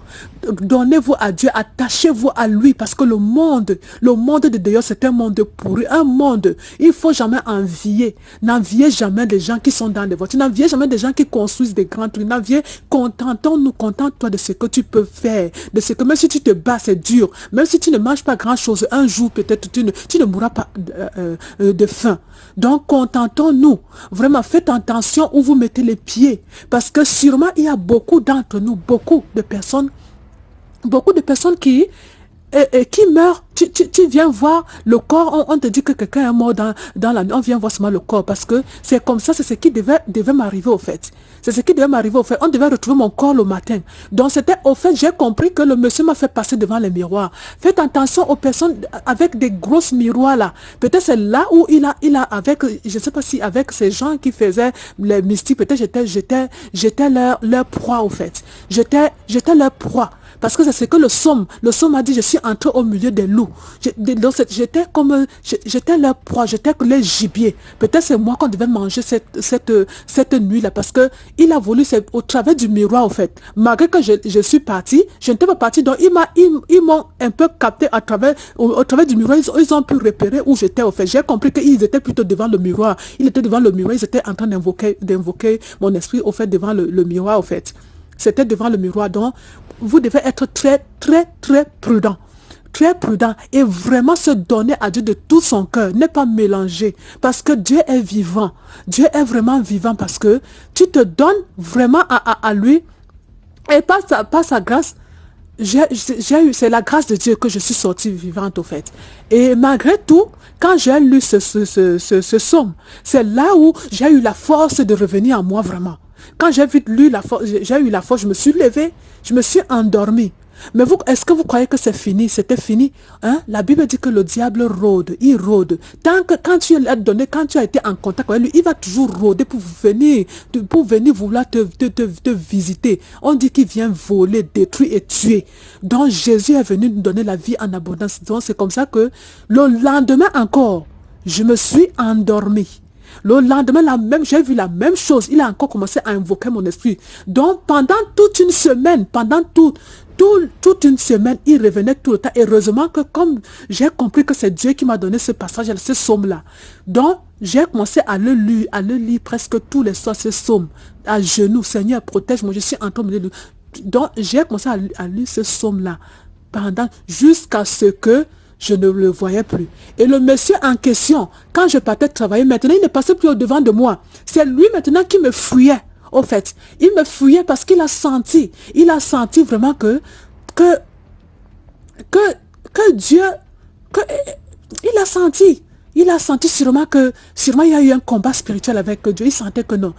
Donnez-vous à Dieu, attachez-vous à lui parce que le monde de dehors c'est un monde pourri, un monde, il ne faut jamais envier. N'enviez jamais des gens qui sont dans des voitures, n'enviez jamais des gens qui construisent des grands trucs, n'enviez, contente-toi de ce que tu peux faire, de ce que même si tu te bats c'est dur, même si tu ne manges pas grand chose, un jour peut-être tu ne mourras pas de faim. Donc contentons-nous, vraiment faites attention où vous mettez les pieds, parce que sûrement il y a beaucoup d'entre nous, beaucoup de personnes qui meurent. Tu viens voir le corps, on te dit que quelqu'un est mort dans la nuit, on vient voir seulement le corps, parce que c'est comme ça, c'est ce qui devait m'arriver au fait. C'est ce qui devait m'arriver au fait. On devait retrouver mon corps le matin. Donc c'était au fait, j'ai compris que le monsieur m'a fait passer devant les miroirs. Faites attention aux personnes avec des grosses miroirs là. Peut-être c'est là où il a avec, je sais pas si avec ces gens qui faisaient les mystiques, peut-être j'étais leur proie au fait. J'étais leur proie. Parce que c'est ce que le psaume a dit, je suis entré au milieu des loups. J'étais leur proie, j'étais les gibiers. Peut-être c'est moi qu'on devait manger cette nuit-là, parce que il a voulu, c'est au travers du miroir, au fait. Malgré que je suis partie, je n'étais pas partie, donc ils m'ont un peu capté au travers du miroir, ils ont pu repérer où j'étais, au fait. J'ai compris qu'ils étaient plutôt devant le miroir. Ils étaient devant le miroir, ils étaient en train d'invoquer mon esprit, au fait, devant le miroir, au fait. C'était devant le miroir, donc vous devez être très, très, très prudent. Très prudent et vraiment se donner à Dieu de tout son cœur, ne pas mélanger, parce que Dieu est vivant. Dieu est vraiment vivant parce que tu te donnes vraiment à lui et par sa grâce, c'est la grâce de Dieu que je suis sortie vivante au fait. Et malgré tout, quand j'ai lu ce psaume, c'est là où j'ai eu la force de revenir à moi vraiment. Quand j'ai eu la force, je me suis levée, je me suis endormie. Mais vous, est-ce que vous croyez que c'est fini? C'était fini? Hein? La Bible dit que le diable rôde, il rôde. Tant que quand tu l'as donné, quand tu as été en contact avec lui, il va toujours rôder pour venir vouloir te visiter. On dit qu'il vient voler, détruire et tuer. Donc Jésus est venu nous donner la vie en abondance. Donc c'est comme ça que le lendemain encore, je me suis endormie. Le lendemain, j'ai vu la même chose. Il a encore commencé à invoquer mon esprit. Donc, pendant toute une semaine, toute une semaine, il revenait tout le temps. Heureusement que comme j'ai compris que c'est Dieu qui m'a donné ce passage, ce psaume-là. Donc, j'ai commencé à le lire presque tous les soirs, ce psaume. À genoux, Seigneur, protège-moi. Je suis en train de lire. Donc, j'ai commencé à lire ce psaume-là jusqu'à ce que je ne le voyais plus. Et le monsieur en question, quand je partais travailler, maintenant, il ne passait plus au-devant de moi. C'est lui maintenant qui me fuyait, au fait. Il me fuyait parce qu'il a senti vraiment que Dieu, il a senti sûrement il y a eu un combat spirituel avec Dieu. Il sentait que non.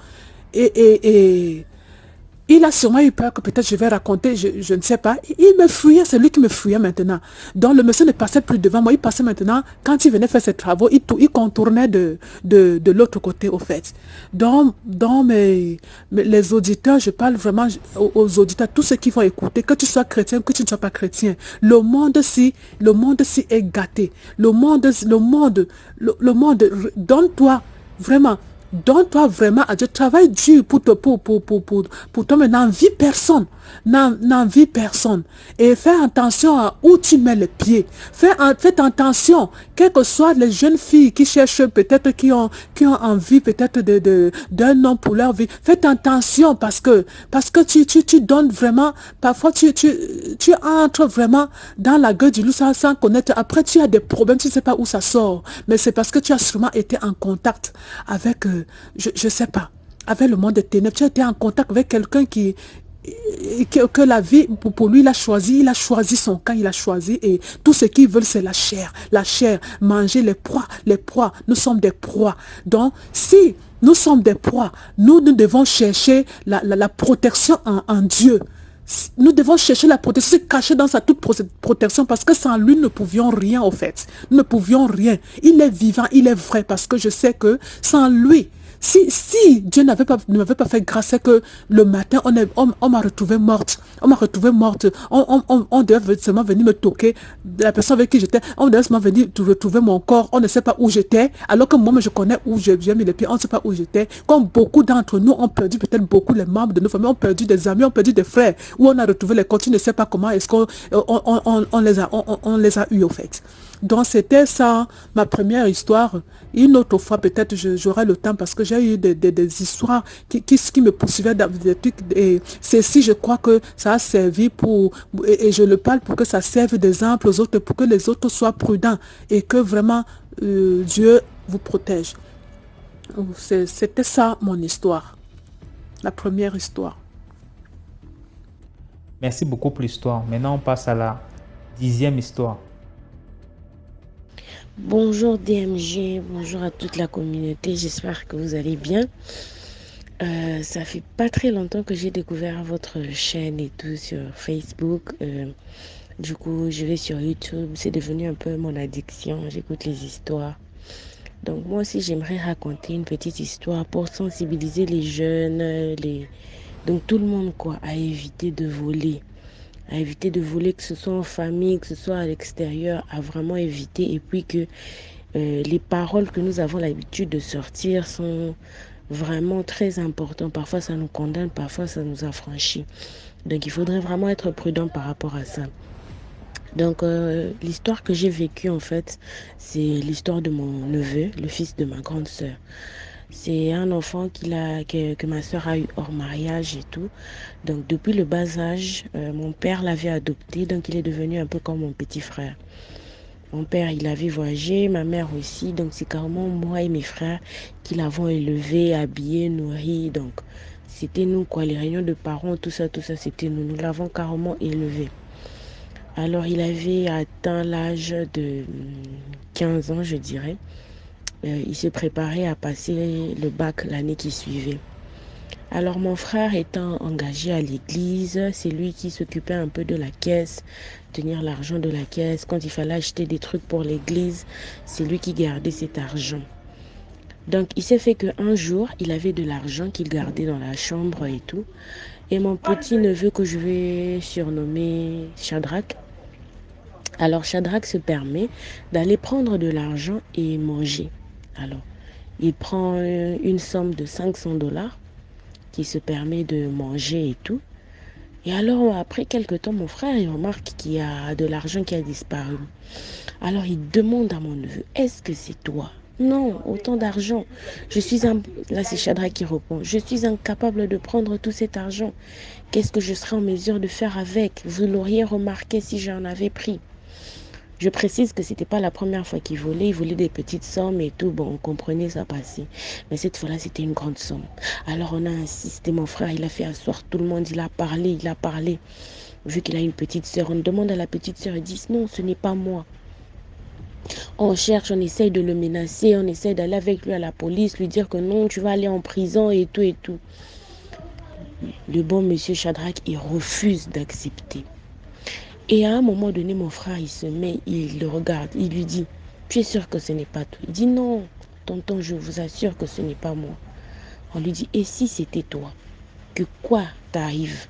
Et il a sûrement eu peur que peut-être je vais raconter, je ne sais pas. Il me fuyait, c'est lui qui me fuyait maintenant. Donc le monsieur ne passait plus devant moi, il passait maintenant, quand il venait faire ses travaux, il contournait de l'autre côté au fait. Donc les auditeurs, je parle vraiment aux auditeurs, tous ceux qui vont écouter, que tu sois chrétien, que tu ne sois pas chrétien. Le monde-ci est gâté. Le monde, donne-toi vraiment. Donne-toi vraiment à Dieu. Travaille dur pour toi, mais n'envie personne. N'envie personne. Et fais attention à où tu mets les pieds. Fais attention, quelles que soient les jeunes filles qui cherchent peut-être, qui ont envie peut-être d'un homme pour leur vie. Faites attention parce que tu donnes vraiment, parfois tu entres vraiment dans la gueule du loup sans connaître. Après tu as des problèmes, tu ne sais pas où ça sort. Mais c'est parce que tu as sûrement été en contact avec, je sais pas, avec le monde des ténèbres. Tu as été en contact avec quelqu'un que la vie, pour lui, il a choisi son camp, il a choisi, et tout ce qu'ils veulent, c'est la chair, manger les proies, nous sommes des proies. Donc, si nous sommes des proies, nous devons chercher la protection en Dieu. Nous devons chercher la protection, cachée dans sa toute protection, parce que sans lui, nous ne pouvions rien, au fait. Nous ne pouvions rien. Il est vivant, il est vrai, parce que je sais que sans lui, si Dieu ne m'avait pas fait grâce, c'est que le matin, on m'a retrouvée morte. On devait seulement venir me toquer. La personne avec qui j'étais, on devait seulement venir retrouver mon corps. On ne sait pas où j'étais. Alors que moi, je connais où j'ai mis les pieds. On ne sait pas où j'étais. Comme beaucoup d'entre nous ont perdu, peut-être beaucoup les membres de nos familles ont perdu des amis, ont perdu des frères. Où on a retrouvé les corps. Tu ne sais pas comment est-ce qu'on les a eu, au fait. Donc c'était ça, ma première histoire. Une autre fois, peut-être j'aurai le temps, parce que j'ai eu des histoires qui me poursuivaient dans des trucs. Et ceci, je crois que ça a servi et je le parle pour que ça serve d'exemple aux autres, pour que les autres soient prudents et que vraiment Dieu vous protège. C'était ça mon histoire, la première histoire. Merci beaucoup pour l'histoire. Maintenant, on passe à la 10e histoire. Bonjour DMG, bonjour à toute la communauté, j'espère que vous allez bien. Ça fait pas très longtemps que j'ai découvert votre chaîne et tout sur Facebook. Du coup, je vais sur YouTube, c'est devenu un peu mon addiction, j'écoute les histoires. Donc moi aussi, j'aimerais raconter une petite histoire pour sensibiliser les jeunes, donc tout le monde à éviter de voler. À éviter de voler, que ce soit en famille, que ce soit à l'extérieur, à vraiment éviter. Et puis que les paroles que nous avons l'habitude de sortir sont vraiment très importantes. Parfois, ça nous condamne, parfois, ça nous affranchit. Donc, il faudrait vraiment être prudent par rapport à ça. Donc, l'histoire que j'ai vécue, en fait, c'est l'histoire de mon neveu, le fils de ma grande sœur. C'est un enfant que ma soeur a eu hors mariage et tout. Donc depuis le bas âge, mon père l'avait adopté, donc il est devenu un peu comme mon petit frère. Mon père, il avait voyagé, ma mère aussi, donc c'est carrément moi et mes frères qui l'avons élevé, habillé, nourri. Donc c'était nous, les réunions de parents, tout ça, c'était nous. Nous l'avons carrément élevé. Alors il avait atteint l'âge de 15 ans, je dirais. Il se préparait à passer le bac l'année qui suivait. Alors mon frère étant engagé à l'église, c'est lui qui s'occupait un peu de la caisse, tenir l'argent de la caisse. Quand il fallait acheter des trucs pour l'église, c'est lui qui gardait cet argent. Donc il s'est fait qu'un jour, il avait de l'argent qu'il gardait dans la chambre et tout. Et mon petit neveu que je vais surnommer Shadrach, alors Shadrach se permet d'aller prendre de l'argent et manger. Alors il prend une somme de 500 $, qui se permet de manger et tout. Et alors, après quelques temps, mon frère, il remarque qu'il y a de l'argent qui a disparu. Alors, il demande à mon neveu, est-ce que c'est toi? Non, autant d'argent. Là, c'est Shadrach qui répond, je suis incapable de prendre tout cet argent. Qu'est-ce que je serai en mesure de faire avec? Vous l'auriez remarqué si j'en avais pris. Je précise que c'était pas la première fois qu'il volait. Il volait des petites sommes et tout. Bon, on comprenait ça passer. Mais cette fois-là, c'était une grande somme. Alors, on a insisté. Mon frère, il a fait asseoir tout le monde. Il a parlé. Vu qu'il a une petite sœur, on demande à la petite sœur. Elle dit, non, ce n'est pas moi. On cherche, on essaye de le menacer. On essaye d'aller avec lui à la police, lui dire que non, tu vas aller en prison et tout et tout. Le bon monsieur Shadrach, il refuse d'accepter. Et à un moment donné, mon frère, il se met, il le regarde, il lui dit, tu es sûr que ce n'est pas toi? Il dit, non, tonton, je vous assure que ce n'est pas moi. On lui dit, et si c'était toi? Que quoi t'arrive?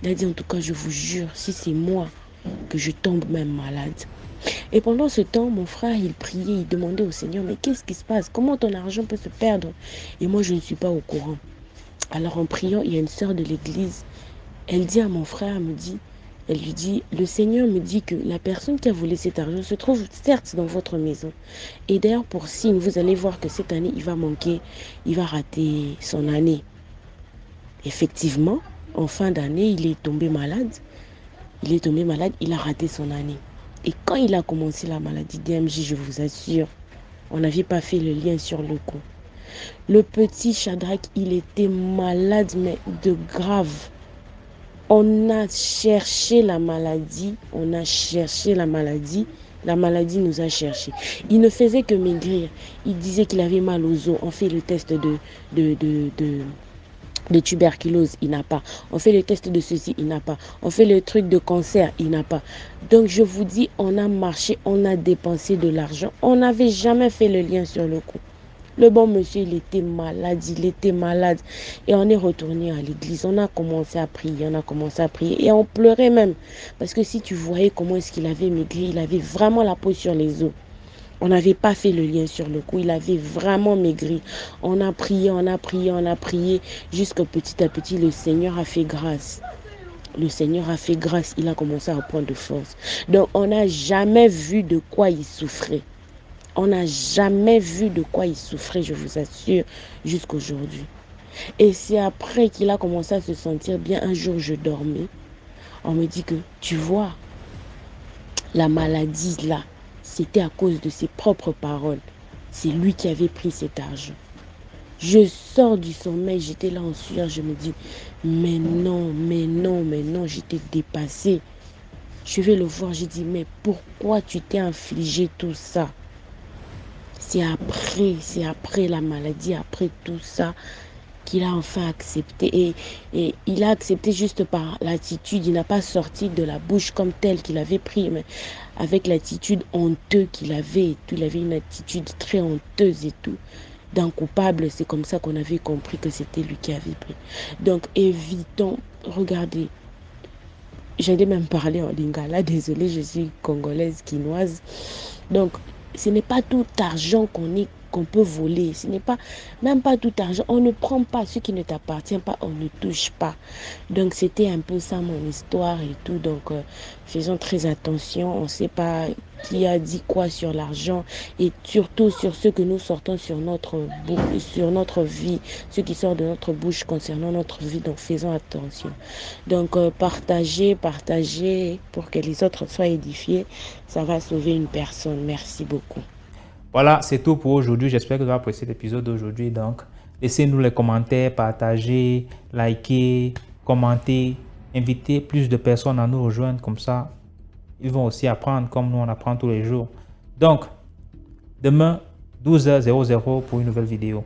Il a dit, en tout cas, je vous jure, si c'est moi, que je tombe même malade. Et pendant ce temps, mon frère, il priait, il demandait au Seigneur, mais qu'est-ce qui se passe? Comment ton argent peut se perdre? Et moi, je ne suis pas au courant. Alors en priant, il y a une sœur de l'église, elle dit à mon frère, elle lui dit, le Seigneur me dit que la personne qui a volé cet argent se trouve certes dans votre maison. Et d'ailleurs, pour signe, vous allez voir que cette année, il va manquer, il va rater son année. Effectivement, en fin d'année, il est tombé malade. Il a raté son année. Et quand il a commencé la maladie DMJ, je vous assure, on n'avait pas fait le lien sur le coup. Le petit Shadrach, il était malade, mais de grave. On a cherché la maladie, la maladie nous a cherché. Il ne faisait que maigrir. Il disait qu'il avait mal aux os. On fait le test de tuberculose, il n'a pas. On fait le test de ceci, il n'a pas. On fait le truc de cancer, il n'a pas. Donc je vous dis, on a marché, on a dépensé de l'argent. On n'avait jamais fait le lien sur le coup. Le bon monsieur, il était malade. Et on est retourné à l'église. On a commencé à prier. Et on pleurait même. Parce que si tu voyais comment est-ce qu'il avait maigri, il avait vraiment la peau sur les os. On n'avait pas fait le lien sur le coup. Il avait vraiment maigri. On a prié. Jusqu'à petit à petit, le Seigneur a fait grâce. Il a commencé à reprendre de force. Donc, on n'a jamais vu de quoi il souffrait. Je vous assure, jusqu'aujourd'hui. Et c'est après qu'il a commencé à se sentir bien. Un jour, je dormais. On me dit que, tu vois, la maladie là, c'était à cause de ses propres paroles. C'est lui qui avait pris cet argent. Je sors du sommeil, j'étais là en sueur, je me dis, mais non, j'étais dépassée. Je vais le voir, j'ai dit, mais pourquoi tu t'es infligé tout ça? C'est après la maladie, après tout ça, qu'il a enfin accepté. Et il a accepté juste par l'attitude. Il n'a pas sorti de la bouche comme telle qu'il avait pris, mais avec l'attitude honteuse qu'il avait et tout. Il avait une attitude très honteuse et tout. D'un coupable, c'est comme ça qu'on avait compris que c'était lui qui avait pris. Donc évitons, regardez, j'allais même parler en lingala, désolée, je suis congolaise, quinoise. Donc, ce n'est pas tout argent qu'on peut voler. Ce n'est pas, même pas tout argent. On ne prend pas ce qui ne t'appartient pas, on ne touche pas. Donc, c'était un peu ça mon histoire et tout. Donc, faisons très attention. On ne sait pas qui a dit quoi sur l'argent et surtout sur ce que nous sortons sur notre vie, ce qui sort de notre bouche concernant notre vie. Donc, faisons attention. Donc, partagez pour que les autres soient édifiés. Ça va sauver une personne. Merci beaucoup. Voilà, c'est tout pour aujourd'hui. J'espère que vous avez apprécié l'épisode d'aujourd'hui. Donc, laissez-nous les commentaires, partagez, likez, commentez, invitez plus de personnes à nous rejoindre. Comme ça, ils vont aussi apprendre comme nous, on apprend tous les jours. Donc, demain, 12h00 pour une nouvelle vidéo.